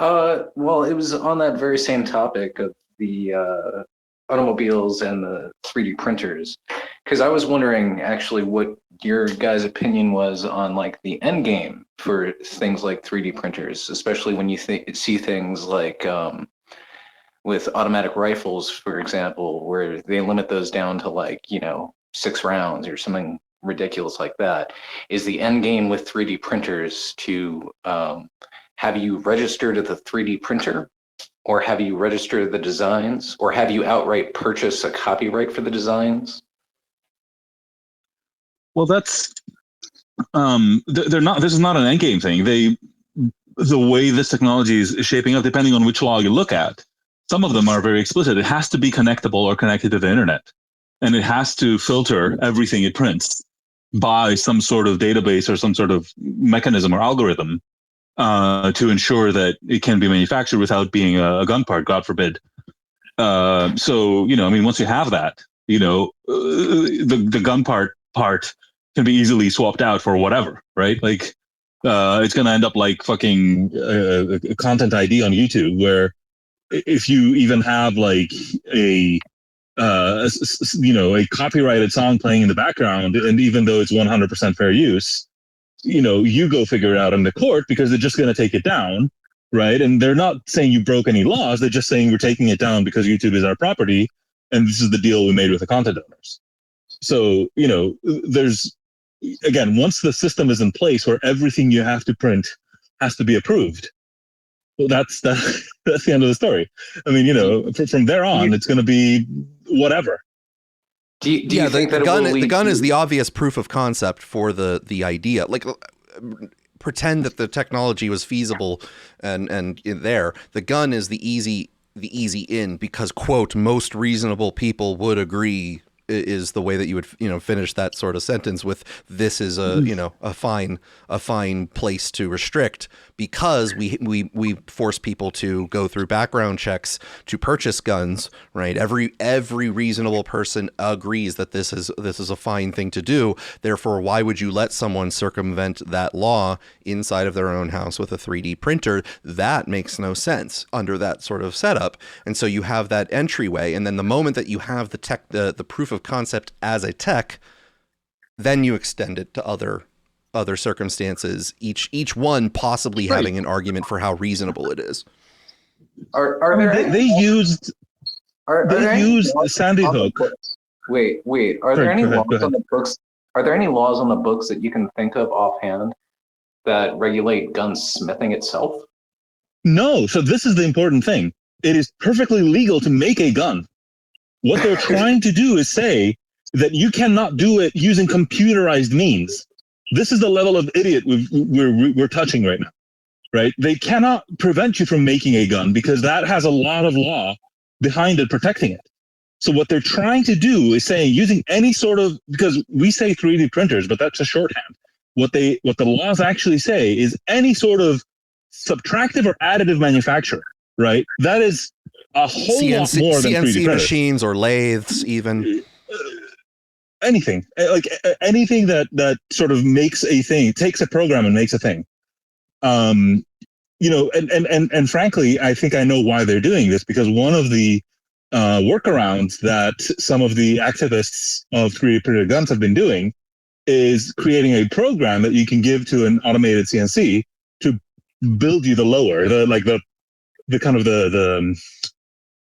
Well, it was on that very same topic of the automobiles and the 3D printers, because I was wondering actually what your guys' opinion was on like the end game for things like 3D printers, especially when you see things like with automatic rifles, for example, where they limit those down to like 6 rounds or something ridiculous like that. Is the end game with 3D printers to have you register to the 3D printer, or have you registered the designs, or have you outright purchased a copyright for the designs? Well, that's they're not. This is not an endgame thing. The way this technology is shaping up, depending on which law you look at, some of them are very explicit. It has to be connectable or connected to the internet, and it has to filter everything it prints. by some sort of database or some sort of mechanism or algorithm to ensure that it can be manufactured without being a gun part, God forbid. So, once you have that, the gun part can be easily swapped out for whatever, right? Like, it's going to end up like fucking a content ID on YouTube, where if you even have like a copyrighted song playing in the background, and even though it's 100% fair use, you go figure it out in the court because they're just going to take it down, right? And they're not saying you broke any laws. They're just saying we're taking it down because YouTube is our property, and this is the deal we made with the content owners. So, there's, again, once the system is in place where everything you have to print has to be approved, well, that's the end of the story. I mean, from there on, it's going to be whatever. Do you think that the gun is the obvious proof of concept for the idea? Like, pretend that the technology was feasible and there. The gun is the easy in because, quote, most reasonable people would agree is the way that you would finish that sort of sentence with. This is a fine place to restrict, because we force people to go through background checks to purchase guns, right? Every reasonable person agrees that this is a fine thing to do. Therefore, why would you let someone circumvent that law inside of their own house with a 3D printer? That makes no sense under that sort of setup. And so you have that entryway, and then the moment that you have the proof of concept as a tech, then you extend it to other circumstances, each one possibly having an argument for how reasonable it is. They used Sandy Hook. Wait, are there any laws on the books? Are there any laws on the books that you can think of offhand that regulate gunsmithing itself? No. So this is the important thing. It is perfectly legal to make a gun. What they're trying to do is say that you cannot do it using computerized means. This is the level of idiot we're touching right now, right? They cannot prevent you from making a gun because that has a lot of law behind it protecting it. So what they're trying to do is saying using any sort of, because we say 3D printers, but that's a shorthand. What the laws actually say is any sort of subtractive or additive manufacturer, right? That is a whole lot more than 3D CNC printers. machines or lathes, even. Anything, like anything that sort of makes a thing, takes a program and makes a thing. And frankly, I think I know why they're doing this, because one of the workarounds that some of the activists of 3D printed guns have been doing is creating a program that you can give to an automated CNC to build you the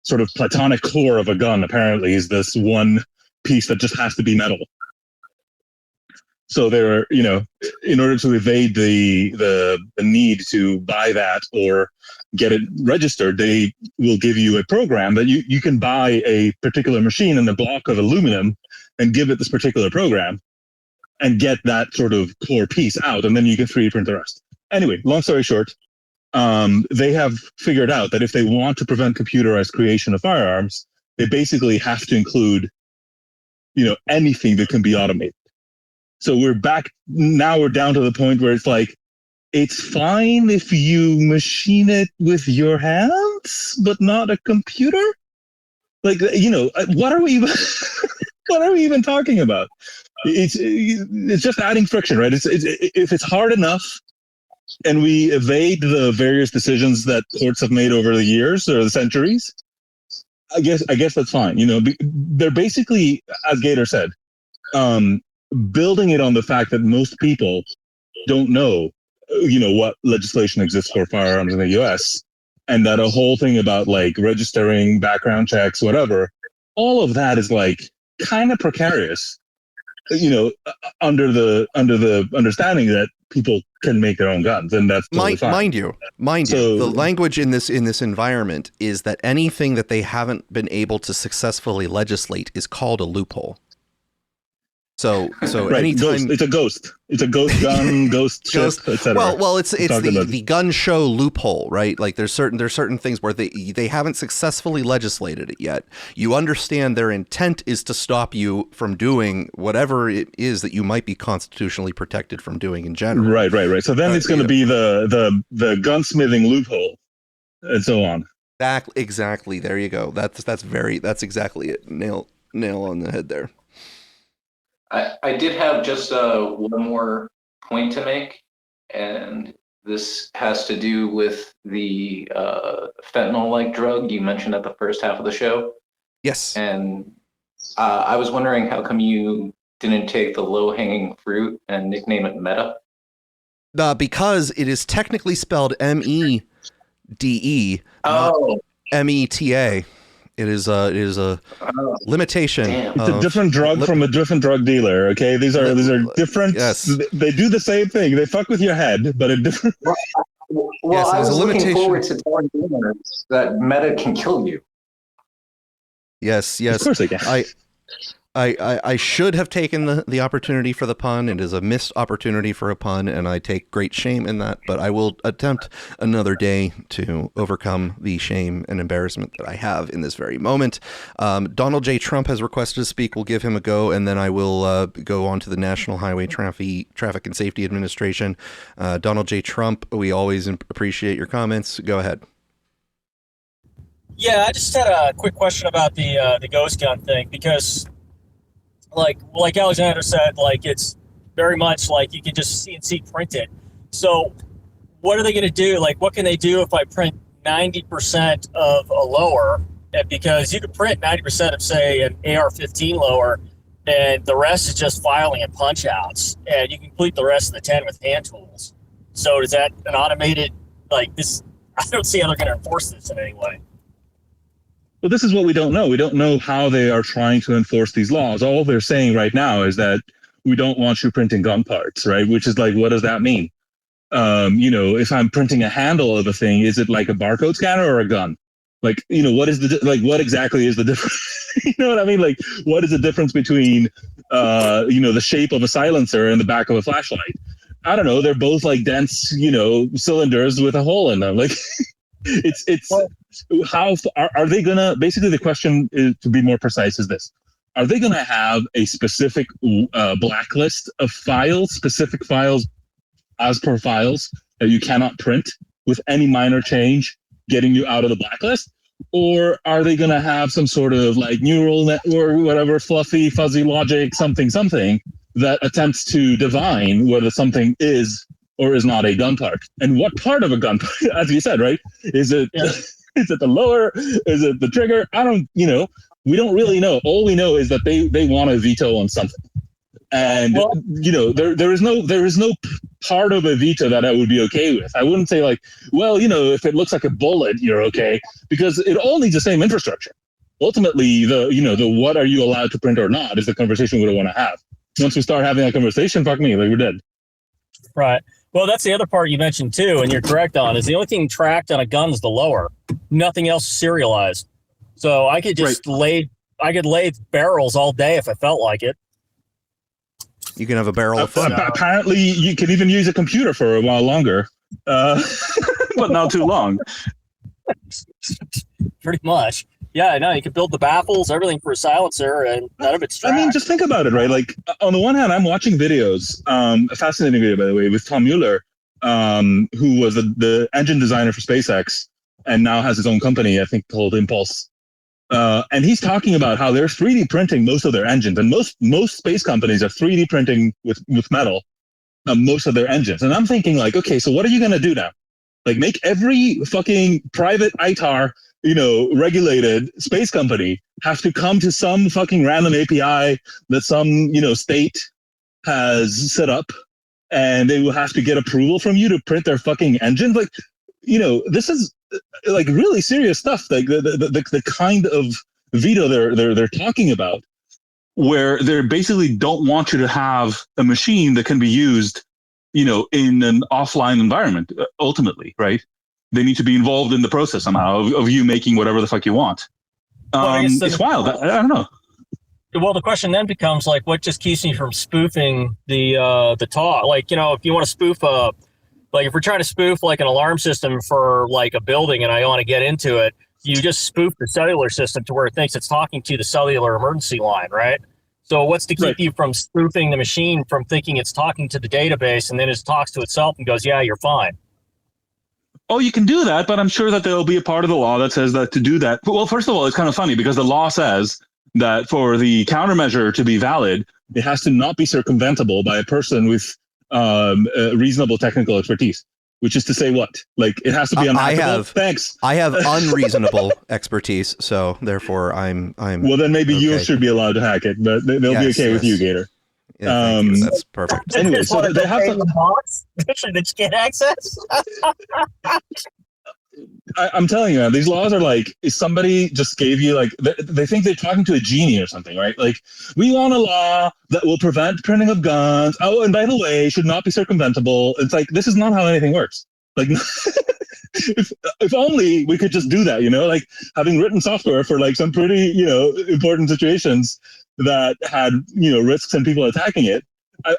sort of platonic core of a gun. Apparently, is this one piece that just has to be metal. So they're, in order to evade the need to buy that or get it registered, they will give you a program that you can buy a particular machine and a block of aluminum and give it this particular program and get that sort of core piece out, and then you can 3D print the rest. Anyway, long story short, they have figured out that if they want to prevent computerized creation of firearms, they basically have to include anything that can be automated. So we're down to the point where it's like, it's fine if you machine it with your hands, but not a computer. Like, what are we even talking about? It's just adding friction, right? If it's hard enough and we evade the various decisions that courts have made over the years or the centuries, I guess that's fine. They're basically, as Gator said, building it on the fact that most people don't know, what legislation exists for firearms in the U.S. and that a whole thing about like registering, background checks, whatever, all of that is like kind of precarious, under the understanding that people can make their own guns, and that's totally fine. Mind you, the language in this environment is that anything that they haven't been able to successfully legislate is called a loophole. So right, anytime it's a ghost gun, ghost ship, etc. Well, it's the gun show loophole, right? Like there's certain things where they haven't successfully legislated it yet. You understand their intent is to stop you from doing whatever it is that you might be constitutionally protected from doing in general. Right. So then it's going to be the gunsmithing loophole, and so on. Exactly. There you go. That's exactly it. Nail on the head there. I did have just one more point to make, and this has to do with the fentanyl-like drug you mentioned at the first half of the show. Yes. And I was wondering how come you didn't take the low-hanging fruit and nickname it Meta? Because it is technically spelled MEDE, not META. It is a limitation. It's a different drug from a different drug dealer. Okay, these are different. Yes. They do the same thing. They fuck with your head, but a different. Well, yes, I was looking forward to telling gamers that Meta can kill you. Yes. Of course they can. I should have taken the opportunity for the pun. It is a missed opportunity for a pun, and I take great shame in that. But I will attempt another day to overcome the shame and embarrassment that I have in this very moment. Donald J. Trump has requested to speak. We'll give him a go, and then I will go on to the National Highway Traffic and Safety Administration. Donald J. Trump, we always appreciate your comments. Go ahead. Yeah, I just had a quick question about the ghost gun thing, because like Alexander said, like it's very much like you can just CNC print it. So what are they going to do? Like, what can they do if I print 90% of a lower? And because you could print 90% of, say, an AR-15 lower, and the rest is just filing and punch outs, and you can complete the rest of the 10 with hand tools. So is that an automated, like this? I don't see how they're going to enforce this in any way. Well, this is what we don't know. We don't know how they are trying to enforce these laws. All they're saying right now is that we don't want you printing gun parts, right? Which is like, what does that mean? If I'm printing a handle of a thing, is it like a barcode scanner or a gun? Like, what exactly is the difference? You know what I mean? Like, what is the difference between, the shape of a silencer and the back of a flashlight? I don't know. They're both like dense, cylinders with a hole in them. Like, it's how are they gonna? Basically, the question is, to be more precise, is this: are they gonna have a specific blacklist of files, specific files, as per files that you cannot print with any minor change, getting you out of the blacklist? Or are they gonna have some sort of like neural network, whatever, fluffy, fuzzy logic, something that attempts to divine whether something is or is not a gun part? And what part of a gun part, as you said, right? Is it is it the lower? Is it the trigger? we don't really know. All we know is that they want a veto on something. And there is no part of a veto that I would be okay with. I wouldn't say like, well, if it looks like a bullet, you're okay, because it all needs the same infrastructure. Ultimately, the what are you allowed to print or not is the conversation we don't want to have. Once we start having that conversation, fuck me, like we're dead. Right. Well, that's the other part you mentioned too, and you're correct on, is the only thing tracked on a gun is the lower. Nothing else serialized. So I could just lay barrels all day if I felt like it. You can have a barrel of fun. Apparently, you can even use a computer for a while longer, but not too long. Pretty much. Yeah, no, you can build the baffles, everything for a silencer, and none of it's tracked. I mean, just think about it, right? Like, on the one hand, I'm watching videos, a fascinating video, by the way, with Tom Mueller, who was the engine designer for SpaceX and now has his own company, I think, called Impulse. And he's talking about how they're 3D printing most of their engines. And most space companies are 3D printing with metal most of their engines. And I'm thinking like, okay, so what are you going to do now? Like, make every fucking private ITAR regulated space company have to come to some fucking random API that some, state has set up, and they will have to get approval from you to print their fucking engines. Like, this is like really serious stuff. Like the kind of veto they're talking about, where they basically don't want you to have a machine that can be used, in an offline environment. Ultimately, right? They need to be involved in the process somehow of you making whatever the fuck you want. It's wild. I don't know. well, the question then becomes like, what just keeps me from spoofing the talk? Like, you know, if you want to spoof like if we're trying to spoof like an alarm system for like a building and I want to get into it, you just spoof the cellular system to where it thinks it's talking to the cellular emergency line, right? So what's to keep you from spoofing the machine from thinking it's talking to the database and then it talks to itself and goes, yeah, you're fine? Oh, you can do that, but I'm sure that there'll be a part of the law that says that to do that. Well, first of all, it's kind of funny because the law says that for the countermeasure to be valid, it has to not be circumventable by a person with reasonable technical expertise. Which is to say what? Like, it has to be unhackable? I have unreasonable expertise, so therefore I'm well, then maybe you should be allowed to hack it, but they'll be okay with you, Gator. Yeah, thank you. That's perfect. Anyway, so they have to box that you can't access. I'm telling you, man, these laws are like, if somebody just gave you like, they think they're talking to a genie or something, right? Like, we want a law that will prevent printing of guns. Oh, and by the way, should not be circumventable. It's like, this is not how anything works. Like, if only we could just do that, you know, like having written software for like some pretty, you know, important situations that had, you know, risks and people attacking it.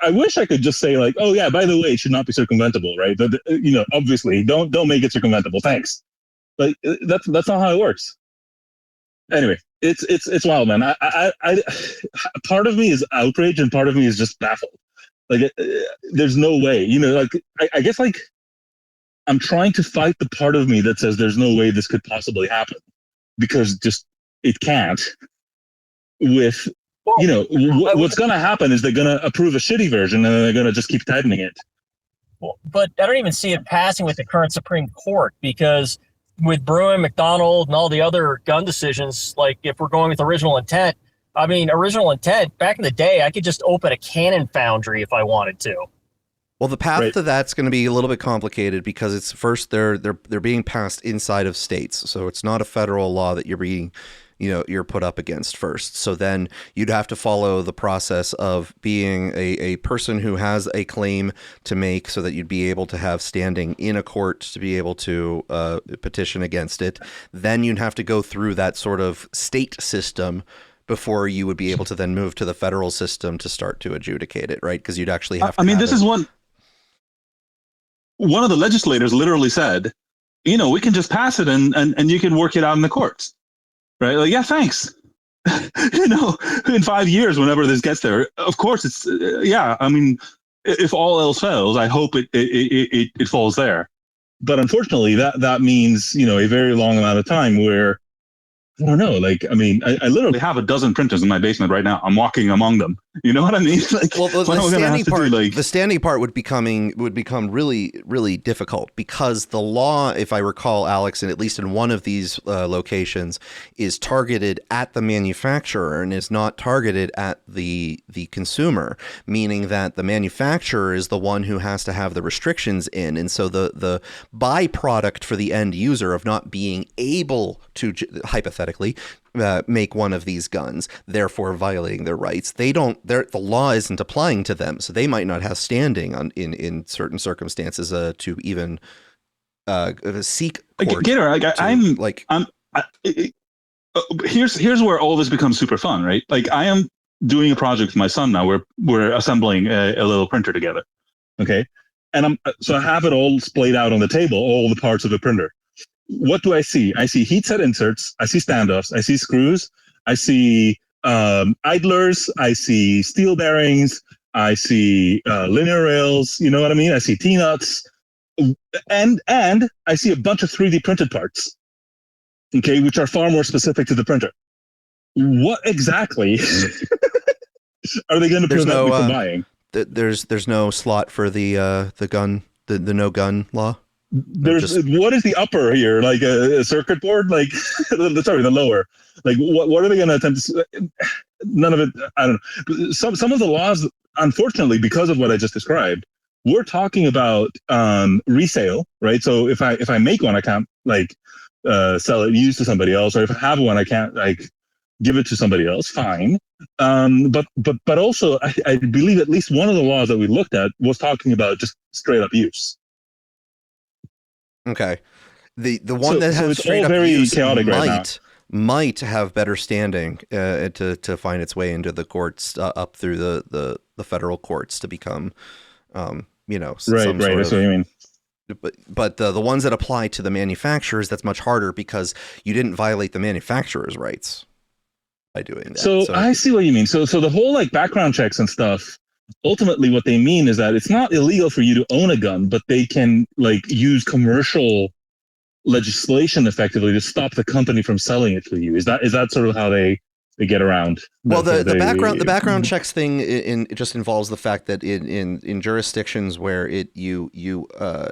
I wish I could just say like, oh yeah, by the way, it should not be circumventable, right? But, you know, obviously, don't make it circumventable. Thanks. Like that's not how it works. Anyway, it's wild, man. I part of me is outraged and part of me is just baffled. Like, there's no way, you know. Like, I guess like I'm trying to fight the part of me that says there's no way this could possibly happen because just it can't. With you know, what's going to happen is they're going to approve a shitty version and then they're going to just keep tightening it. Well, but I don't even see it passing with the current Supreme Court because with Bruin, McDonald, and all the other gun decisions, like if we're going with original intent, I mean, original intent, back in the day, I could just open a cannon foundry if I wanted to. Well, the path to that's going to be a little bit complicated because it's first they're being passed inside of states. So it's not a federal law that you're put up against first. So then you'd have to follow the process of being a person who has a claim to make so that you'd be able to have standing in a court to be able to petition against it. Then you'd have to go through that sort of state system before you would be able to then move to the federal system to start to adjudicate it, right? Because you'd actually have to. I mean, this is one of the legislators literally said, you know, we can just pass it and you can work it out in the courts. Right? Like, yeah, thanks. You know, in 5 years, whenever this gets there, of course it's, yeah, I mean, if all else fails, I hope it falls there. But unfortunately, that means, you know, a very long amount of time where, I don't know, like, I mean, I literally have a dozen printers in my basement right now. I'm walking among them. You know what I mean? Like, well, the standing part would become really, really difficult because the law, if I recall, Alex, and at least in one of these locations, is targeted at the manufacturer and is not targeted at the consumer, meaning that the manufacturer is the one who has to have the restrictions in. And so the byproduct for the end user of not being able to hypothetically make one of these guns, therefore violating their rights. The law isn't applying to them, so they might not have standing in certain circumstances to even seek court. Here's where all this becomes super fun, right? Like, I am doing a project with my son now. We're assembling a little printer together, okay? And I have it all splayed out on the table, all the parts of the printer. What do I see? I see heat set inserts. I see standoffs. I see screws. I see idlers. I see steel bearings. I see linear rails. You know what I mean? I see T-nuts. And I see a bunch of 3D printed parts, okay, which are far more specific to the printer. What exactly are they going to prevent me from buying? There's no slot for the gun, the no gun law. What is the upper here? Like a circuit board? Like, sorry, the lower. Like, what are they going to attempt to? None of it. I don't know. Some of the laws, unfortunately, because of what I just described, we're talking about resale, right? So if I make one, I can't like sell it used to somebody else, or if I have one, I can't like give it to somebody else. Fine. But also, I believe at least one of the laws that we looked at was talking about just straight up use. Okay. The one that has straight up use might have better standing to find its way into the courts up through the federal courts to become, Right. That's what you mean. But the ones that apply to the manufacturers, that's much harder because you didn't violate the manufacturer's rights by doing that. So I see what you mean. So the whole like background checks and stuff, ultimately what they mean is that it's not illegal for you to own a gun, but they can like use commercial legislation effectively to stop the company from selling it to you. Is that sort of how they get around? Well, the background checks thing it just involves the fact that in jurisdictions where you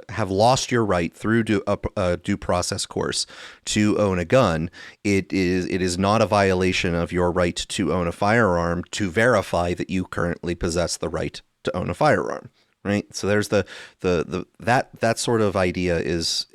have lost your right through a due process course to own a gun, it is not a violation of your right to own a firearm to verify that you currently possess the right to own a firearm. Right. So there's that sort of idea is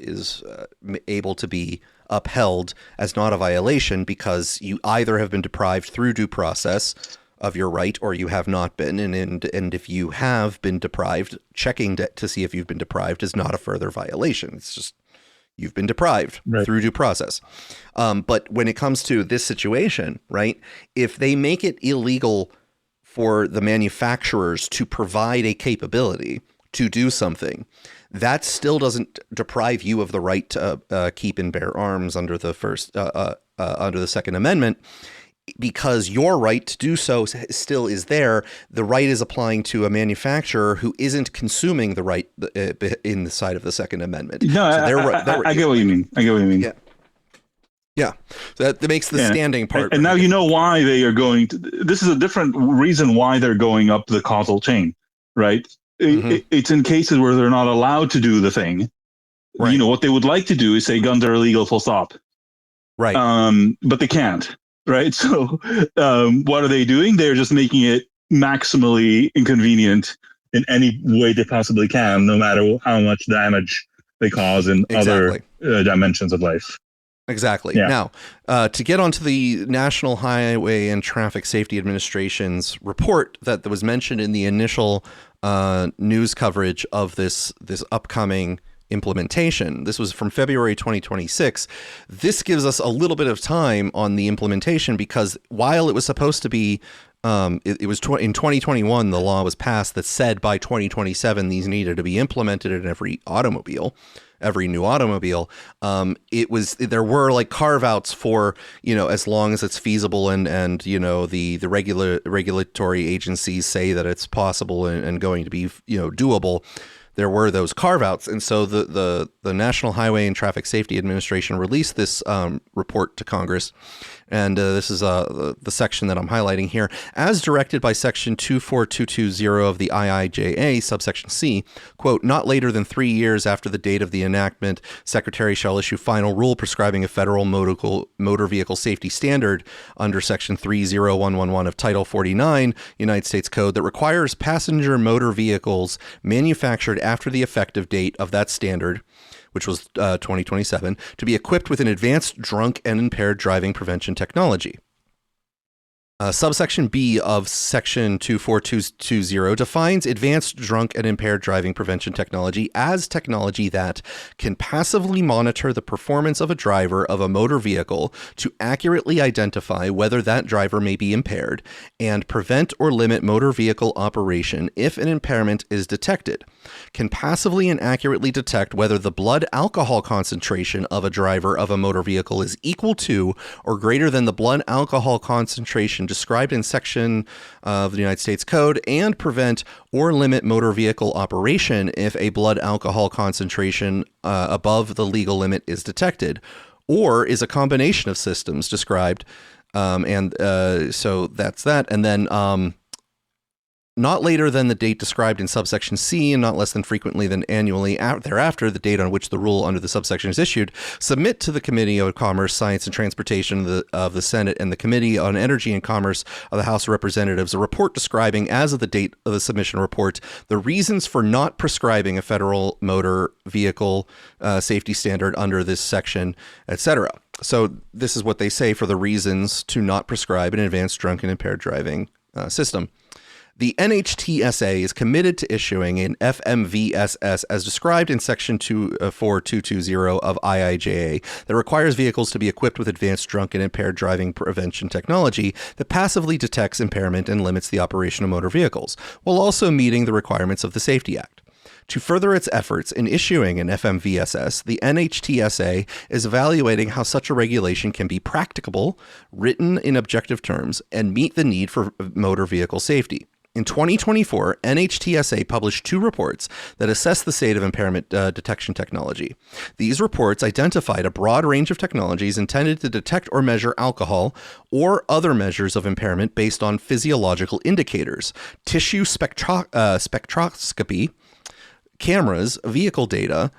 able to be upheld as not a violation because you either have been deprived through due process of your right or you have not been. And if you have been deprived, checking to see if you've been deprived is not a further violation. It's just you've been deprived through due process. But when it comes to this situation, right, if they make it illegal for the manufacturers to provide a capability to do something, that still doesn't deprive you of the right to keep and bear arms under the under the Second Amendment, because your right to do so still is there. The right is applying to a manufacturer who isn't consuming the right in the side of the Second Amendment. No, so I get what you mean. Yeah. Yeah, so that makes the standing part. And now you know why they are going to. This is a different reason why they're going up the causal chain, right? It's in cases where they're not allowed to do the thing. Right. You know, what they would like to do is say guns are illegal, full stop. Right. But they can't, right? So what are they doing? They're just making it maximally inconvenient in any way they possibly can, no matter how much damage they cause in other dimensions of life. Exactly. Yeah. Now, to get onto the National Highway and Traffic Safety Administration's report that was mentioned in the initial news coverage of this upcoming implementation. This was from February 2026. This gives us a little bit of time on the implementation because while it was supposed to be it was in 2021, the law was passed that said by 2027 these needed to be implemented in every new automobile. There were like carve outs for, as long as it's feasible and the regulatory agencies say that it's possible and going to be, doable. There were those carve outs. And so the National Highway and Traffic Safety Administration released this report to Congress. And this is the section that I'm highlighting here. As directed by Section 24220 of the IIJA, subsection C, quote, not later than 3 years after the date of the enactment, Secretary shall issue final rule prescribing a federal motor vehicle safety standard under Section 30111 of Title 49 United States Code that requires passenger motor vehicles manufactured after the effective date of that standard, which was 2027, to be equipped with an advanced drunk and impaired driving prevention technology. Subsection B of Section 24220 defines advanced drunk and impaired driving prevention technology as technology that can passively monitor the performance of a driver of a motor vehicle to accurately identify whether that driver may be impaired and prevent or limit motor vehicle operation if an impairment is detected, can passively and accurately detect whether the blood alcohol concentration of a driver of a motor vehicle is equal to or greater than the blood alcohol concentration described in section of the United States Code, and prevent or limit motor vehicle operation if a blood alcohol concentration above the legal limit is detected, or is a combination of systems described. So that's that. And then not later than the date described in subsection C and not less than frequently than annually thereafter, the date on which the rule under the subsection is issued, submit to the Committee on Commerce, Science, and Transportation of the Senate and the Committee on Energy and Commerce of the House of Representatives a report describing, as of the date of the submission report, the reasons for not prescribing a federal motor vehicle safety standard under this section, etc. So this is what they say for the reasons to not prescribe an advanced drunk and impaired driving system. The NHTSA is committed to issuing an FMVSS as described in Section 24220 of IIJA that requires vehicles to be equipped with advanced drunk and impaired driving prevention technology that passively detects impairment and limits the operation of motor vehicles, while also meeting the requirements of the Safety Act. To further its efforts in issuing an FMVSS, the NHTSA is evaluating how such a regulation can be practicable, written in objective terms, and meet the need for motor vehicle safety. In 2024, NHTSA published 2 reports that assess the state of impairment detection technology. These reports identified a broad range of technologies intended to detect or measure alcohol or other measures of impairment based on physiological indicators, tissue spectroscopy, cameras, vehicle data,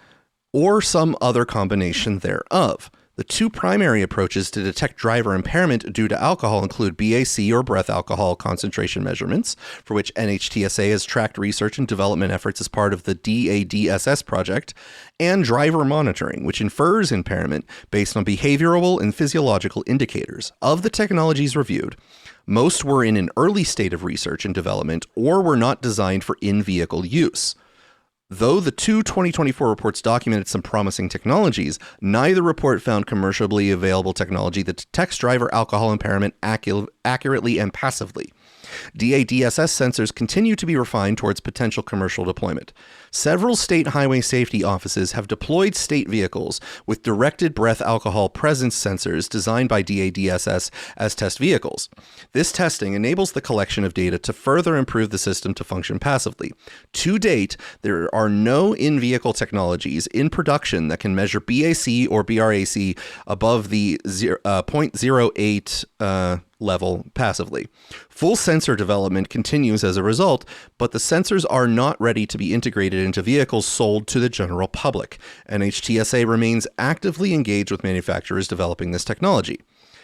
or some other combination thereof. The 2 primary approaches to detect driver impairment due to alcohol include BAC or breath alcohol concentration measurements, for which NHTSA has tracked research and development efforts as part of the DADSS project, and driver monitoring, which infers impairment based on behavioral and physiological indicators. Of the technologies reviewed, most were in an early state of research and development or were not designed for in-vehicle use. Though the 2 2024 reports documented some promising technologies, neither report found commercially available technology that detects driver alcohol impairment accurately and passively. DADSS sensors continue to be refined towards potential commercial deployment. Several state highway safety offices have deployed state vehicles with directed breath alcohol presence sensors designed by DADSS as test vehicles. This testing enables the collection of data to further improve the system to function passively. To date, there are no in-vehicle technologies in production that can measure BAC or BRAC above the 0.08 level passively. Full sensor development continues as a result, but the sensors are not ready to be integrated into vehicles sold to the general public. NHTSA remains actively engaged with manufacturers developing this technology.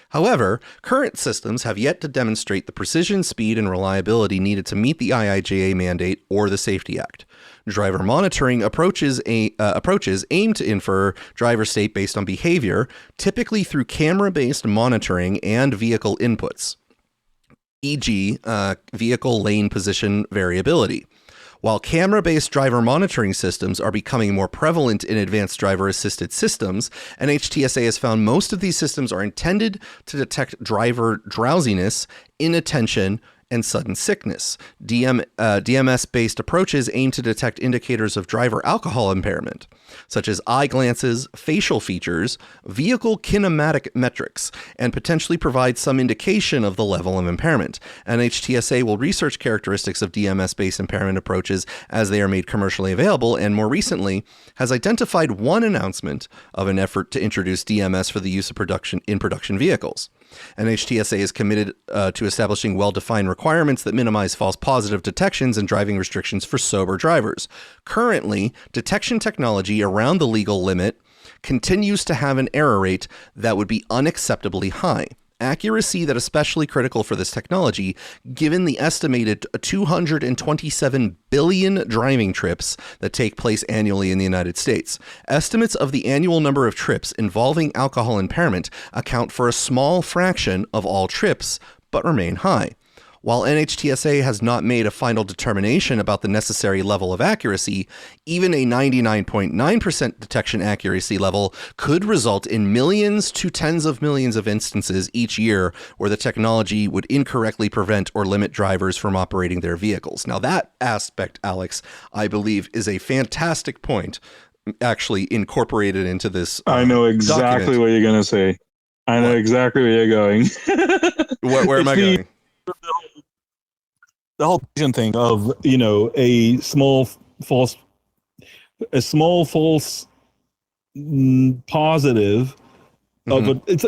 However, current systems have yet to demonstrate the precision, speed, and reliability needed to meet the IIJA mandate or the Safety Act. Driver monitoring approaches aim to infer driver state based on behavior, typically through camera-based monitoring and vehicle inputs, e.g., vehicle lane position variability. While camera-based driver monitoring systems are becoming more prevalent in advanced driver-assisted systems, NHTSA has found most of these systems are intended to detect driver drowsiness, inattention, and sudden sickness. DMS-based approaches aim to detect indicators of driver alcohol impairment, such as eye glances, facial features, vehicle kinematic metrics, and potentially provide some indication of the level of impairment. NHTSA will research characteristics of DMS-based impairment approaches as they are made commercially available, and more recently has identified one announcement of an effort to introduce DMS for the use of production vehicles. NHTSA is committed to establishing well-defined requirements that minimize false positive detections and driving restrictions for sober drivers. Currently, detection technology around the legal limit continues to have an error rate that would be unacceptably high. Accuracy that is especially critical for this technology, given the estimated 227 billion driving trips that take place annually in the United States. Estimates of the annual number of trips involving alcohol impairment account for a small fraction of all trips, but remain high. While NHTSA has not made a final determination about the necessary level of accuracy, even a 99.9% detection accuracy level could result in millions to tens of millions of instances each year where the technology would incorrectly prevent or limit drivers from operating their vehicles. Now that aspect, Alex, I believe is a fantastic point actually incorporated into this I know exactly document. what you're going to say. I know exactly where you're going. Where am I going? The whole thing of, a small false positive of it's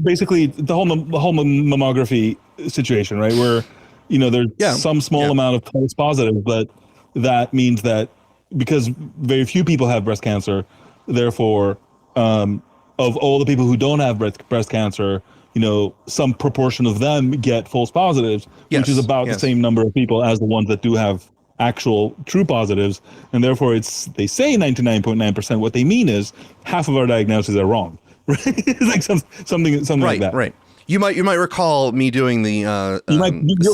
basically the whole mammography situation, right? Where, there's some small amount of false positive, but that means that because very few people have breast cancer, therefore, of all the people who don't have breast cancer, some proportion of them get false positives, which is about the same number of people as the ones that do have actual true positives. And therefore they say 99.9%. What they mean is half of our diagnoses are wrong, right? It's like something like that. Right. You might recall me doing the you're going to be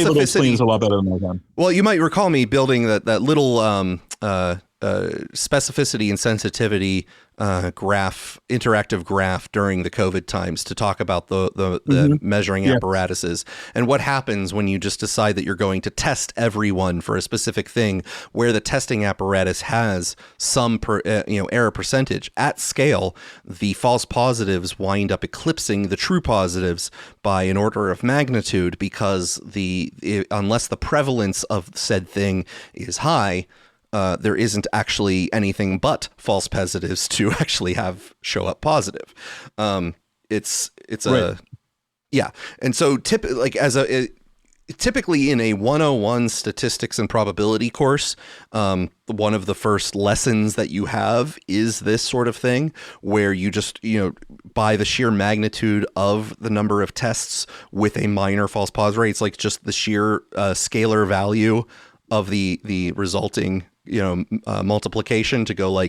able to explain this a lot better than I can. Well, you might recall me building that little specificity and sensitivity interactive graph during the COVID times to talk about the measuring apparatuses and what happens when you just decide that you're going to test everyone for a specific thing, where the testing apparatus has some error percentage at scale. The false positives wind up eclipsing the true positives by an order of magnitude, because unless the prevalence of said thing is high, there isn't actually anything but false positives to actually show up positive. It's right. And so typically in a 101 statistics and probability course, one of the first lessons that you have is this sort of thing, where you just, by the sheer magnitude of the number of tests with a minor false positive rate, it's like just the sheer scalar value of the resulting multiplication to go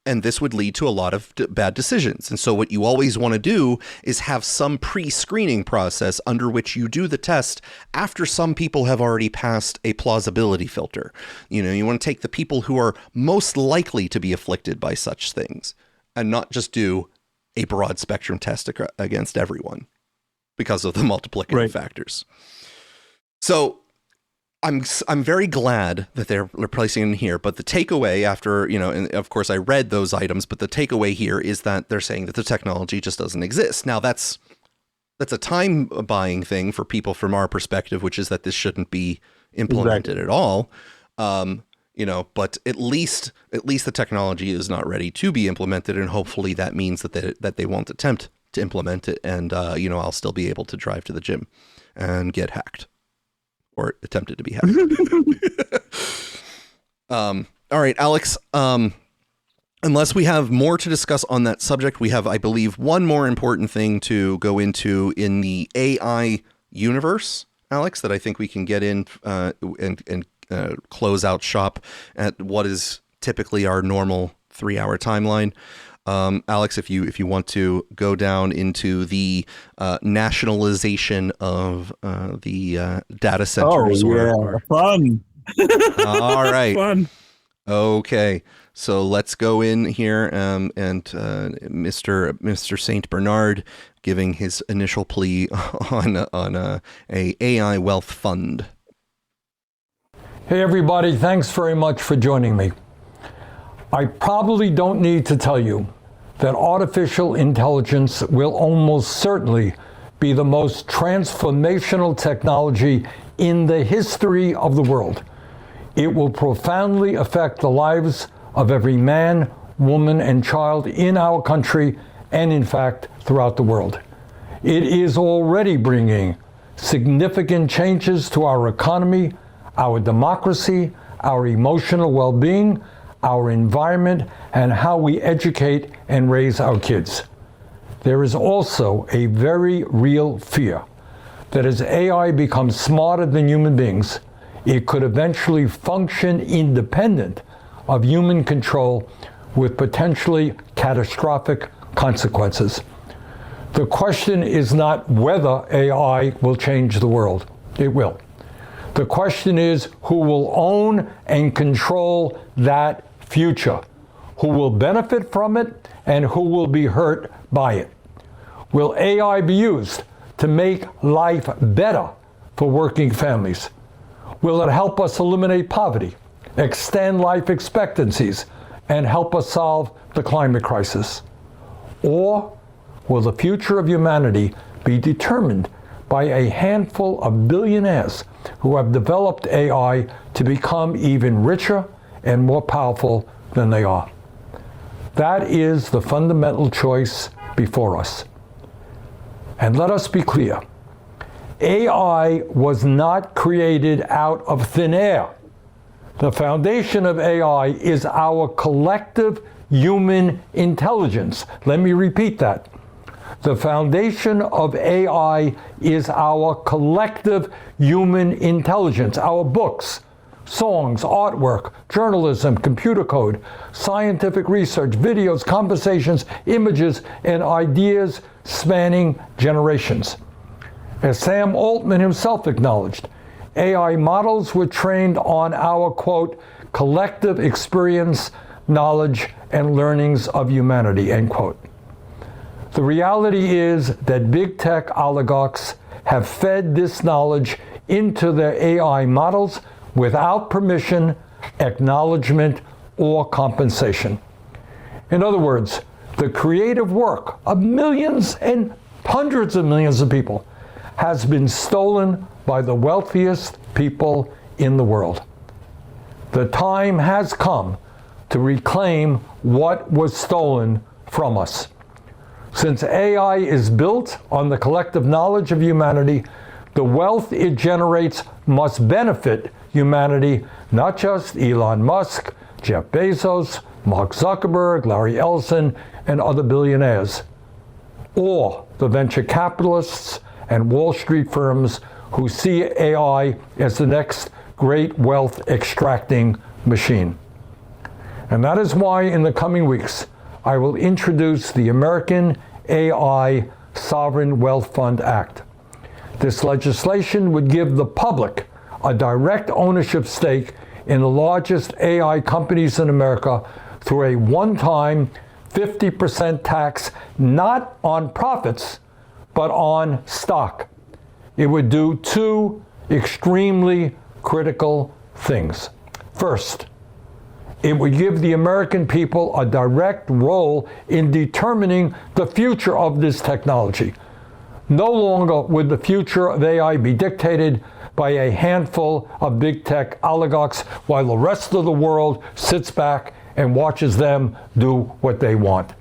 and this would lead to a lot of bad decisions. And so what you always want to do is have some pre-screening process under which you do the test after some people have already passed a plausibility filter. You want to take the people who are most likely to be afflicted by such things and not just do a broad spectrum test against everyone because of the multiplicative factors. So I'm very glad that they're placing it in here, but the takeaway after, and of course I read those items, but the takeaway here is that they're saying that the technology just doesn't exist. Now that's a time buying thing for people from our perspective, which is that this shouldn't be implemented at all. But at least the technology is not ready to be implemented, and hopefully that means that they won't attempt to implement it, and I'll still be able to drive to the gym and get hacked. Or attempted to be hacked. All right, Alex, unless we have more to discuss on that subject, we have, I believe, one more important thing to go into in the AI universe, Alex, that I think we can get in and close out shop at what is typically our normal 3-hour timeline. Alex, if you want to go down into the nationalization of the data centers. Fun. All right. Fun. Okay, so let's go in here and Mr. St. Bernard giving his initial plea on a AI wealth fund. Hey everybody, thanks very much for joining me. I probably don't need to tell you that artificial intelligence will almost certainly be the most transformational technology in the history of the world. It will profoundly affect the lives of every man, woman, and child in our country and, in fact, throughout the world. It is already bringing significant changes to our economy, our democracy, our emotional well-being, our environment, and how we educate and raise our kids. There is also a very real fear that as AI becomes smarter than human beings, it could eventually function independent of human control with potentially catastrophic consequences. The question is not whether AI will change the world. It will. The question is who will own and control that future, who will benefit from it, and who will be hurt by it. Will AI be used to make life better for working families? Will it help us eliminate poverty, extend life expectancies, and help us solve the climate crisis? Or will the future of humanity be determined by a handful of billionaires who have developed AI to become even richer and more powerful than they are? That is the fundamental choice before us. And let us be clear, AI was not created out of thin air. The foundation of AI is our collective human intelligence. Let me repeat that. The foundation of AI is our collective human intelligence, our books, songs, artwork, journalism, computer code, scientific research, videos, conversations, images, and ideas spanning generations. As Sam Altman himself acknowledged, AI models were trained on our, quote, collective experience, knowledge, and learnings of humanity, end quote. The reality is that big tech oligarchs have fed this knowledge into their AI models without permission, acknowledgement, or compensation. In other words, the creative work of millions and hundreds of millions of people has been stolen by the wealthiest people in the world. The time has come to reclaim what was stolen from us. Since AI is built on the collective knowledge of humanity, the wealth it generates must benefit humanity, not just Elon Musk, Jeff Bezos, Mark Zuckerberg, Larry Ellison, and other billionaires, or the venture capitalists and Wall Street firms who see AI as the next great wealth extracting machine. And that is why in the coming weeks, I will introduce the American AI Sovereign Wealth Fund Act. This legislation would give the public a direct ownership stake in the largest AI companies in America through a one-time 50% tax, not on profits, but on stock. It would do two extremely critical things. First, it would give the American people a direct role in determining the future of this technology. No longer would the future of AI be dictated by a handful of big tech oligarchs while the rest of the world sits back and watches them do what they want.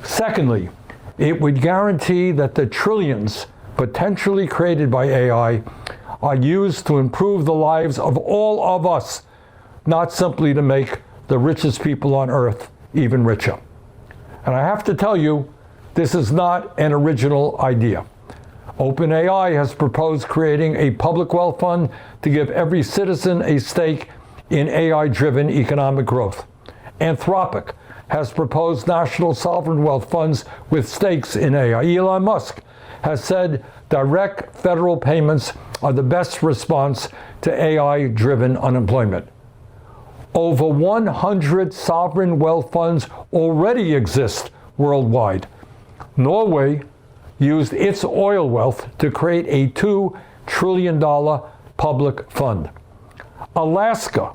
Secondly, it would guarantee that the trillions potentially created by AI are used to improve the lives of all of us, not simply to make the richest people on earth even richer. And I have to tell you, this is not an original idea. OpenAI has proposed creating a public wealth fund to give every citizen a stake in AI-driven economic growth. Anthropic has proposed national sovereign wealth funds with stakes in AI. Elon Musk has said direct federal payments are the best response to AI-driven unemployment. Over 100 sovereign wealth funds already exist worldwide. Norway used its oil wealth to create a $2 trillion public fund. Alaska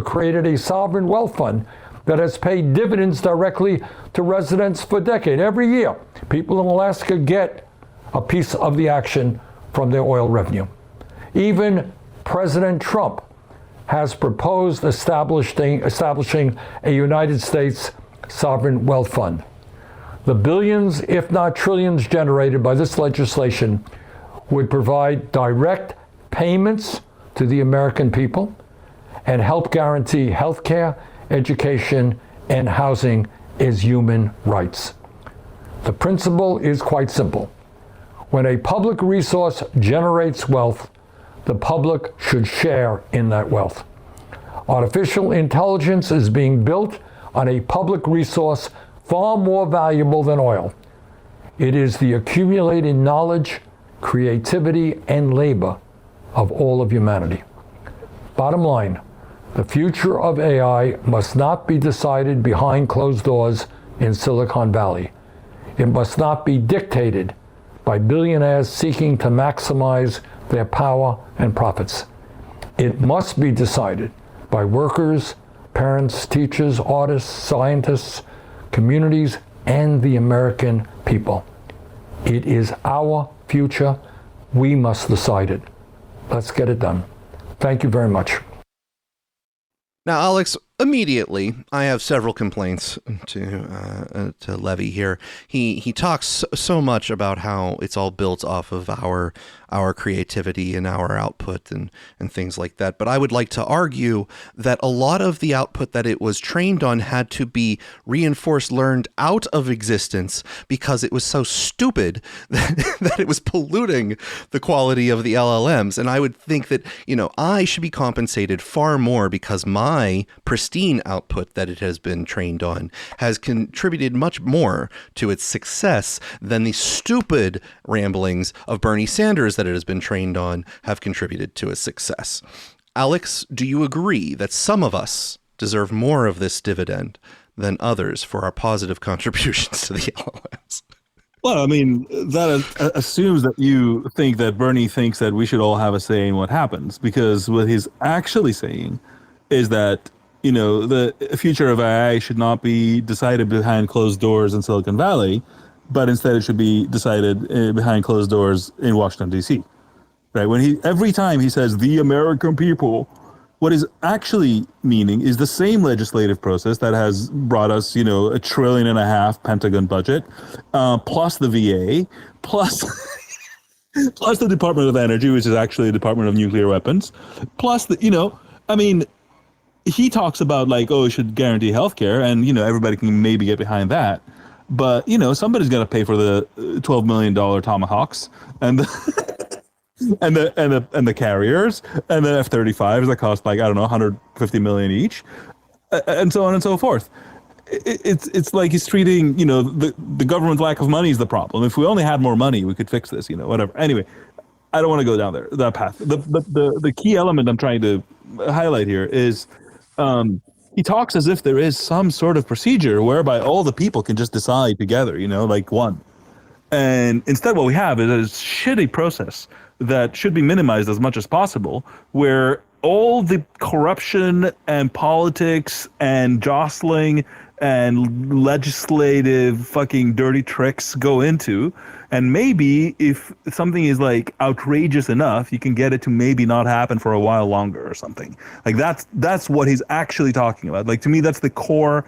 created a sovereign wealth fund that has paid dividends directly to residents for decades. Every year, people in Alaska get a piece of the action from their oil revenue. Even President Trump has proposed establishing a United States sovereign wealth fund. The billions, if not trillions, generated by this legislation would provide direct payments to the American people and help guarantee health care, education, and housing as human rights. The principle is quite simple. When a public resource generates wealth, the public should share in that wealth. Artificial intelligence is being built on a public resource far more valuable than oil. It is the accumulated knowledge, creativity, and labor of all of humanity. Bottom line, the future of AI must not be decided behind closed doors in Silicon Valley. It must not be dictated by billionaires seeking to maximize their power and profits. It must be decided by workers, parents, teachers, artists, scientists, communities, and the American people. It is our future. We must decide it. Let's get it done. Thank you very much. Now, Alex, immediately, I have several complaints to levy here. He talks so much about how it's all built off of our creativity and our output and things like that. But I would like to argue that a lot of the output that it was trained on had to be reinforced, learned out of existence because it was so stupid that it was polluting the quality of the LLMs. And I would think that, I should be compensated far more because my pristine output that it has been trained on has contributed much more to its success than the stupid ramblings of Bernie Sanders that it has been trained on have contributed to its success. Alex, do you agree that some of us deserve more of this dividend than others for our positive contributions to the LLMs? Well, I mean, that assumes that you think that Bernie thinks that we should all have a say in what happens, because what he's actually saying is that, you know, the future of AI should not be decided behind closed doors in Silicon Valley, but instead it should be decided behind closed doors in Washington, D.C. Right? Every time he says the American people, what is actually meaning is the same legislative process that has brought us, you know, $1.5 trillion Pentagon budget, plus the VA, plus the Department of Energy, which is actually the Department of Nuclear Weapons, plus the, you know, I mean, he talks about like, oh, it should guarantee healthcare, and, you know, everybody can maybe get behind that, but, you know, somebody's going to pay for the $12 million Tomahawks and and the carriers and the F-35s that cost like, I don't know, $150 million each, and so on and so forth. It's like he's treating, you know, the government's lack of money is the problem. If we only had more money, we could fix this, you know, whatever. Anyway, I don't want to go down that path. The key element I'm trying to highlight here is he talks as if there is some sort of procedure whereby all the people can just decide together, you know, like one. And instead what we have is a shitty process that should be minimized as much as possible, where all the corruption and politics and jostling and legislative fucking dirty tricks go into. And maybe if something is like outrageous enough, you can get it to maybe not happen for a while longer or something. Like that's what he's actually talking about. Like, to me, that's the core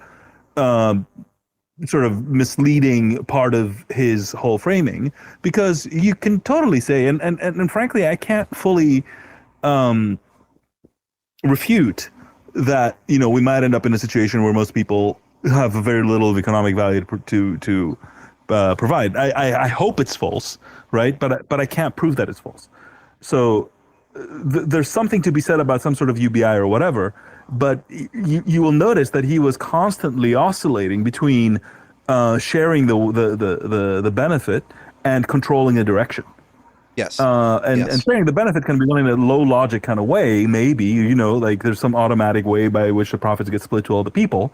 sort of misleading part of his whole framing, because you can totally say, and frankly, I can't fully refute that, you know, we might end up in a situation where most people have very little of economic value to provide. I hope it's false, right? But I can't prove that it's false. So there's something to be said about some sort of UBI or whatever. But you will notice that he was constantly oscillating between sharing the benefit and controlling the direction. Yes. And sharing the benefit can be done in a low logic kind of way, maybe, you know, like there's some automatic way by which the profits get split to all the people,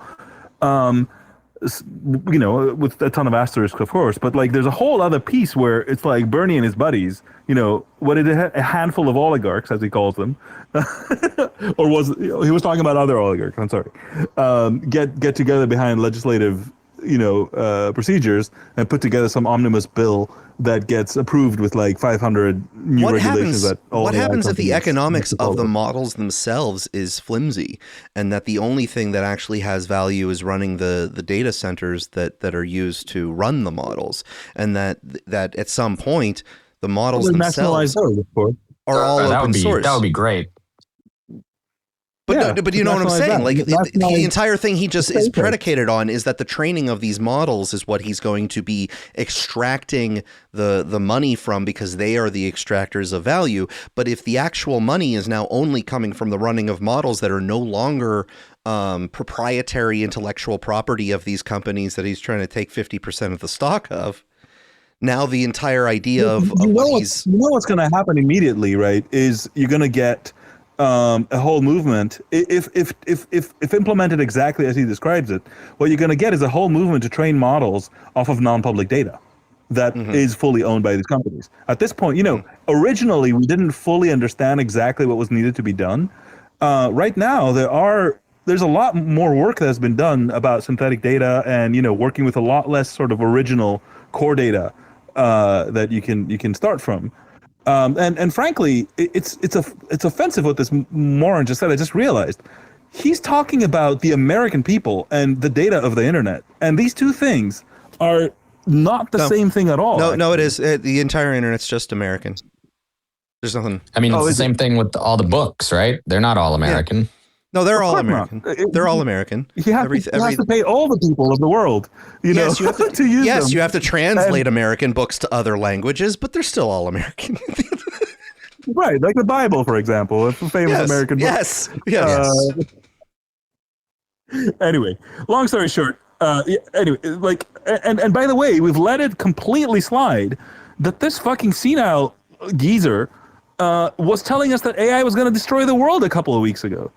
you know, with a ton of asterisks, of course. But like there's a whole other piece where it's like Bernie and his buddies, you know, what did a handful of oligarchs, as he calls them, or he was talking about other oligarchs, I'm sorry, get together behind legislative, you know, procedures and put together some omnibus bill that gets approved with like 500 new regulations. What happens if the economics of the models themselves is flimsy, and that the only thing that actually has value is running the data centers that are used to run the models, and that at some point the models themselves are all open source? That would be great. But you know what I'm saying? Like the entire thing he just is predicated on is that the training of these models is what he's going to be extracting the money from, because they are the extractors of value. But if the actual money is now only coming from the running of models that are no longer proprietary intellectual property of these companies that he's trying to take 50% of the stock of, now the entire idea of what's going to happen immediately, right, is you're going to get a whole movement. If implemented exactly as he describes it, what you're going to get is a whole movement to train models off of non-public data that is fully owned by these companies. At this point, you know, originally we didn't fully understand exactly what was needed to be done. Right now, there's a lot more work that has been done about synthetic data and, you know, working with a lot less sort of original core data that you can start from. And frankly, it's offensive what this moron just said. I just realized he's talking about the American people and the data of the internet, and these two things are not the same thing at all. No, it is. The entire internet's just American. There's nothing. I mean, it's the same thing with all the books, right? They're not all American. Yeah. No, they're all American. They're all American. You have to pay all the people of the world, you know, you have to use them. You have to translate American books to other languages, but they're still all American. Right, like the Bible, for example, it's a famous American book. Yes. Anyway, long story short, and by the way, we've let it completely slide that this fucking senile geezer was telling us that AI was going to destroy the world a couple of weeks ago.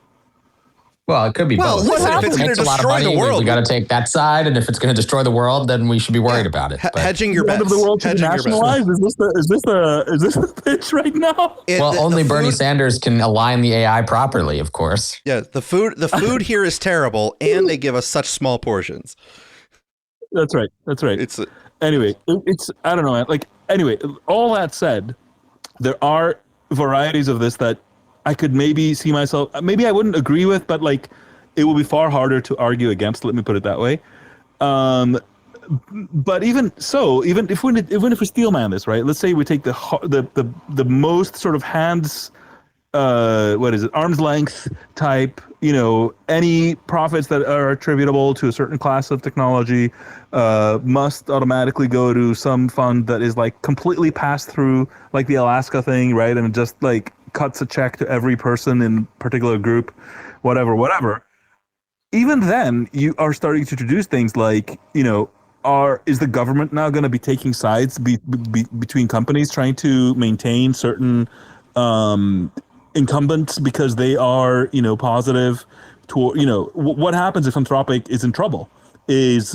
Well, it could be both. Listen, if it's going to destroy the world, we got to take that side, and if it's going to destroy the world, then we should be worried about it. Hedging your bets. Of the world should be nationalized. Is this the pitch right now? Only Bernie Sanders can align the AI properly, of course. Yeah, the food here is terrible, and they give us such small portions. That's right. Anyway, it's I don't know. Anyway, all that said, there are varieties of this that I could maybe see myself, maybe I wouldn't agree with, but it will be far harder to argue against. Let me put it that way. But even so, even if we steelman this, right? Let's say we take the most sort of arm's length type, any profits that are attributable to a certain class of technology must automatically go to some fund that is completely passed through, like the Alaska thing, right? And just cuts a check to every person in particular group, whatever. Even then, you are starting to introduce things like, is the government now going to be taking sides between companies trying to maintain certain incumbents because they are, positive to, what happens if Anthropic is in trouble? That's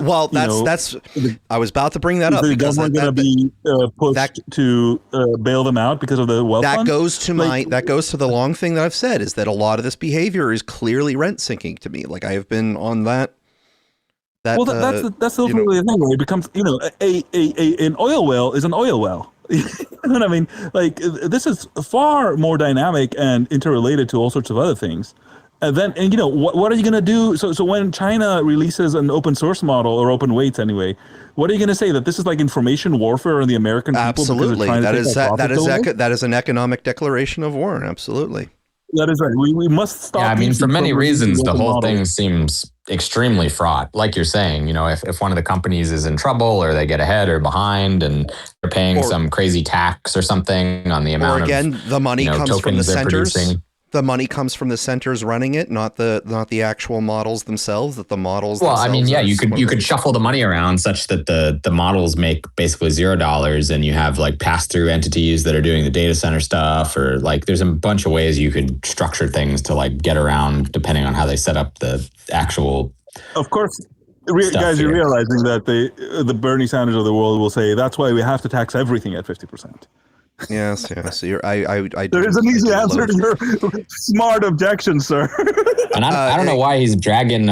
I was about to bring that up. Is the government going to be pushed to bail them out because of the wealth fund? That goes to the long thing that I've said, is that a lot of this behavior is clearly rent sinking to me. I have been on that. That's ultimately the thing where it becomes, an oil well is an oil well. You know what I mean? This is far more dynamic and interrelated to all sorts of other things. And then, what are you going to do? So when China releases an open source model, or open weights anyway, what are you going to say? That this is like information warfare on the American people? Absolutely. That is an economic declaration of war. Absolutely. That is right. We must stop. Yeah, I mean, for many reasons, the whole thing seems extremely fraught. Like you're saying, if one of the companies is in trouble, or they get ahead or behind, and they're paying some crazy tax or something on the amount the money comes from the centers. Producing. The money comes from the centers running it, not the actual models themselves. That the models. Well, I mean, yeah, you could shuffle the money around such that the models make basically $0, and you have pass through entities that are doing the data center stuff, or there's a bunch of ways you could structure things to get around depending on how they set up the actual. Of course, guys, you're realizing that the Bernie Sanders of the world will say that's why we have to tax everything at 50%. Yes. There is an easy answer to your smart objection, sir. And I don't know why he's dragging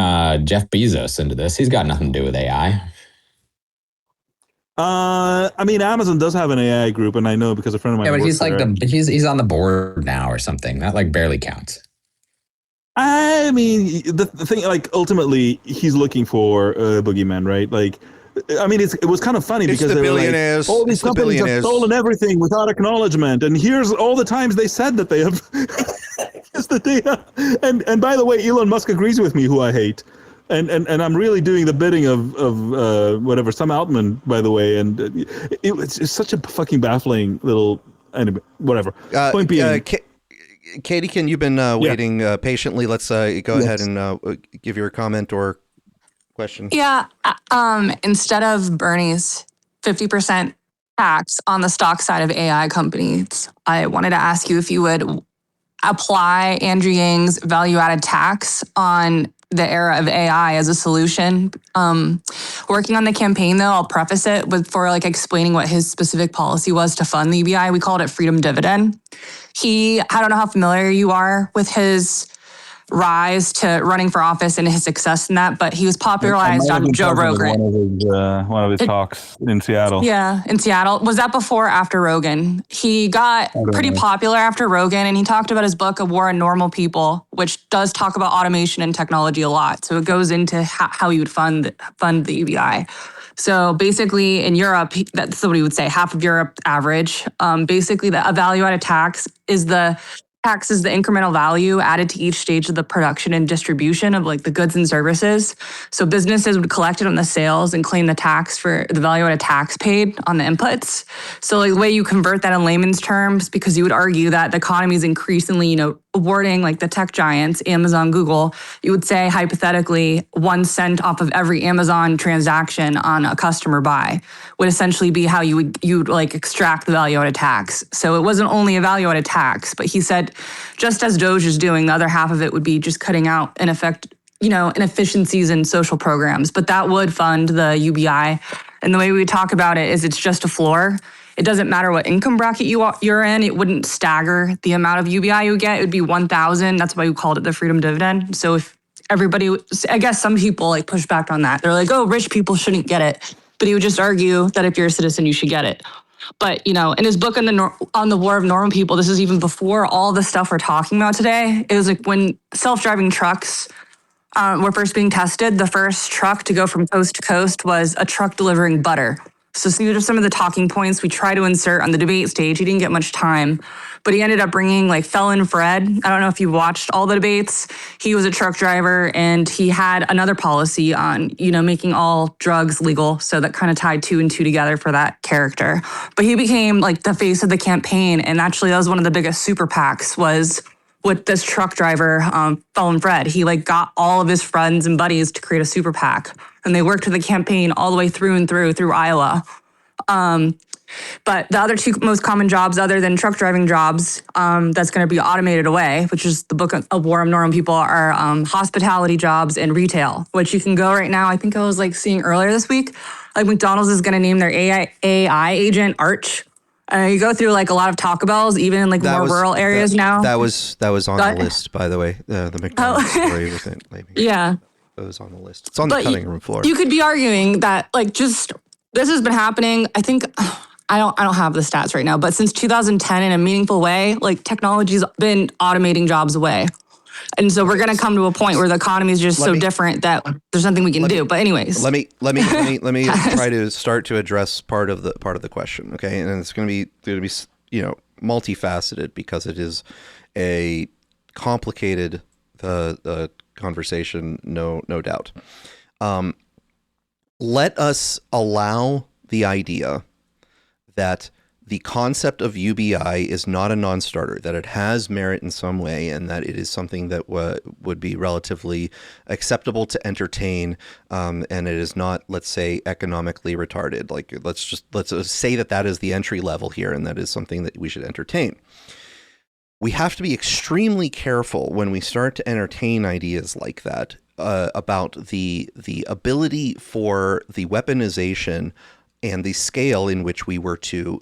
Jeff Bezos into this. He's got nothing to do with AI. I mean, Amazon does have an AI group, and I know because a friend of mine. Yeah, but he's he's on the board now or something. That barely counts. I mean, the thing, ultimately, he's looking for a boogeyman, right? I mean, it was kind of funny because they were all these companies have stolen everything without acknowledgement, and here's all the times they said that they have. Here's the data, and by the way, Elon Musk agrees with me, who I hate, and I'm really doing the bidding of whatever Sam Altman, by the way, and it's such a fucking baffling little anyway, whatever. Point being. Katie, you've been waiting patiently. Let's go ahead and give your comment or question. Yeah. Instead of Bernie's 50% tax on the stock side of AI companies, I wanted to ask you if you would apply Andrew Yang's value-added tax on the era of AI as a solution. Working on the campaign, though, I'll preface it for explaining what his specific policy was to fund the EBI. We called it freedom dividend. I don't know how familiar you are with his rise to running for office and his success in that, but he was popularized on Joe Rogan. One of his talks in Seattle. Yeah, in Seattle. Was that before or after Rogan? He got pretty popular after Rogan, and he talked about his book, A War on Normal People, which does talk about automation and technology a lot. So it goes into how he would fund the EBI. So basically in Europe, that's what he would say, half of Europe average. Basically, a value-added tax is the incremental value added to each stage of the production and distribution of the goods and services. So businesses would collect it on the sales and claim the tax for the value-added tax paid on the inputs. So the way you convert that in layman's terms, because you would argue that the economy is increasingly, awarding like the tech giants, Amazon, Google, you would say hypothetically 1 cent off of every Amazon transaction on a customer buy would essentially be how you would like extract the value out of tax. So it wasn't only a value out of tax, but he said just as Doge is doing, the other half of it would be just cutting out inefficiencies in social programs. But that would fund the UBI. And the way we talk about it is it's just a floor. It doesn't matter what income bracket you're in. It wouldn't stagger the amount of UBI you get. It would be 1,000. That's why we called it the freedom dividend. So if everybody, I guess some people like push back on that. They're like, oh, rich people shouldn't get it. But he would just argue that if you're a citizen, you should get it. But, in his book on the War of Normal People, this is even before all the stuff we're talking about today. It was like when self-driving trucks were first being tested, the first truck to go from coast to coast was a truck delivering butter. So these are some of the talking points we try to insert on the debate stage. He didn't get much time, but he ended up bringing like Felon Fred. I don't know if you watched all the debates. He was a truck driver and he had another policy on, making all drugs legal. So that kind of tied 2 and 2 together for that character. But he became like the face of the campaign. And actually that was one of the biggest super PACs was with this truck driver, Felon Fred. He like got all of his friends and buddies to create a super PAC. And they worked with the campaign all the way through Iowa. But the other 2 most common jobs other than truck driving jobs that's going to be automated away, which is the book of War of Normal People, are hospitality jobs and retail, which you can go right now. I think I was like seeing earlier this week, like McDonald's is going to name their AI agent Arch. You go through like a lot of Taco Bells, even in like rural areas now. That was on the list, by the way. The McDonald's story was in, maybe. Yeah. It was on the list. It's on the cutting room floor. You could be arguing that like just this has been happening. I think I don't have the stats right now, but since 2010 in a meaningful way, like technology's been automating jobs away. And so we're going to come to a point where the economy is just different that there's nothing we can do. But anyways, let me try to start to address part of the question. Okay. And it's going to be, multifaceted because it is a complicated, conversation, no doubt. Let us allow the idea that the concept of UBI is not a non-starter, that it has merit in some way, and that it is something that would be relatively acceptable to entertain, and it is not, let's say, economically retarded. Like, let's say that is the entry level here, and that is something that we should entertain. We have to be extremely careful when we start to entertain ideas like that about the ability for the weaponization and the scale in which we were to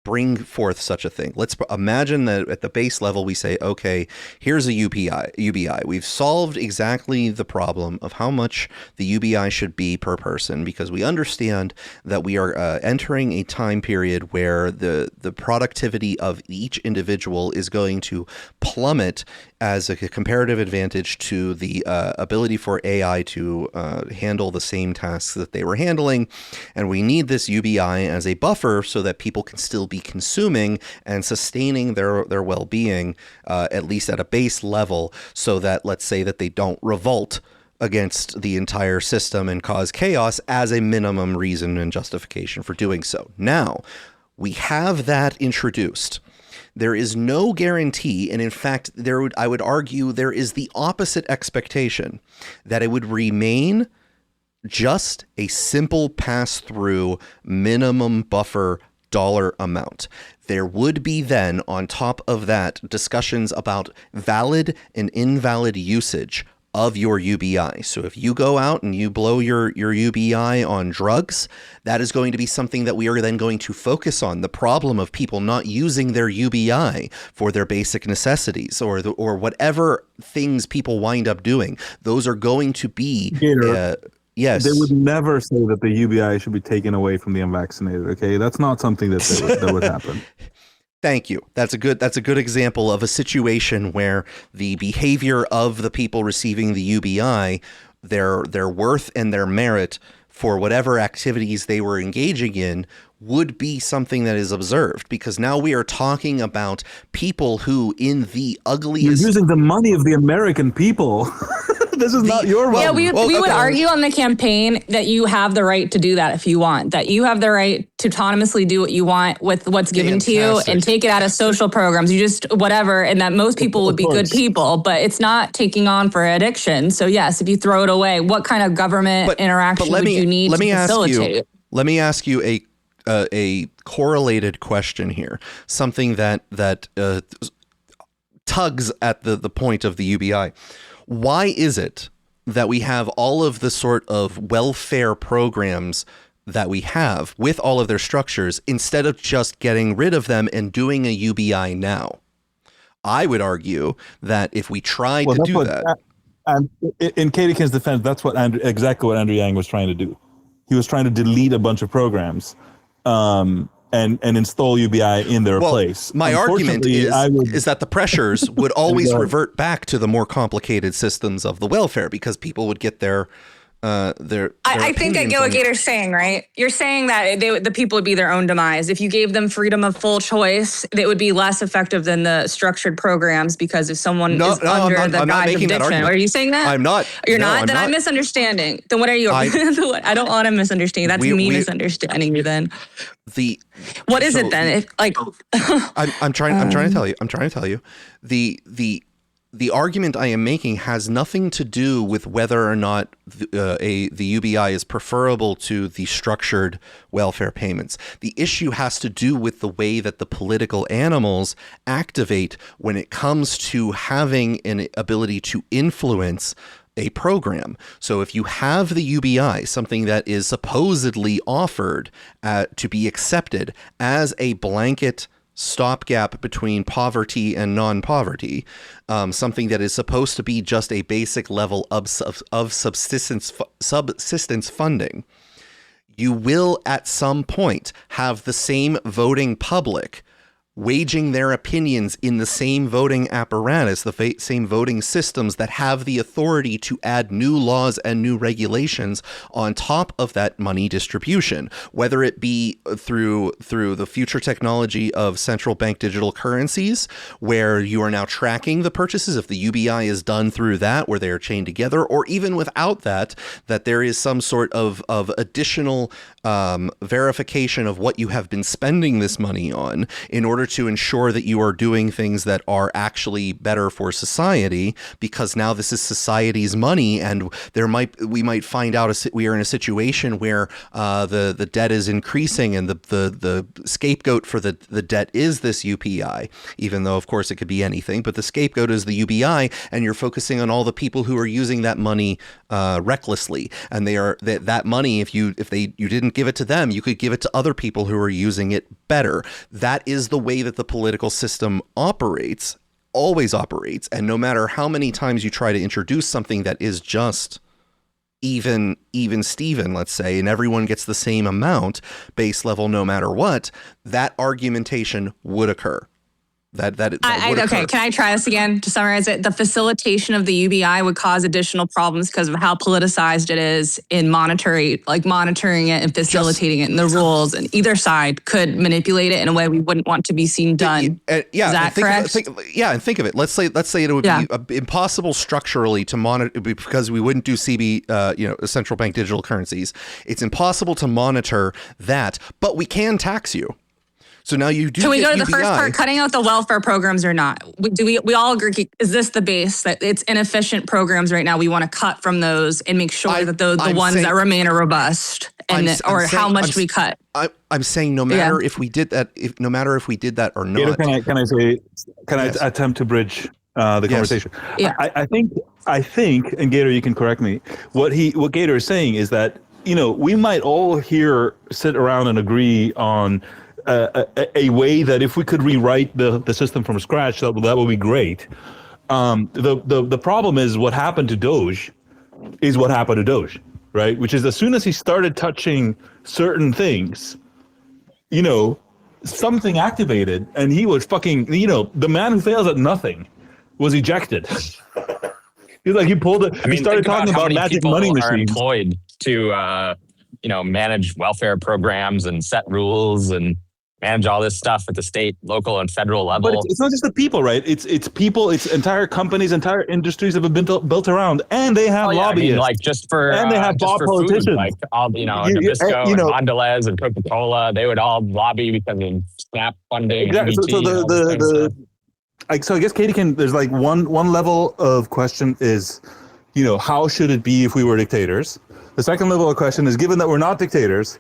bring forth such a thing. Let's imagine that at the base level we say, okay, here's a UBI. We've solved exactly the problem of how much the UBI should be per person, because we understand that we are entering a time period where the productivity of each individual is going to plummet as a comparative advantage to the ability for AI to handle the same tasks that they were handling. And we need this UBI as a buffer so that people can still be consuming and sustaining their well-being, at least at a base level, so that, let's say, that they don't revolt against the entire system and cause chaos as a minimum reason and justification for doing so. Now, we have that introduced. There is no guarantee, and in fact, I would argue there is the opposite expectation, that it would remain just a simple pass-through minimum buffer dollar amount. There would be then, on top of that, discussions about valid and invalid usage of your UBI. So if you go out and you blow your UBI on drugs, that is going to be something that we are then going to focus on, the problem of people not using their UBI for their basic necessities or whatever things people wind up doing. Those are going to be yes. They would never say that the UBI should be taken away from the unvaccinated. Okay, that's not something that would happen. Thank you. That's a good example of a situation where the behavior of the people receiving the UBI, their worth and their merit for whatever activities they were engaging in would be something that is observed, because now we are talking about people who, in the ugliest... You're using the money of the American people This is not your Yeah, we okay. would argue on the campaign that you have the right to do that if you want, that you have the right to autonomously do what you want with what's given to you and take it out of social programs. You just whatever, and that most people would be good people, but it's not taking on for addiction. So yes, if you throw it away, what kind of government interaction would you need to facilitate? Let me ask you a correlated question here, something that tugs at the point of the UBI. Why is it that we have all of the sort of welfare programs that we have with all of their structures instead of just getting rid of them and doing a UBI now? I would argue that if we tried to do that. And in Katie Kinn's defense, that's exactly what Andrew Yang was trying to do. He was trying to delete a bunch of programs and install UBI in their place. My argument is that the pressures would always revert back to the more complicated systems of the welfare because people would get their I think I get what Gator's saying, right? You're saying that the people would be their own demise. If you gave them freedom of full choice, it would be less effective than the structured programs because if someone is under the guise of addiction. Are you saying that? I'm not. You're not? Then I'm misunderstanding. Then what are you? I don't want to misunderstand. That's me misunderstanding you then. What is it then? I'm trying to tell you. The argument I am making has nothing to do with whether or not the UBI is preferable to the structured welfare payments. The issue has to do with the way that the political animals activate when it comes to having an ability to influence a program. So if you have the UBI, something that is supposedly offered to be accepted as a blanket stopgap between poverty and non-poverty, something that is supposed to be just a basic level of subsistence funding, you will at some point have the same voting public waging their opinions in the same voting apparatus, the same voting systems that have the authority to add new laws and new regulations on top of that money distribution, whether it be through the future technology of central bank digital currencies, where you are now tracking the purchases. If the UBI is done through that, where they are chained together, or even without that there is some sort of additional verification of what you have been spending this money on in order to ensure that you are doing things that are actually better for society, because now this is society's money, and we might find out we are in a situation where the debt is increasing, and the scapegoat for the debt is this UPI, even though of course it could be anything, but the scapegoat is the UBI, and you're focusing on all the people who are using that money recklessly, and that money, if you didn't give it to them, you could give it to other people who are using it better. That is the way that the political system operates, always operates, and no matter how many times you try to introduce something that is just even Steven, let's say, and everyone gets the same amount base level no matter what, that argumentation would occur. Okay, can I try this again to summarize it? The facilitation of the UBI would cause additional problems because of how politicized it is in monitoring it and facilitating it, and the rules, and either side could manipulate it in a way we wouldn't want to be seen done. Is that correct? And think of it. Let's say it would be impossible structurally to monitor, because we wouldn't do CB, central bank digital currencies. It's impossible to monitor that, but we can tax you. So now you do. Can we go to the UBI. first part, cutting out the welfare programs or not? We all agree? Is this the base that it's inefficient programs right now? We want to cut from those and make sure that the ones that remain are robust, how much we cut. I'm saying no matter if we did that, or not. Can I attempt to bridge the conversation? Yeah. I think, and Gator, you can correct me. What Gator is saying is that we might all here sit around and agree on a way that if we could rewrite the system from scratch, that would be great. The problem is what happened to Doge is what happened to Doge, right? Which is as soon as he started touching certain things, something activated, and he was fucking, the man who fails at nothing was ejected. He's like, he pulled it. He started talking about magic money machines. Are employed to, manage welfare programs and set rules and manage all this stuff at the state, local, and federal level. But it's not just the people, right? It's people, it's entire companies, entire industries have been built around, and they have lobbyists. I mean, like just for and they have just for politicians, food, like all Nabisco and Mondelez and Coca-Cola, they would all lobby because of SNAP funding. Exactly. So I guess Katie can. There's like one level of question is, how should it be if we were dictators? The second level of question is, given that we're not dictators,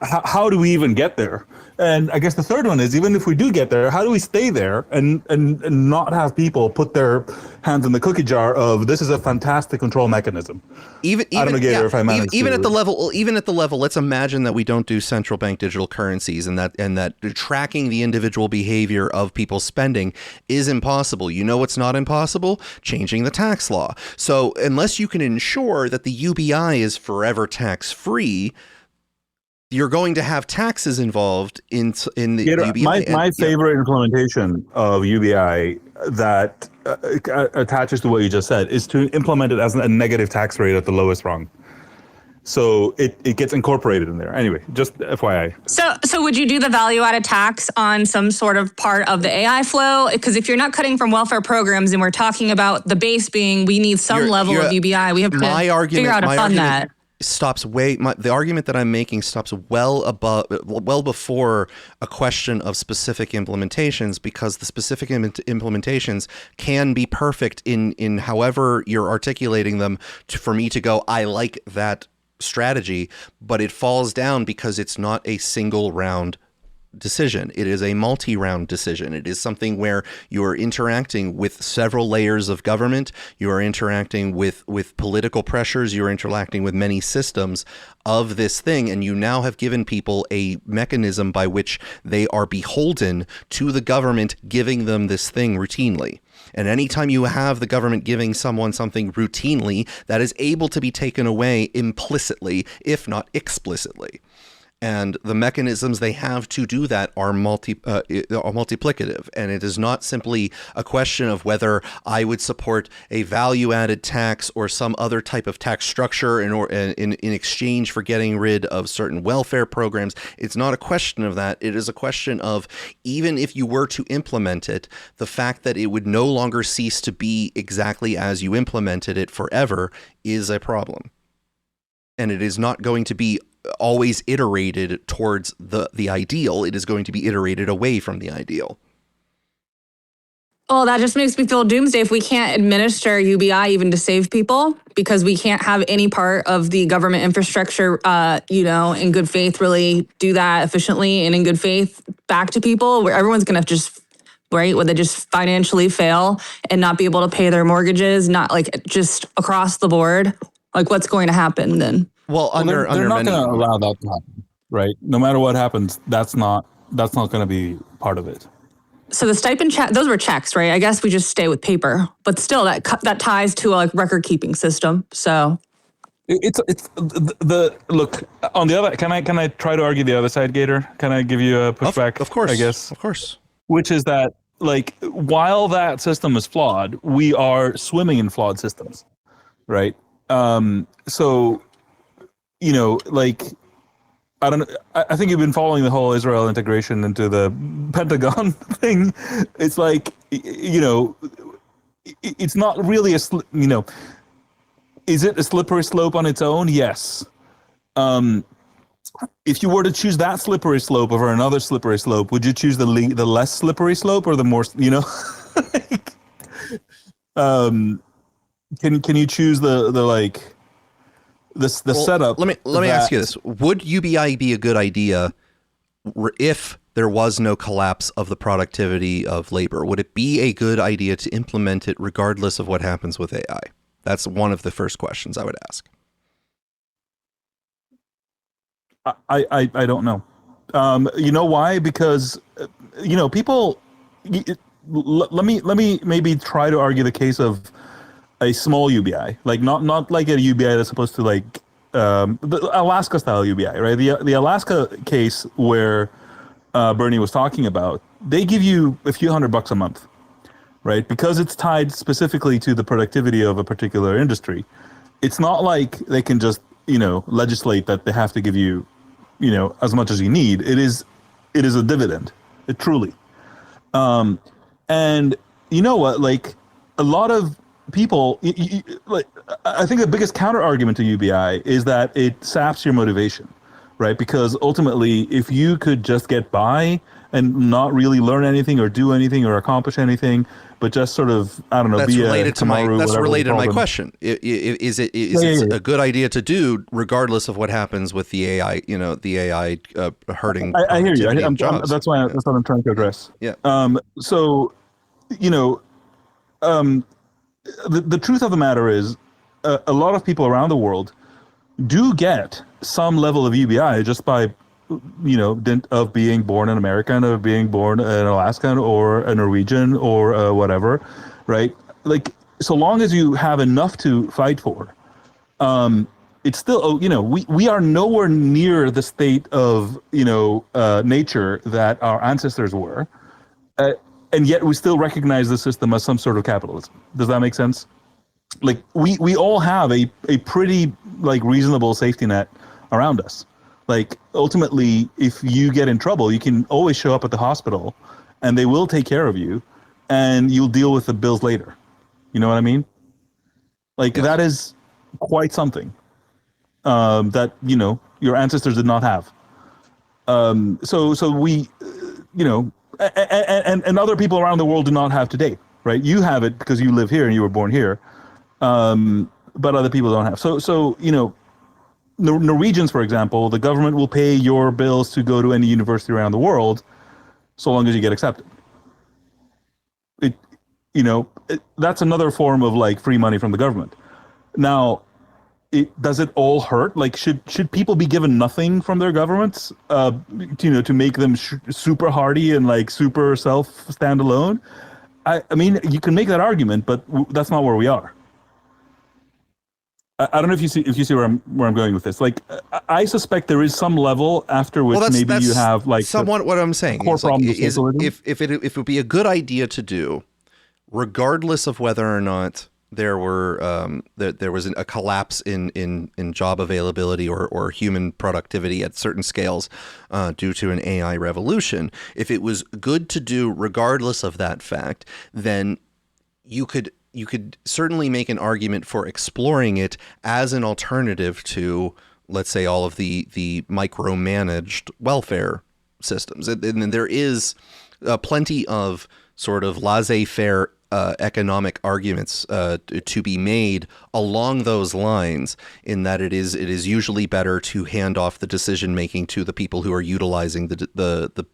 how do we even get there? And I guess the third one is, even if we do get there, how do we stay there and not have people put their hands in the cookie jar of this is a fantastic control mechanism? I don't know, Gator, if I managed even at the level, let's imagine that we don't do central bank digital currencies and that tracking the individual behavior of people's spending is impossible. You know what's not impossible? Changing the tax law. So unless you can ensure that the UBI is forever tax free, you're going to have taxes involved in the UBI. My favorite implementation of UBI that attaches to what you just said is to implement it as a negative tax rate at the lowest rung. So it gets incorporated in there. Anyway, just FYI. So would you do the value-added tax on some sort of part of the AI flow? Because if you're not cutting from welfare programs, and we're talking about the base being we need some level of UBI, we have to figure out how to fund that. The argument that I'm making stops well before a question of specific implementations, because the specific implementations can be perfect in however you're articulating them for me to go, I like that strategy, but it falls down because it's not a single round decision. It is a multi-round decision. It is something where you are interacting with several layers of government. You are interacting with political pressures. You're interacting with many systems of this thing. And you now have given people a mechanism by which they are beholden to the government giving them this thing routinely. And anytime you have the government giving someone something routinely, that is able to be taken away implicitly, if not explicitly. And the mechanisms they have to do that are multiplicative. And it is not simply a question of whether I would support a value-added tax or some other type of tax structure in exchange for getting rid of certain welfare programs. It's not a question of that. It is a question of, even if you were to implement it, the fact that it would no longer cease to be exactly as you implemented it forever is a problem. And it is not going to be always iterated towards the ideal. It is going to be iterated away from the ideal. Well, that just makes me feel doomsday if we can't administer UBI even to save people, because we can't have any part of the government infrastructure, in good faith, really do that efficiently and in good faith back to people, where everyone's going to just, right, where they just financially fail and not be able to pay their mortgages, not like just across the board. Like, what's going to happen then? Well, they're not going to allow that to happen, right? No matter what happens, that's not going to be part of it. So the stipend check, those were checks, right? I guess we just stay with paper, but still that ties to a record keeping system. So it's the look on the other. Can I try to argue the other side, Gator? Can I give you a pushback? Of course, I guess. Of course. Which is that, like, while that system is flawed, we are swimming in flawed systems, right? So, like, I don't know. I think you've been following the whole Israel integration into the Pentagon thing. It's like, it's not really is it a slippery slope on its own? Yes. If you were to choose that slippery slope over another slippery slope, would you choose the less slippery slope or the more, can you choose the setup? Let me ask you this: would UBI be a good idea if there was no collapse of the productivity of labor? Would it be a good idea to implement it regardless of what happens with AI? That's one of the first questions I would ask. I don't know. You know why? Because people. Let me maybe try to argue the case of a small UBI, like not like a UBI that's supposed to the Alaska style UBI, right? The Alaska case where Bernie was talking about, they give you a few $100 a month, right? Because it's tied specifically to the productivity of a particular industry. It's not like they can just legislate that they have to give you as much as you need. It is it is a dividend. It truly. And you know what? Like a lot of people, like I think the biggest counter argument to UBI is that it saps your motivation, right? Because ultimately, if you could just get by and not really learn anything or do anything or accomplish anything, but just sort of, I don't know, that's be related a to my that's related to my them. question. Is it a good idea to do regardless of what happens with the AI? You know, the AI hurting. I hear you. Jobs. That's what I'm trying to address. Yeah. So, you know, the truth of the matter is, a lot of people around the world do get some level of UBI just by, you know, dint of being born an American, of being born an Alaskan or a Norwegian or whatever, right? Like, so long as you have enough to fight for, it's still, you know, we are nowhere near the state of, you know, nature that our ancestors were. And yet we still recognize the system as some sort of capitalism. Does that make sense? Like we all have a pretty like reasonable safety net around us. Like ultimately, if you get in trouble, you can always show up at the hospital and they will take care of you and you'll deal with the bills later. You know what I mean? Like that is quite something that, you know, your ancestors did not have. So we, you know, and other people around the world do not have today, right? You have it because you live here and you were born here, but other people don't have. So you know, Norwegians, for example, the government will pay your bills to go to any university around the world, so long as you get accepted. That's another form of like free money from the government. Now, does it all hurt? Like, should people be given nothing from their governments, to make them super hardy and like super standalone? I mean, you can make that argument, but that's not where we are. I don't know if you see where I'm going with this. Like, I suspect there is some level after which maybe you have like somewhat what I'm saying. Core problem is if it would be a good idea to do, regardless of whether or not there were there was a collapse in job availability or human productivity at certain scales due to an AI revolution. If it was good to do regardless of that fact, then you could certainly make an argument for exploring it as an alternative to, let's say, all of the micromanaged welfare systems. And there is plenty of sort of laissez-faire economic arguments to be made along those lines, in that it is usually better to hand off the decision making to the people who are utilizing the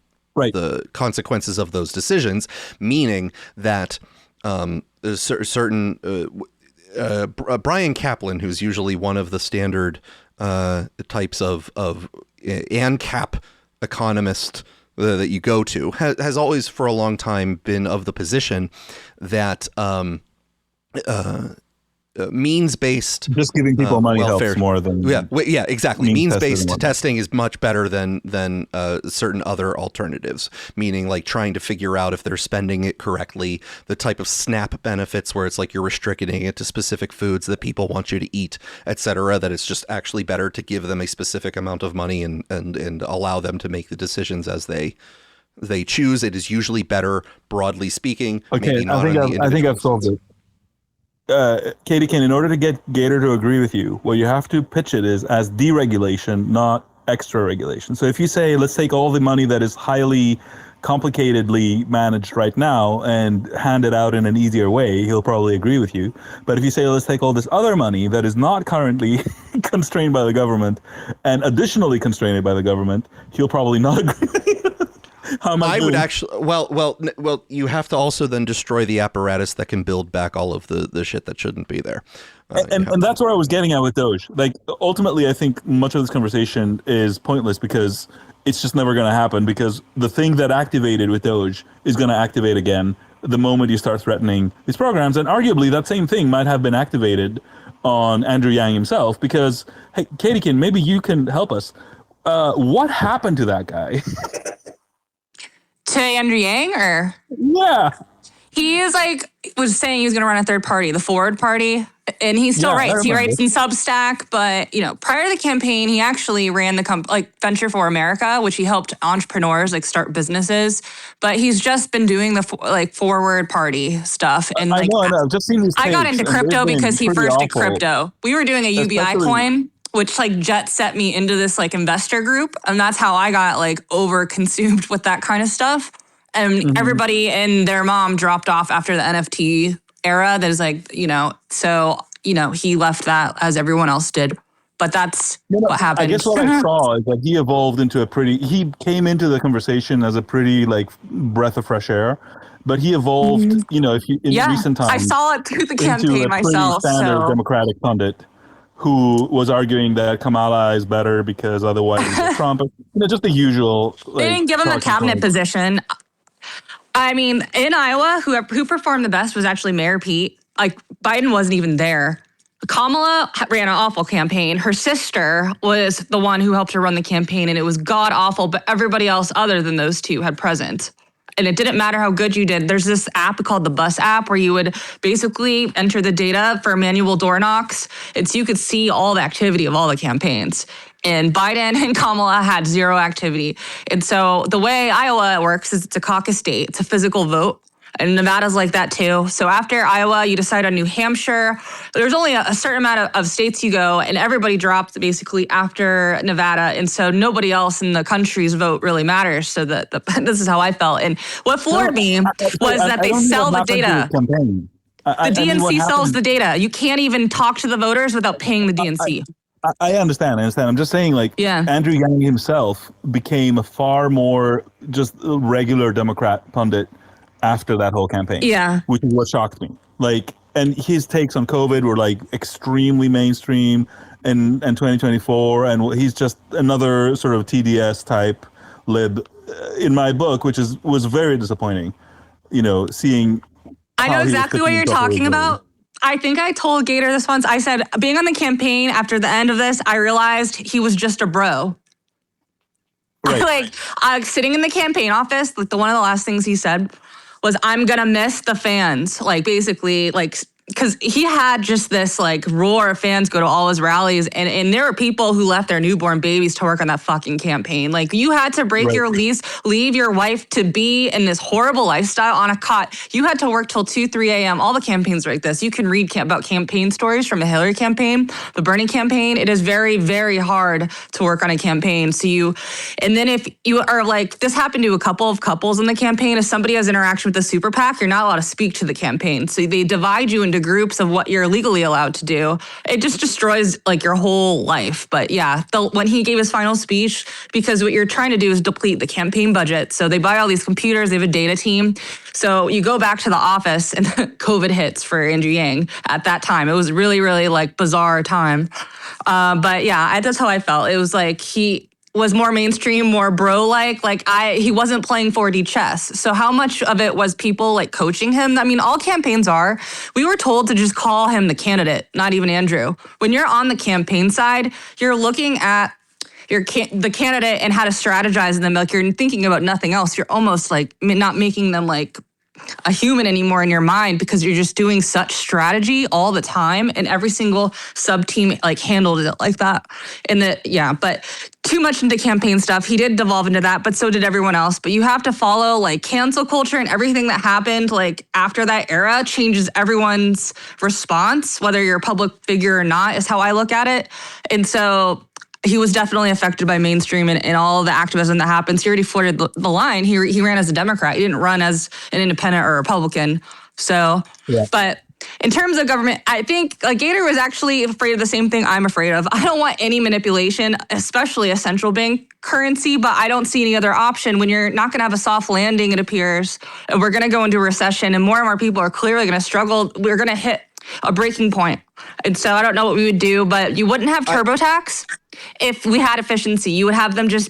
consequences of those decisions, meaning that certain Brian Kaplan, who's usually one of the standard types of ANCAP economist that you go to, has always for a long time been of the position that means-based just giving people money welfare helps more than exactly. Means-based testing is much better than certain other alternatives, meaning like trying to figure out if they're spending it correctly, the type of SNAP benefits where it's like you're restricting it to specific foods that people want you to eat, etc., that it's just actually better to give them a specific amount of money and allow them to make the decisions as they choose. It is usually better, broadly speaking. Okay, I think I've solved it. Katie Ken, in order to get Gator to agree with you, what you have to pitch it is as deregulation, not extra regulation. So if you say, let's take all the money that is highly complicatedly managed right now and hand it out in an easier way, he'll probably agree with you. But if you say, let's take all this other money that is not currently constrained by the government and additionally constrained by the government, he'll probably not agree with you. I would actually, well, you have to also then destroy the apparatus that can build back all of the shit that shouldn't be there. And that's where I was getting at with Doge. Like, ultimately, I think much of this conversation is pointless because it's just never going to happen, because the thing that activated with Doge is going to activate again the moment you start threatening these programs. And arguably, that same thing might have been activated on Andrew Yang himself, because, hey, Katiekin, maybe you can help us. What happened to that guy? To Andrew Yang, or? Yeah. He is was saying he was going to run a third party, the Forward Party. And he still Yeah, I writes. He remember. writes in Substack, but prior to the campaign, he actually ran the Venture for America, which he helped entrepreneurs start businesses. But he's just been doing the forward party stuff. And I know. I've just seen these. I got tapes, into and crypto they've been because he pretty first did awful. crypto. We were doing a UBI Especially- coin, which jet set me into this investor group, and that's how I got over consumed with that kind of stuff. And everybody and their mom dropped off after the NFT era. That is so he left that as everyone else did. But that's what happened. I guess what I saw is that he evolved into he came into the conversation as a pretty breath of fresh air, but he evolved, in recent times. I saw it through the into campaign a myself. pretty standard So. Democratic pundit who was arguing that Kamala is better because otherwise it's Trump. Just the usual. They didn't give him a cabinet position. I mean, in Iowa, who performed the best was actually Mayor Pete. Biden wasn't even there. Kamala ran an awful campaign. Her sister was the one who helped her run the campaign, and it was god awful. But everybody else other than those two had present. And it didn't matter how good you did. There's this app called the Bus app where you would basically enter the data for manual door knocks. And so you could see all the activity of all the campaigns. And Biden and Kamala had zero activity. And so the way Iowa works is it's a caucus state. It's a physical vote. And Nevada's like that too. So after Iowa, you decide on New Hampshire. There's only a certain amount of states you go, and everybody dropped basically after Nevada. And so nobody else in the country's vote really matters. So this is how I felt. And what floored me was that they sell the data. The DNC sells the data. You can't even talk to the voters without paying the DNC. I understand. I'm just saying, Andrew Yang himself became a far more just regular Democrat pundit after that whole campaign. Yeah. Which is what shocked me. And his takes on COVID were extremely mainstream in 2024. And he's just another sort of TDS type lib in my book, which was very disappointing, seeing. I know exactly what you're talking about. I think I told Gator this once. I said, being on the campaign after the end of this, I realized he was just a bro. Right. Sitting in the campaign office, one of the last things he said was, I'm going to miss the fans. Basically, because he had just this roar of fans go to all his rallies, and there were people who left their newborn babies to work on that fucking campaign. You had to break your lease, leave your wife to be in this horrible lifestyle on a cot. You had to work till 2, 3 a.m. All the campaigns are like this. You can read about campaign stories from the Hillary campaign, the Bernie campaign. It is very, very hard to work on a campaign. And then if you are this happened to a couple of couples in the campaign. If somebody has interaction with the super PAC, you're not allowed to speak to the campaign. So they divide you into groups of what you're legally allowed to do. It just destroys your whole life. But yeah, when he gave his final speech, because what you're trying to do is deplete the campaign budget. So they buy all these computers, they have a data team. So you go back to the office and COVID hits for Andrew Yang at that time. It was really, really bizarre time. But yeah, that's how I felt. It was he was more mainstream, more bro-like. He wasn't playing 4D chess. So how much of it was people coaching him? I mean, all campaigns are. We were told to just call him the candidate, not even Andrew. When you're on the campaign side, you're looking at the candidate and how to strategize them. You're thinking about nothing else. You're almost not making them a human anymore in your mind, because you're just doing such strategy all the time, and every single sub team handled it like that. But too much into campaign stuff. He did devolve into that, but so did everyone else. But you have to follow cancel culture, and everything that happened after that era changes everyone's response, whether you're a public figure or not, is how I look at it. And so he was definitely affected by mainstream and all the activism that happens. He already flirted the line. He ran as a Democrat. He didn't run as an independent or Republican. So, yeah. But in terms of government, I think Gator was actually afraid of the same thing I'm afraid of. I don't want any manipulation, especially a central bank currency, but I don't see any other option when you're not going to have a soft landing, it appears, and we're going to go into a recession, and more people are clearly going to struggle. We're going to hit a breaking point. And so I don't know what we would do, but you wouldn't have TurboTax if we had efficiency. You would have them just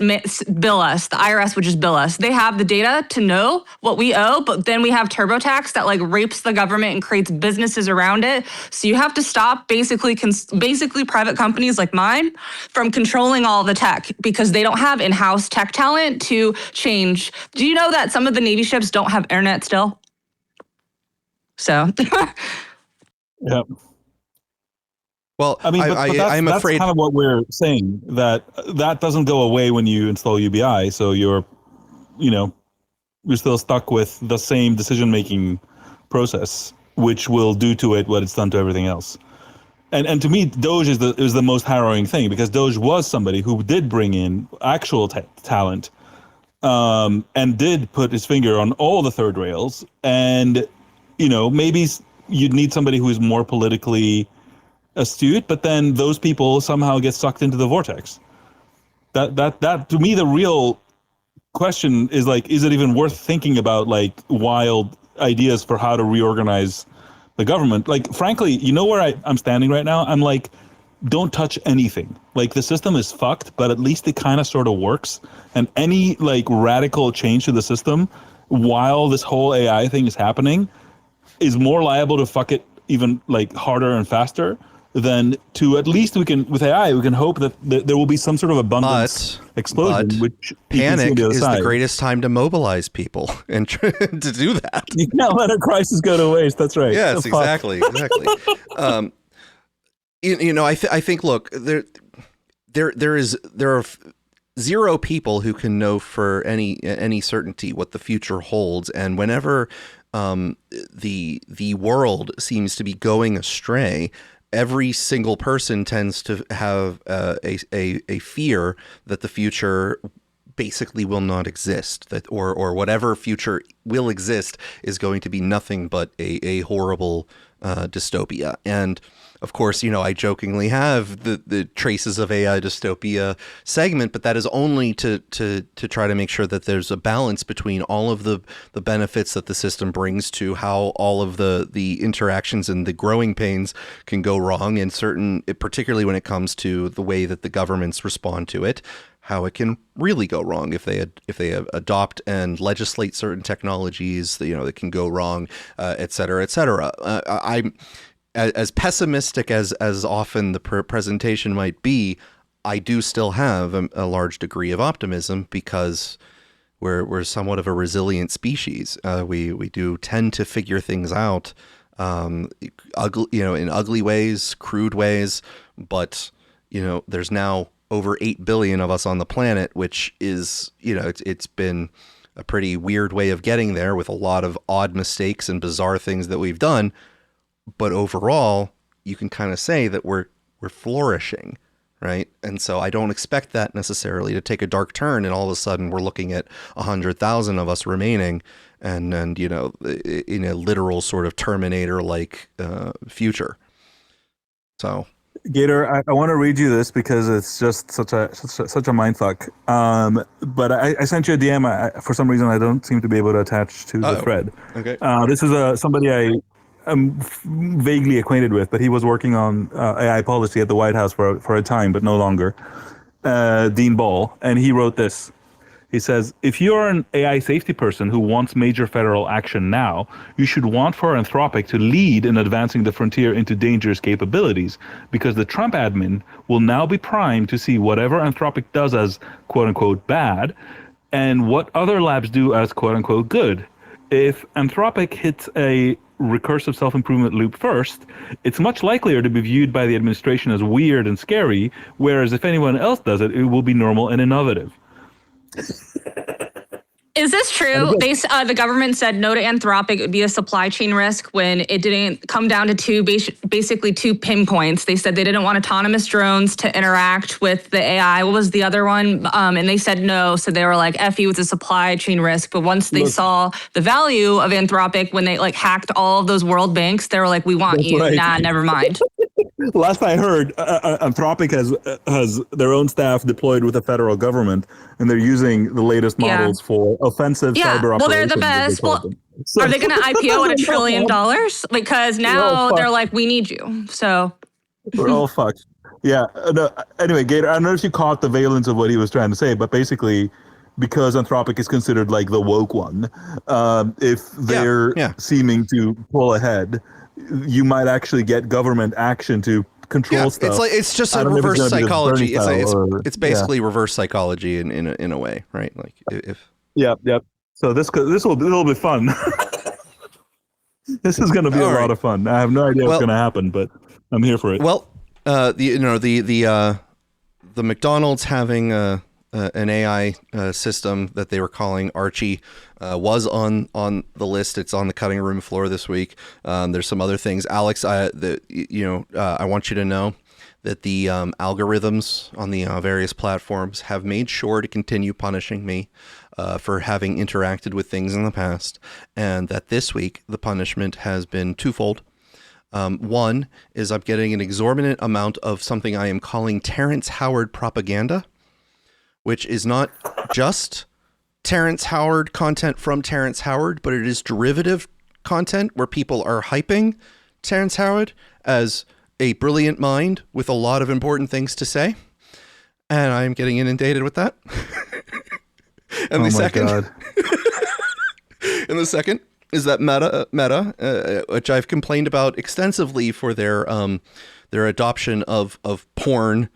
bill us. The IRS would just bill us. They have the data to know what we owe, but then we have TurboTax that rapes the government and creates businesses around it. So you have to stop basically private companies like mine from controlling all the tech, because they don't have in-house tech talent to change. Do you know that some of the Navy ships don't have internet still? So... Yep. Well, I mean, I'm that's afraid kind of what we're saying, that doesn't go away when you install UBI. So you're still stuck with the same decision-making process, which will do to it what it's done to everything else. And to me, Doge is the most harrowing thing, because Doge was somebody who did bring in actual talent, and did put his finger on all the third rails. And maybe you'd need somebody who is more politically astute, but then those people somehow get sucked into the vortex. That to me, the real question is, like, is it even worth thinking about, like, wild ideas for how to reorganize the government? Like, frankly, where I'm standing right now? I'm like, don't touch anything. Like, the system is fucked, but at least it kind of sort of works. And any, like, radical change to the system while this whole AI thing is happening is more liable to fuck it even, like, harder and faster than to, at least with AI, we can hope that there will be some sort of abundance explosion, which panic is the greatest time to mobilize people and to do that. You can't let a crisis go to waste. That's right. Yes, exactly. I think, look, there are zero people who can know for any certainty what the future holds, and whenever the world seems to be going astray, every single person tends to have a fear that the future basically will not exist, that or whatever future will exist is going to be nothing but a horrible dystopia. And of course, I jokingly have the traces of AI dystopia segment, but that is only to try to make sure that there's a balance between all of the benefits that the system brings to how all of the interactions and the growing pains can go wrong, and particularly when it comes to the way that the governments respond to it, how it can really go wrong if they adopt and legislate certain technologies that can go wrong, et cetera, et cetera. I'm as pessimistic as often the presentation might be, I do still have a large degree of optimism, because we're somewhat of a resilient species. We do tend to figure things out, ugly, in ugly ways, crude ways, but there's now over 8 billion of us on the planet, which is, it's been a pretty weird way of getting there, with a lot of odd mistakes and bizarre things that we've done. But overall, you can kind of say that we're flourishing, right? And so I don't expect that necessarily to take a dark turn, and all of a sudden we're looking at 100,000 of us remaining, and in a literal sort of Terminator-like future. So, Gator, I want to read you this because it's just such a mindfuck. But I sent you a DM. For some reason, I don't seem to be able to attach to the thread. Okay. This is somebody I'm vaguely acquainted with, but he was working on AI policy at the White House for a time, but no longer. Dean Ball, and he wrote this. He says, if you're an AI safety person who wants major federal action now, you should want for Anthropic to lead in advancing the frontier into dangerous capabilities, because the Trump admin will now be primed to see whatever Anthropic does as quote-unquote bad, and what other labs do as quote-unquote good. If Anthropic hits a recursive self-improvement loop first, it's much likelier to be viewed by the administration as weird and scary, whereas if anyone else does it, it will be normal and innovative. Is this true? The government said no to Anthropic. It would be a supply chain risk when it didn't come down to basically two pinpoints. They said they didn't want autonomous drones to interact with the AI. What was the other one? And they said no. So they were like, F you, it's a supply chain risk. But once they saw the value of Anthropic, when they hacked all of those world banks, they were like, we want you. Right. Nah, never mind. Last I heard, Anthropic has their own staff deployed with the federal government, and they're using the latest models for offensive cyber operations. Well, they're the best. Well, are they going to IPO at $1 trillion? Because now they're like, we need you. So we're all fucked. Yeah. No, anyway, Gator, I don't know if you caught the valence of what he was trying to say, but basically, because Anthropic is considered like the woke one, if they're seeming to pull ahead, you might actually get government action to control stuff. It's just a reverse psychology. It's basically reverse psychology in a way, right? Like if. Yep. So this will be fun. This is going to be a lot of fun. I have no idea what's going to happen, but I'm here for it. Well, The McDonald's having an AI system that they were calling Archie was on the list. It's on the cutting room floor this week. There's some other things, Alex. I want you to know that the algorithms on the various platforms have made sure to continue punishing me for having interacted with things in the past, and that this week the punishment has been twofold. One is I'm getting an exorbitant amount of something I am calling Terrence Howard propaganda, which is not just Terrence Howard content from Terrence Howard, but it is derivative content where people are hyping Terrence Howard as a brilliant mind with a lot of important things to say. And I'm getting inundated with that. And the second is that Meta, which I've complained about extensively for their adoption of porn,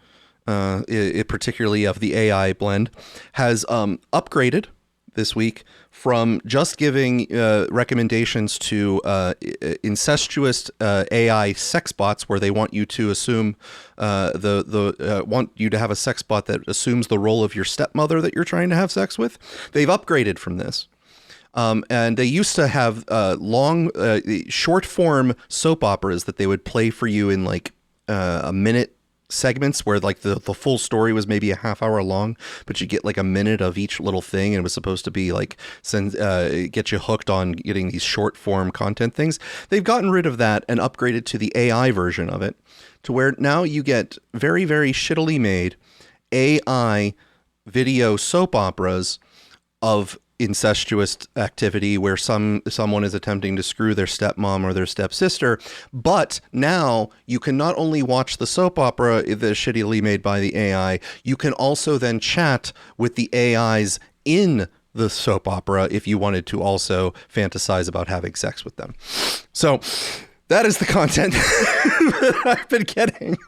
particularly of the AI blend, has upgraded this week from just giving recommendations to incestuous AI sex bots, where they want you to assume want you to have a sex bot that assumes the role of your stepmother that you're trying to have sex with. They've upgraded from this. And they used to have long, short form soap operas that they would play for you in like a minute segments, where like the full story was maybe a half hour long, but you get like a minute of each little thing, and it was supposed to be like get you hooked on getting these short form content things. They've gotten rid of that and upgraded to the AI version of it, to where now you get very, very shittily made AI video soap operas of incestuous activity, where someone is attempting to screw their stepmom or their stepsister. But now you can not only watch the soap opera the shittily made by the AI, you can also then chat with the AIs in the soap opera if you wanted to also fantasize about having sex with them. So that is the content that I've been getting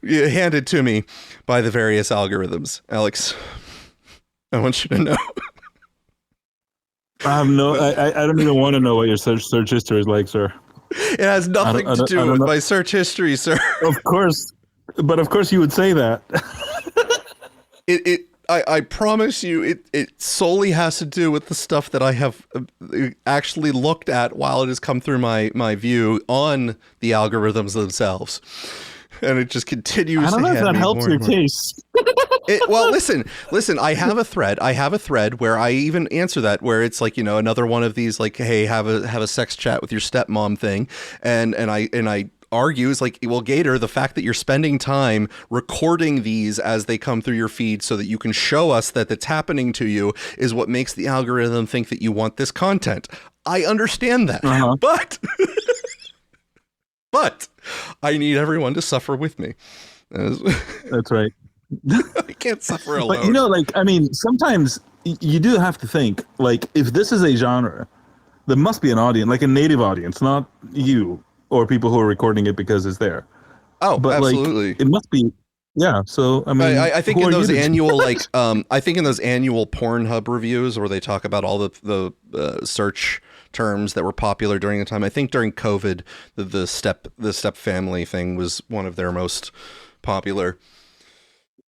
handed to me by the various algorithms. Alex, I want you to know. I don't even want to know what your search history is like, sir. It has nothing to do with my search history, sir. Of course, but of course you would say that. I promise you, it solely has to do with the stuff that I have actually looked at while it has come through my view on the algorithms themselves. And it just continues. I don't know if that helps your case. Well, listen. I have a thread where I even answer that, where it's like, another one of these, like, hey, have a sex chat with your stepmom thing, and I argue is like, well, Gator, the fact that you're spending time recording these as they come through your feed so that you can show us that it's happening to you is what makes the algorithm think that you want this content. I understand that, but I need everyone to suffer with me. That's right. I can't suffer alone. But sometimes you do have to think, like, if this is a genre, there must be an audience, like a native audience, not you or people who are recording it because it's there. Oh, but absolutely. It must be. Yeah. So, I think in those annual, I think in those annual Pornhub reviews where they talk about all the search terms that were popular during the time, I think during COVID, the step family thing was one of their most popular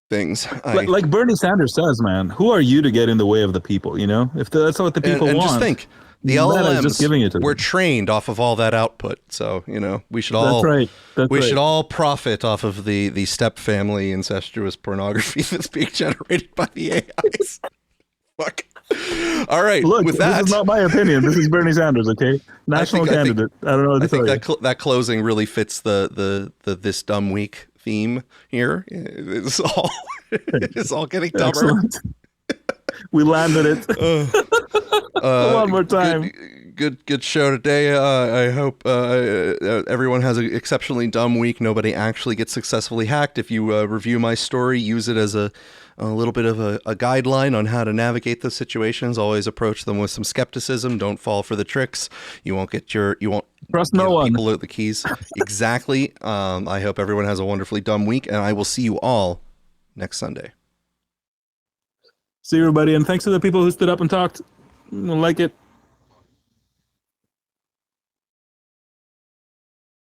things. Like Bernie Sanders says, man, who are you to get in the way of the people? If that's what the people want. Just think, the LLMs just giving it to were trained off of all that output. So, we should all should all profit off of the step family incestuous pornography that's being generated by the AIs. Fuck. All right. Look, with that, this is not my opinion. This is BernieAnders, okay? National candidate. I don't know what to tell you. I think that closing really fits the this dumb week theme here. It's all getting dumber. Excellent. We landed it. One more time. Good show today. I hope everyone has an exceptionally dumb week. Nobody actually gets successfully hacked. If you review my story, use it as a little bit of a guideline on how to navigate those situations. Always approach them with some skepticism. Don't fall for the tricks. You won't trust no one. People at the keys. Exactly. I hope everyone has a wonderfully dumb week, and I will see you all next Sunday. See you, everybody, and thanks to the people who stood up and talked. Like it.